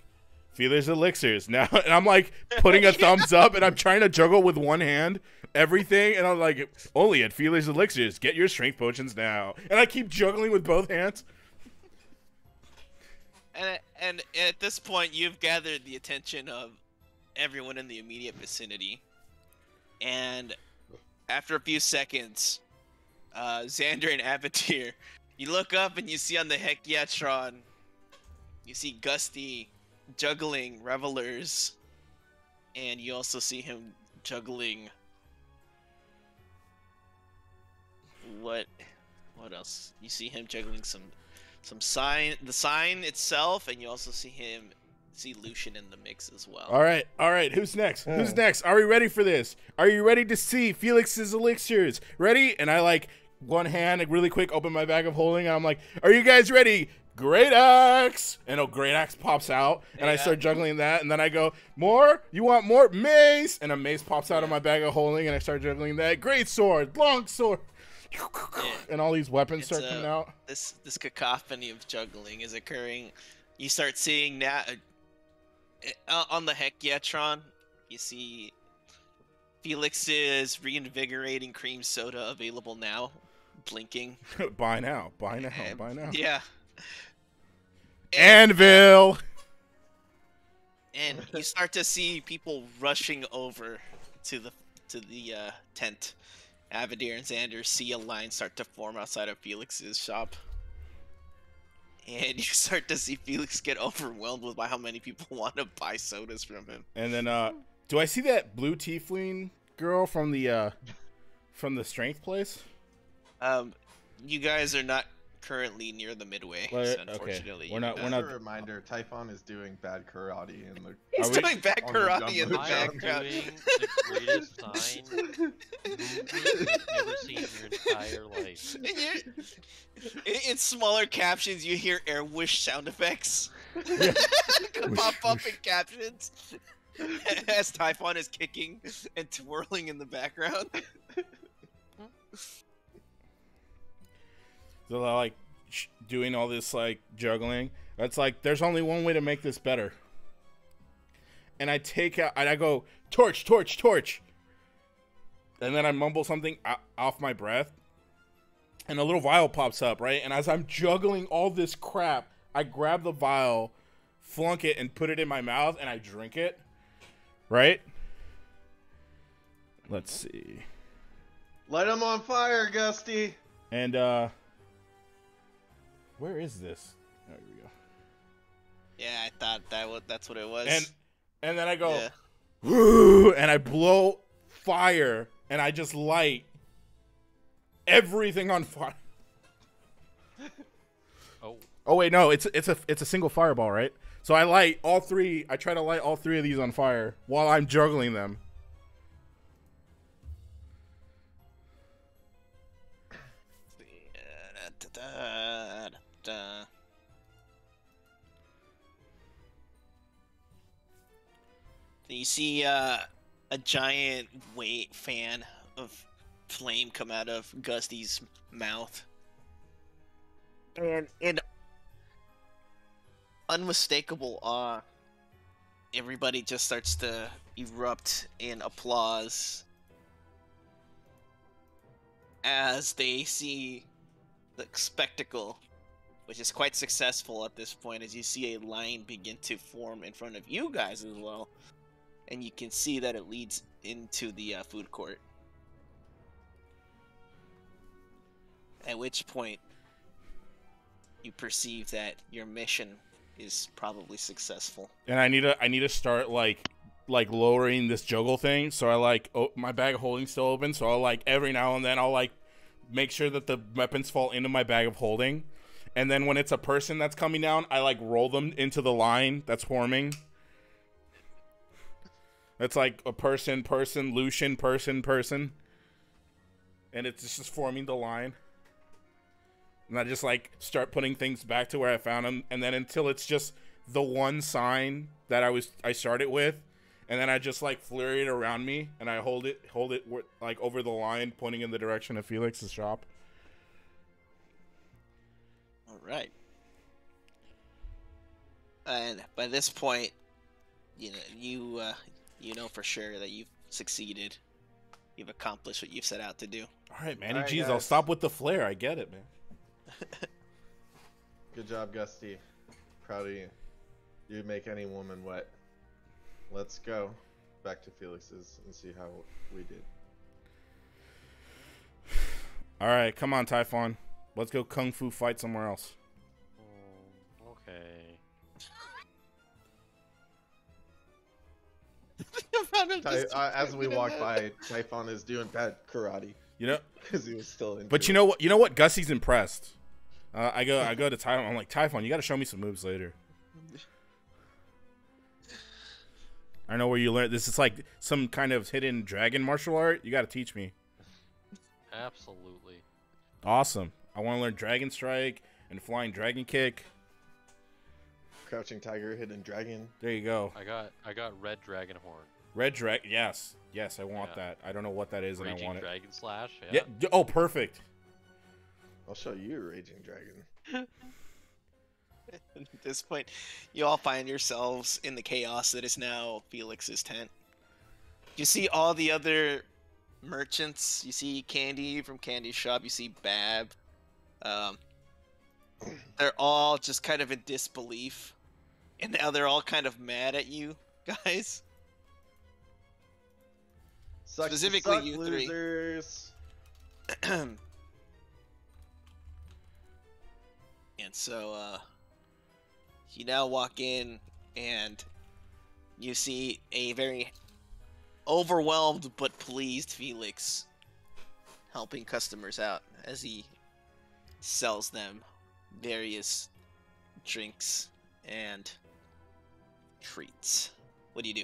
Feeler's elixirs now, and I'm like putting a thumbs up, and I'm trying to juggle with one hand everything, and I'm like, only at Feeler's elixirs, get your strength potions now, and I keep juggling with both hands. And at this point, you've gathered the attention of everyone in the immediate vicinity. And after a few seconds, Xander and Abatir, you look up and you see on the Hekiatron, you see Gusty juggling revelers, and you also see him juggling what else? You see him juggling some sign, the sign itself, and you also see Lucian in the mix as well. All right. Who's next? Who's next? Are we ready for this? Are you ready to see Felix's elixirs? Ready? And I like one hand, like really quick, open my bag of holding, and I'm like, "Are you guys ready?" Great axe, and a great axe pops out, and I start juggling that, and then I go, "More? You want more? Mace!" And a mace pops out of my bag of holding, and I start juggling that. Great sword, long sword, and all these weapons start coming out. This cacophony of juggling is occurring. You start seeing now on the Hekiatron, you see Felix's reinvigorating cream soda available now, blinking. Buy now. Yeah. Anvil. And you start to see people rushing over to the tent. Avadir and Xander see a line start to form outside of Felix's shop. And you start to see Felix get overwhelmed with by how many people want to buy sodas from him. And then, do I see that blue tiefling girl from the strength place? You guys are not currently near the midway, Well, so okay. unfortunately. We're not- As a reminder, Typhon is doing bad karate in the. He's doing bad on the karate in the jumbo I am background. doing the greatest sign movement you've ever seen in your entire life. And in smaller captions, you hear air whoosh sound effects pop up in captions as Typhon is kicking and twirling in the background. So they're like doing all this like juggling. That's like, there's only one way to make this better. And I take out, and I go, torch, torch, torch. And then I mumble something off my breath. And a little vial pops up, right? And as I'm juggling all this crap, I grab the vial, flunk it, and put it in my mouth, and I drink it. Right? Let's see. Light him on fire, Gusty! And, where is this? Oh, here we go. Yeah, I thought that's what it was. And then I go, Yeah. whoo, and I blow fire, and I just light everything on fire. Oh wait, no, it's a single fireball, right? So I light all three. I try to light all three of these on fire while I'm juggling them. You see a giant fan of flame come out of Gusty's mouth, and unmistakable awe. Everybody just starts to erupt in applause as they see the spectacle, which is quite successful at this point, as you see a line begin to form in front of you guys as well, and you can see that it leads into the food court. At which point, you perceive that your mission is probably successful. And I need to start like lowering this juggle thing. So I like my bag of holding still open. So I'll like every now and then I'll like make sure that the weapons fall into my bag of holding. And then when it's a person that's coming down, I like roll them into the line that's forming. It's like a person, Lucian, person. And it's just forming the line. And I just like start putting things back to where I found them, and then until it's just the one sign that I started with, and then I just like flurry it around me, and I hold it like over the line, pointing in the direction of Felix's shop. All right. And by this point, you know for sure that you've succeeded. You've accomplished what you've set out to do. All right, Manny. All right, Jeez, guys. I'll stop with the flare. I get it, man. Good job, Gusty. Proud of you. You make any woman wet. Let's go back to Felix's and see how we did. All right, come on, Typhon. Let's go kung fu fight somewhere else. Okay. As we walk by, Typhon is doing bad karate You know, because he was still in. but you know what? You know what? Gussie's impressed. I go to Typhon. I'm like, Typhon, you got to show me some moves later. I know where you learned this. Is like some kind of hidden dragon martial art. You got to teach me. Absolutely. Awesome. I want to learn Dragon Strike and Flying Dragon Kick. Crouching Tiger, Hidden Dragon. There you go. I got Red Dragon Horn. Red Dragon. Yes, I want Yeah. that. I don't know what that is, and I Raging want it. Dragon Slash. Yeah. Oh, perfect. I'll show you Raging Dragon. At this point, you all find yourselves in the chaos that is now Felix's tent. You see all the other merchants. You see Candy from Candy's shop. You see Bab. They're all just kind of in disbelief. And now they're all kind of mad at you guys. Specifically you three. Losers. And so, you now walk in and you see a very overwhelmed but pleased Felix helping customers out as he sells them various drinks and treats. What do you do?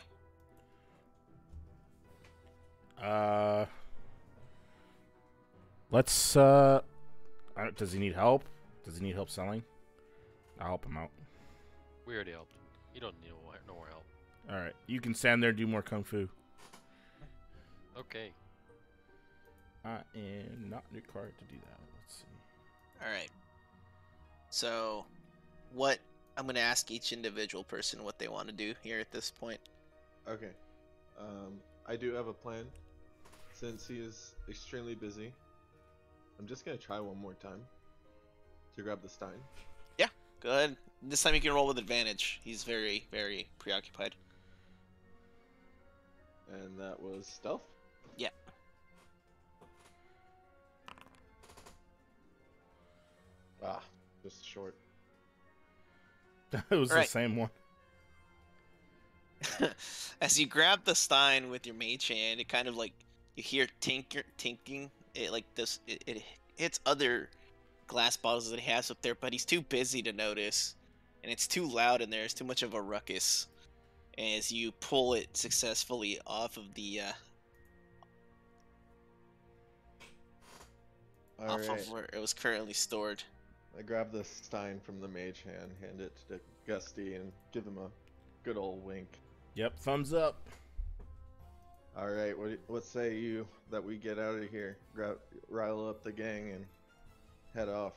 Let's does he need help? Does he need help selling? I'll help him out. We already helped him. You don't need no more help. All right, you can stand there and do more kung fu. Okay. I am not required to do that. Let's see. Alright. So, what... I'm going to ask each individual person what they want to do here at this point. Okay. I do have a plan. Since he is extremely busy, I'm just gonna try one more time to grab the Stein. Yeah, go ahead. This time you can roll with advantage. He's very, very preoccupied. And that was stealth? Yeah. Ah, just short. It was All right. the same one. As you grab the Stein with your mage hand, it kind of like you hear tinking. It like this. It hits other glass bottles that he has up there, but he's too busy to notice, and it's too loud in there. It's too much of a ruckus. As you pull it successfully off of the Alright. of where it was currently stored. I grab the Stein from the mage hand, hand it to Gusty, and give him a good old wink. Yep, thumbs up. Alright, what say you that we get out of here? Rile up the gang and head off.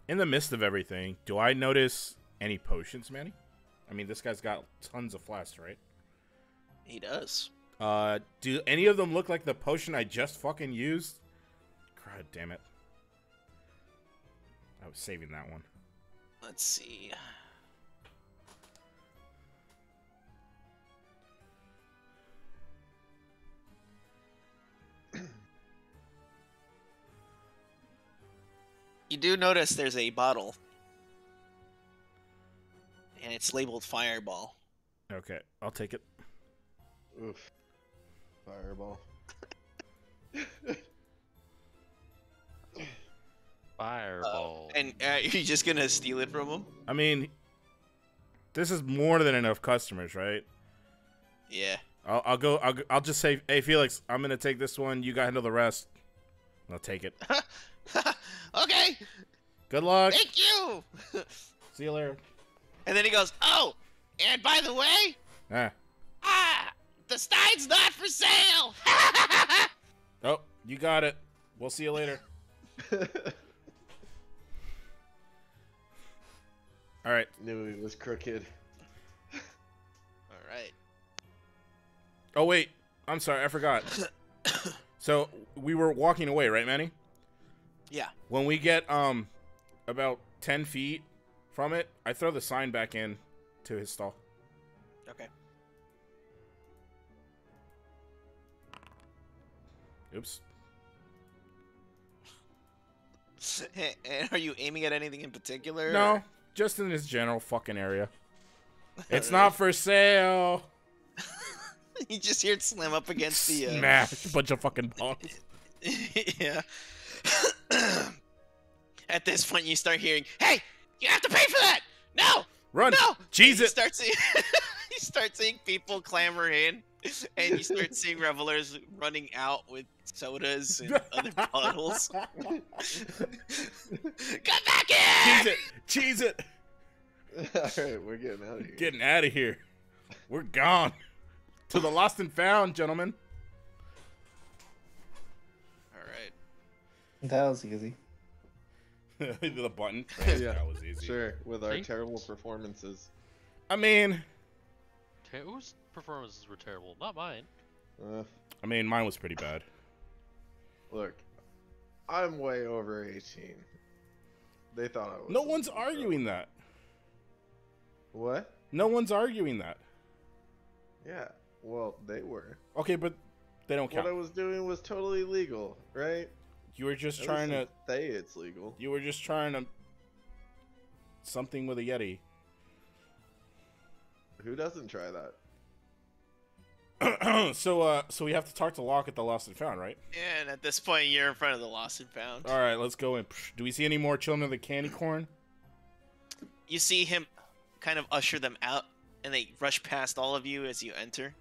In the midst of everything, do I notice any potions, Manny? I mean, this guy's got tons of flasks, right? He does. Do any of them look like the potion I just fucking used? God damn it. I was saving that one. Let's see. You do notice there's a bottle. And it's labeled Fireball. Okay, I'll take it. Oof. Fireball. Fireball. And you're just gonna steal it from him? I mean, this is more than enough customers, right? Yeah. I'll just say, hey, Felix, I'm going to take this one. You got to handle the rest. I'll take it. Okay. Good luck. Thank you. See you later. And then he goes, oh, and by the way, the Stein's not for sale. Oh, you got it. We'll see you later. All right. Knew he was crooked. All right. Oh, wait. I'm sorry. I forgot. So we were walking away, right, Manny? Yeah. When we get about 10 feet from it, I throw the sign back in to his stall. Okay. Oops. And are you aiming at anything in particular? No, or- just in this general fucking area. It's not for sale. You just hear it slam up against the. Smash. Bunch of fucking bombs. Yeah. At this point, you start hearing, "Hey, you have to pay for that! No, Run. no!" Cheese You it. start seeing, you start seeing people clamor in, and you start seeing revelers running out with sodas and other bottles. Come back Cheese here! it. Cheese it. Alright, we're getting out of here. Getting out of here. We're gone. To the lost and found, gentlemen. All right. That was easy. The button. Yeah. That was easy. Sure, with our Thank- terrible performances. I mean, Whose performances were terrible? Not mine. mine was pretty bad. Look, I'm way over 18. They thought I was. No one's 18, so- arguing that. What? No one's arguing that. Yeah, well, they were. Okay, but they don't What I count. was doing was totally legal, right? You were just At trying least to. say it's legal. You were just trying to. Something with a Yeti. Who doesn't try that? So we have to talk to Locke at the Lost and Found, right? And at this point, you're in front of the lost and found. All right, let's go in. Do we see any more children of the candy corn? You see him kind of usher them out, and they rush past all of you as you enter.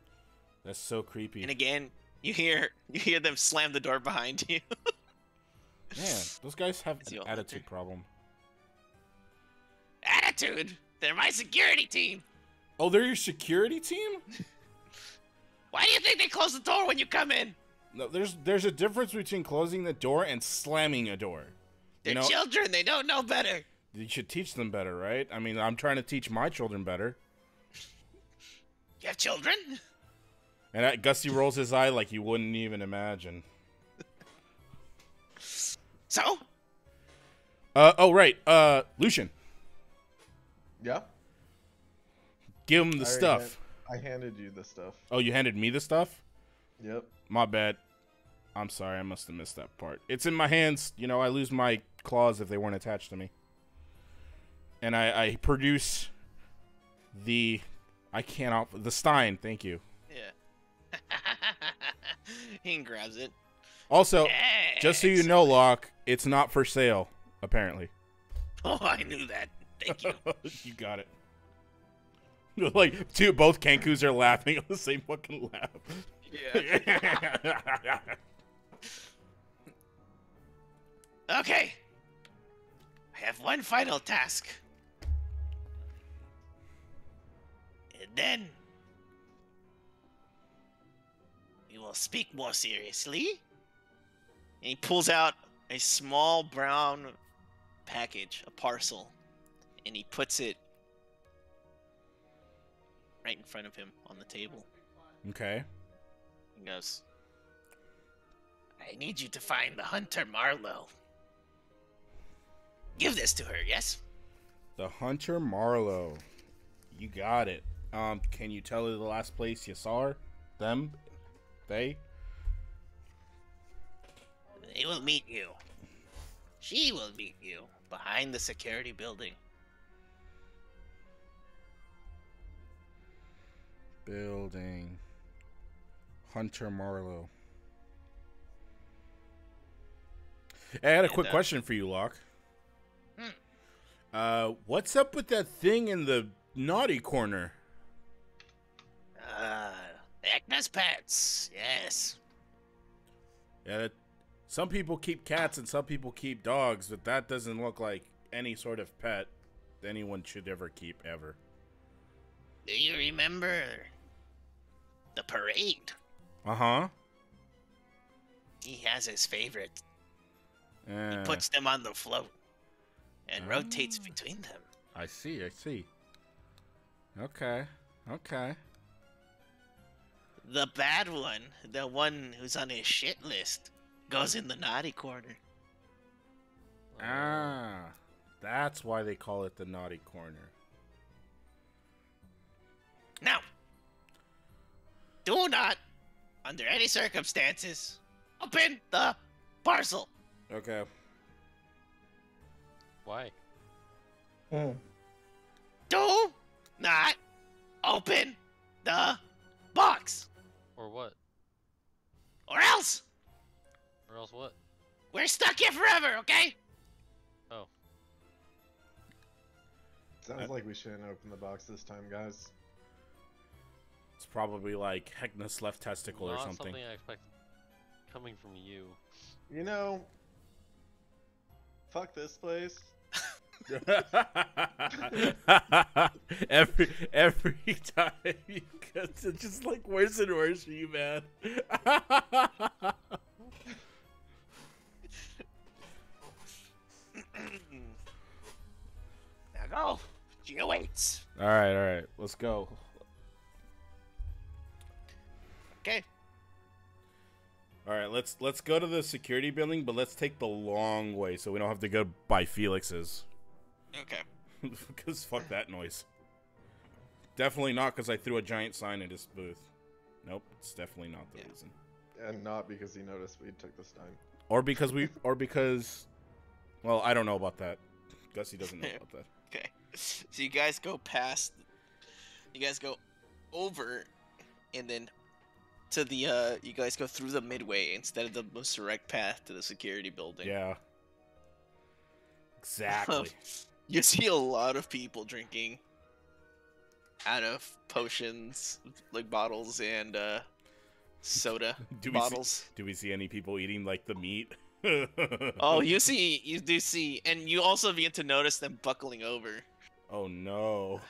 That's so creepy. And again, you hear them slam the door behind you. Man, those guys have Is an he all attitude enter? problem. Attitude! They're my security team! Oh, they're your security team? Why do you think they close the door when you come in? No, there's a difference between closing the door and slamming a door. They're You know, children, they don't know better. you should teach them better, right? I mean, I'm trying to teach my children better. You have children? And Gusty rolls his eye like you wouldn't even imagine. So? Oh, right. Lucian, Yeah? give him the I already stuff. I handed you the stuff. Oh, you handed me the stuff? Yep. My bad. I'm sorry, I must have missed that part. It's in my hands. You know, I lose my claws if they weren't attached to me. And I produce the... the Stein, thank you. Yeah. He grabs it. Also, just so you know, Excellent. Locke, it's not for sale, apparently. Oh, I knew that. Thank you. You got it. Like, both Kankus are laughing on the same fucking laugh. Yeah. Okay. I have one final task. And then we will speak more seriously. And he pulls out a small brown package, a parcel, and he puts it right in front of him on the table. Okay. He goes, I need you to find the Hunter Marlowe. Give this to her, yes? The Hunter Marlowe. You got it. Can you tell her the last place you saw her? Them? They? They will meet you. She will meet you behind the security building. Building. Hunter Marlowe. Hey, I had a quick question for you, Locke. What's up with that thing in the naughty corner? Agnes pets, yes. Yeah, some people keep cats and some people keep dogs, but that doesn't look like any sort of pet anyone should ever keep, ever. Do you remember the parade? Uh-huh. He has his favorite. He puts them on the float and rotates between them. I see. Okay. The bad one, the one who's on his shit list, goes in the naughty corner. That's why they call it the naughty corner. Now, do not, under any circumstances, open the parcel. Okay. Why? Do not open the box. Or what? Or else Or else what? we're stuck here forever, okay? Oh. Sounds like we shouldn't open the box this time, guys. It's probably like Heckness left testicle or Not something. I expect coming from you. You know, fuck this place. every time you get it's just like worse and worse for you, man. Now go. She awaits. All right, let's go. Okay. All right, let's go to the security building, but let's take the long way so we don't have to go by Felix's. Okay. Because fuck that noise. Definitely not because I threw a giant sign at his booth. Nope, it's definitely not the reason. And not because he noticed we took this time. Or because, well, I don't know about that. Gussie doesn't know about that. Okay. So you guys go past. You guys go over, and then to the. You guys go through the midway instead of the most direct path to the security building. Yeah. Exactly. You see a lot of people drinking out of potions, like bottles and soda bottles. Do we see any people eating like the meat? Oh, you do see, and you also begin to notice them buckling over. Oh no!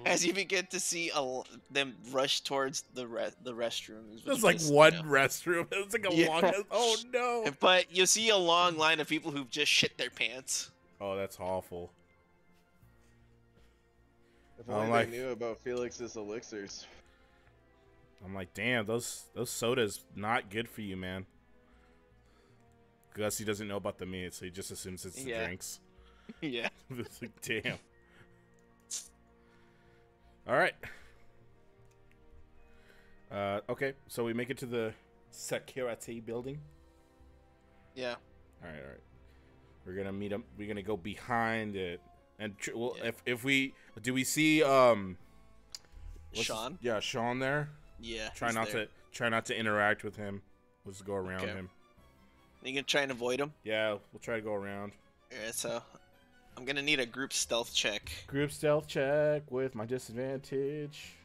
As you begin to see them rush towards the restrooms. There's like one restroom. It's like a long. Oh no! But you see a long line of people who've just shit their pants. Oh, that's awful. If only they knew about Felix's elixirs. I'm like, damn, those sodas not good for you, man. Gussie doesn't know about the meat, so he just assumes it's the drinks. Yeah. It's like, damn. All right. Okay, so we make it to the security building. Yeah. All right. We're gonna meet him. We're gonna go behind it, and well, if we we see Sean. Sean there. Yeah. Try not to interact with him. Let's go around him. You gonna try and avoid him? Yeah, we'll try to go around. Alright, so I'm gonna need a group stealth check. Group stealth check with my disadvantage.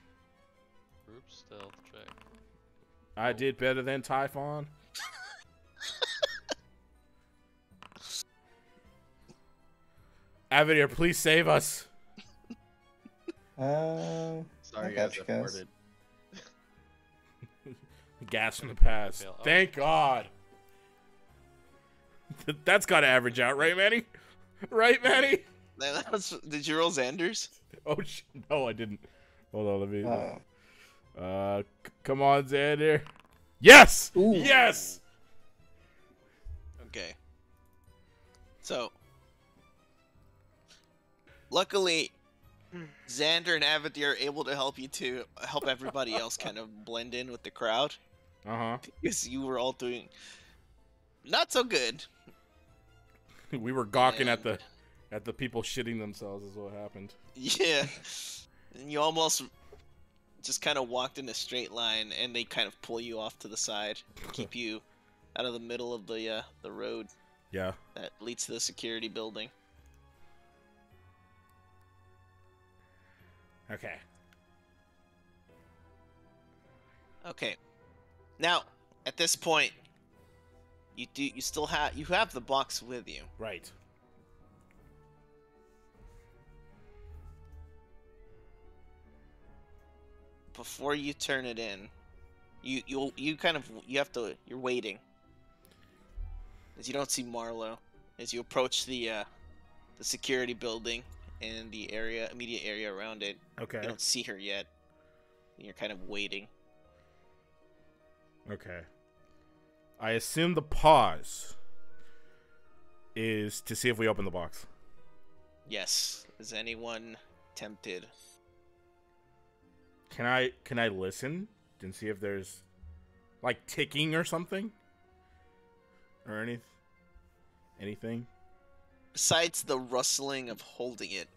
Group stealth check. I did better than Typhon. Avidir, please save us. Sorry, guys, I guys. farted. Gas from the past. Fail. Oh. Thank God. That's got to average out, right, Manny? Right, Manny? Did you roll Xander's? Oh, no, I didn't. Hold on, let me. Oh. Come on, Xander. Yes! Ooh. Yes! Okay. So, luckily, Xander and Avadir are able to help you to help everybody else kind of blend in with the crowd Uh because you were all doing not so good. huh. We were gawking at And- the people shitting themselves. Is what happened. Yeah, and you almost just kind of walked in a straight line, and they kind of pull you off to the side, keep you out of the middle of the road Yeah. that leads to the security building. Okay. Okay. Now, at this point, you still have the box with you. Right. Before you turn it in, you're waiting. As you don't see Marlowe as you approach the security building and the immediate area around it. Okay. You don't see her yet. You're kind of waiting. Okay. I assume the pause is to see if we open the box. Yes. Is anyone tempted? Can I listen and see if there's like ticking or something? Or anything? Besides the rustling of holding it,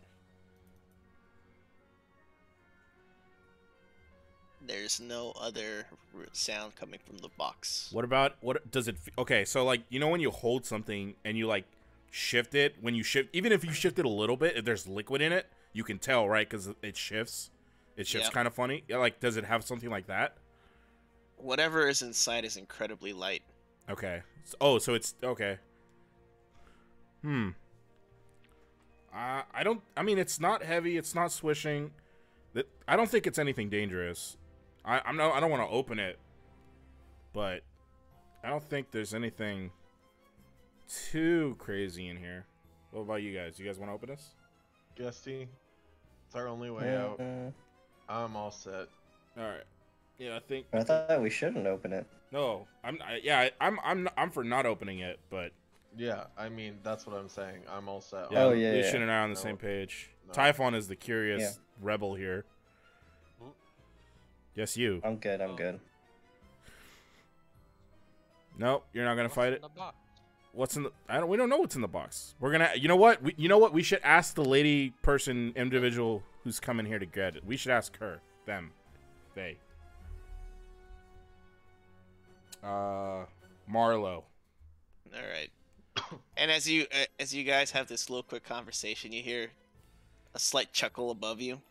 there's no other sound coming from the box. What about what does it okay, so like you know when you hold something and you like shift it, when you shift even if you shift it a little bit, if there's liquid in it, you can tell, right? Cuz it shifts. It shifts Yeah. kind of funny. Yeah, like does it have something like that? Whatever is inside is incredibly light. Okay. Oh, so it's okay. I mean, it's not heavy. It's not swishing. I don't think it's anything dangerous. I don't want to open it, but I don't think there's anything too crazy in here. What about you guys? You guys want to open this? Guesty, it's our only way out. I'm all set. All right. Yeah, I think. I thought we shouldn't open it. No, I'm for not opening it, but Yeah, I mean that's what I'm saying. I'm all set. yeah, Oh, yeah, Lucian yeah. and I are on the No. same page. No. Typhon is the curious rebel here. Mm. Yes, you. I'm good. I'm good. Nope, you're not gonna What's fight in it. the box? What's in the? We don't know what's in the box. We're gonna. You know what? We should ask the lady person individual who's coming here to get it. We should ask her. Them. They. Marlowe. All right. And as you guys have this little quick conversation, you hear a slight chuckle above you.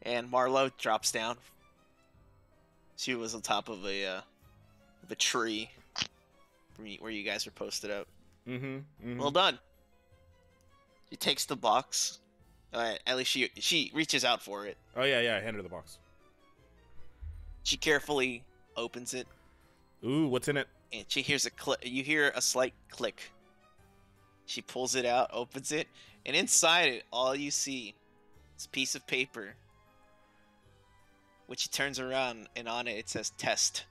And Marlowe drops down. She was on top of a tree where you guys are posted up. Mm-hmm. Well done. She takes the box. At least she reaches out for it. Oh yeah. I hand her the box. She carefully opens it, Ooh, what's in it? and she hears a click. You hear a slight click. She pulls it out, opens it, and inside it, all you see is a piece of paper. Which she turns around, and on it says "test."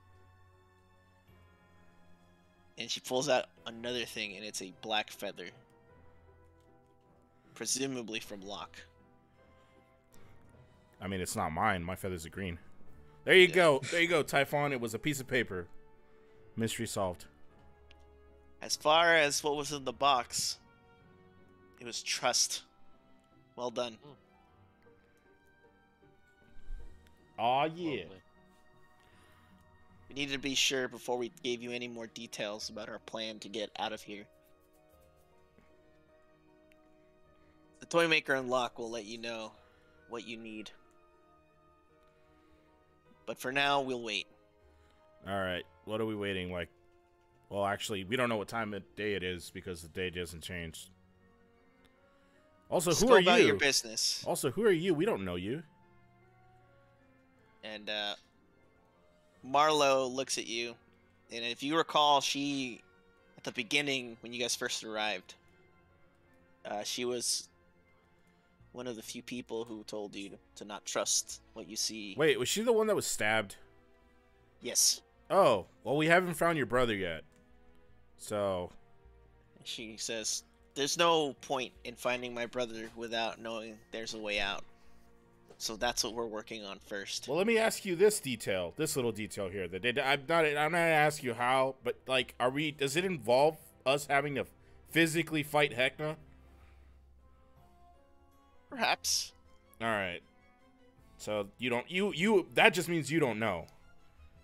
And she pulls out another thing, and it's a black feather, presumably from Locke. I mean, it's not mine. My feathers are green. There you go. There you go, Typhon. It was a piece of paper. Mystery solved. As far as what was in the box, it was trust. Well done. Aw, yeah. Lovely. We needed to be sure before we gave you any more details about our plan to get out of here. The toy maker and Locke will let you know what you need. But for now, we'll wait. All right. What are we waiting? Like, well, actually, we don't know what time of day it is because the day doesn't change. Also, Just who go are about you? your business. Also, who are you? We don't know you. And Marlowe looks at you, and if you recall, she at the beginning when you guys first arrived, she was one of the few people who told you to not trust what you see. Wait, was she the one that was stabbed? Yes. Oh, well, we haven't found your brother yet. So, She says, "There's no point in finding my brother without knowing there's a way out. So that's what we're working on first." well, let me ask you this little detail here. I'm not gonna ask you how, but like, does it involve us having to physically fight Hecna? Perhaps. All right. So that just means you don't know.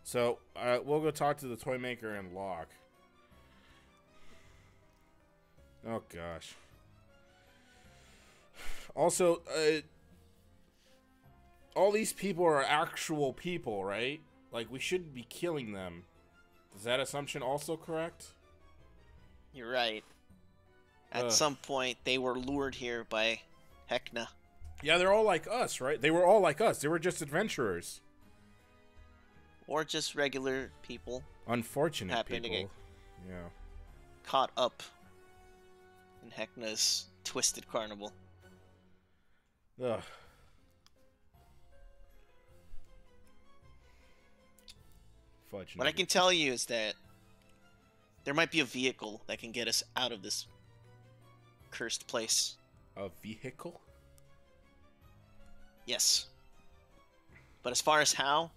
So we'll go talk to the toy maker and Locke. Oh gosh. Also, all these people are actual people, right? Like, we shouldn't be killing them. Is that assumption also correct? You're right. At some point, they were lured here by Hecna. Yeah, they're all like us, right? They were all like us. They were just adventurers. Or just regular people Unfortunate Happened to people. get- Yeah. caught up in Hecna's twisted carnival. Ugh. Fudge. What I can tell you is that there might be a vehicle that can get us out of this cursed place. A vehicle? Yes. But as far as how,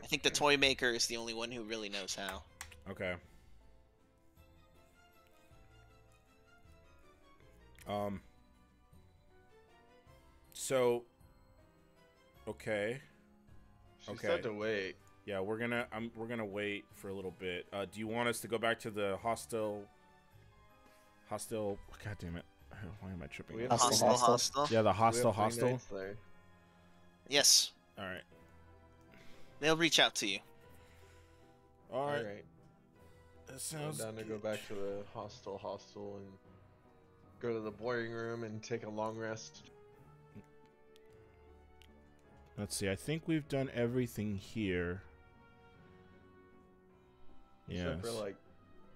I think the toy maker is the only one who really knows how. Okay. So. Okay. She Okay. said to wait. Yeah, we're gonna wait for a little bit. Do you want us to go back to the hostel? God damn it! Why am I tripping? We have Hostile. Yeah, the We have hostel. 3 nights there. Yes. All right. They'll reach out to you. All right. Alright. That I'm sounds down to go good. back to the hostel and go to the boarding room and take a long rest. Let's see. I think we've done everything here. Yeah. Except for like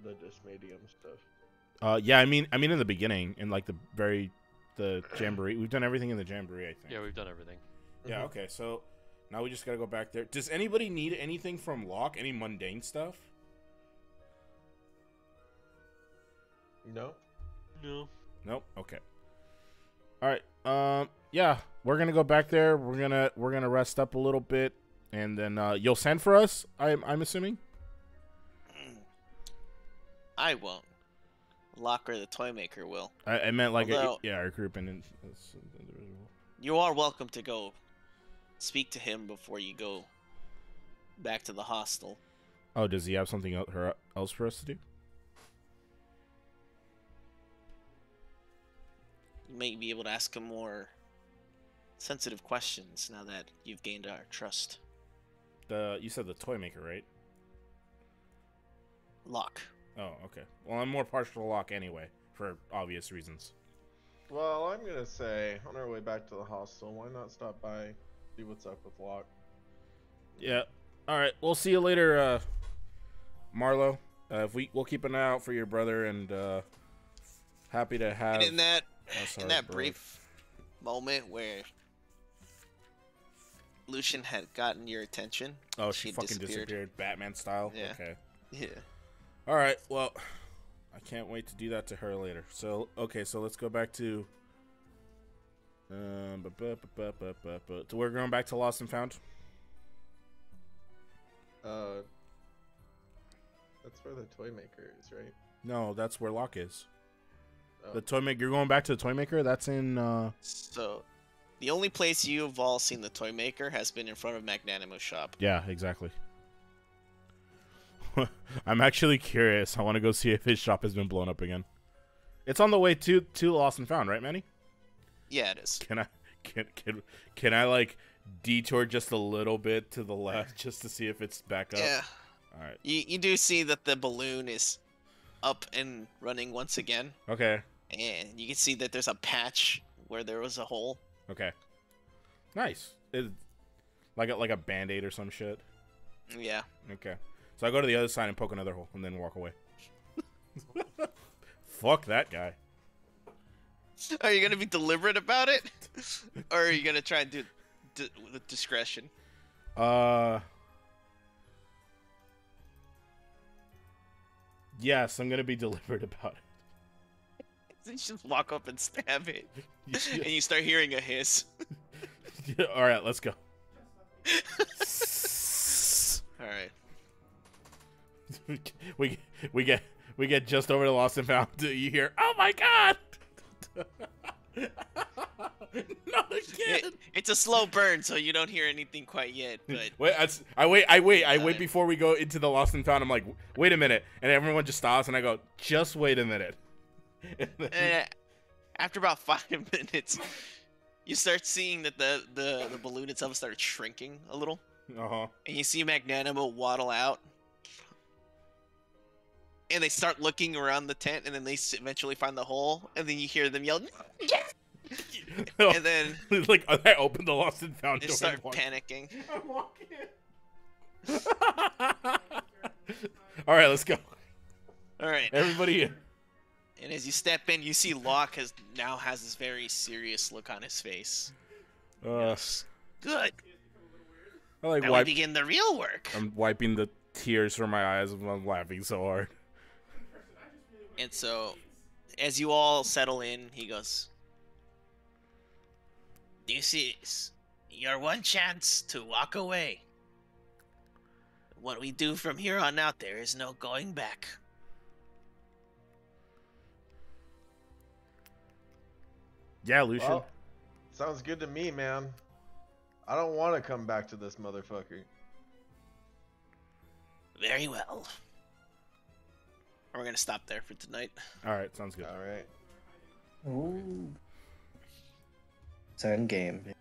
the Dismadium stuff. Yeah. I mean, in the beginning, in like the jamboree, we've done everything in the jamboree. I think. Yeah, we've done everything. Yeah. Mhm. Okay. So now we just gotta go back there. Does anybody need anything from Locke? Any mundane stuff? No? No. Nope. Okay. All right. Yeah, we're gonna go back there. We're gonna rest up a little bit, and then you'll send for us. I'm assuming. I won't. Locker, the toy maker, will. I meant like Although- our group and You are welcome to go speak to him before you go back to the hostel. Oh, does he have something else for us to do? You may be able to ask him more sensitive questions now that you've gained our trust. You said the toy maker, right? Locke. Oh, okay. Well, I'm more partial to Locke anyway, for obvious reasons. Well, I'm gonna say, on our way back to the hostel, why not stop by, see what's up with Locke? Yeah. All right. We'll see you later, Marlo. We'll keep an eye out for your brother, and happy to have. And in that us in our that bro. brief moment where Lucian had gotten your attention, Oh, she had fucking disappeared, Batman style. Yeah. Okay. Yeah. All right. Well, I can't wait to do that to her later. So, okay. So let's go back to. So we're going back to Lost and Found. That's where the toy maker is, right? No, that's where Locke is. Oh. The toy maker. You're going back to the toy maker. That's in. So, the only place you've all seen the toy maker has been in front of Magnanimo's shop. Yeah, exactly. I'm actually curious. I want to go see if his shop has been blown up again. It's on the way to Lost and Found, right, Manny? Yeah, it is. Can I like detour just a little bit to the left just to see if it's back up? Yeah. All right. You do see that the balloon is up and running once again, Okay. and you can see that there's a patch where there was a hole. Okay. Nice. Like a Band-Aid or some shit. Yeah. Okay. So I go to the other side and poke another hole and then walk away. Fuck that guy. Are you gonna be deliberate about it, or are you gonna try and do with discretion? Yes, I'm gonna be deliberate about You just walk up and stab it, it. and you start hearing a hiss. All right, let's go. All right. we get just over the lost and found. You hear, "Oh my god!" Not again. It's a slow burn, so you don't hear anything quite yet. But Wait, I wait Time. before we go into the lost and found. I'm like, wait a minute, and everyone just stops, and I go, just wait a minute. After about 5 minutes, you start seeing that the balloon itself started shrinking a little, Uh-huh. and you see Magnanimo waddle out. And they start looking around the tent, and then they eventually find the hole, and then you hear them yell, "Yeah!" And then Like, I opened the lost and found they door start and walk- panicking. I'm walking in. All right, let's go. All right. Everybody in. And as you step in, you see Locke now has this very serious look on his face. Yes. Good. I like Now we wipe. begin the real work. I'm wiping the tears from my eyes. I'm laughing so hard. And so, as you all settle in, he goes, "This is your one chance to walk away. What we do from here on out, there is no going back." Yeah, Lucian. Well, sounds good to me, man. I don't want to come back to this motherfucker. Very well. We're going to stop there for tonight. All right, sounds good. All right. Ooh. It's end game, baby.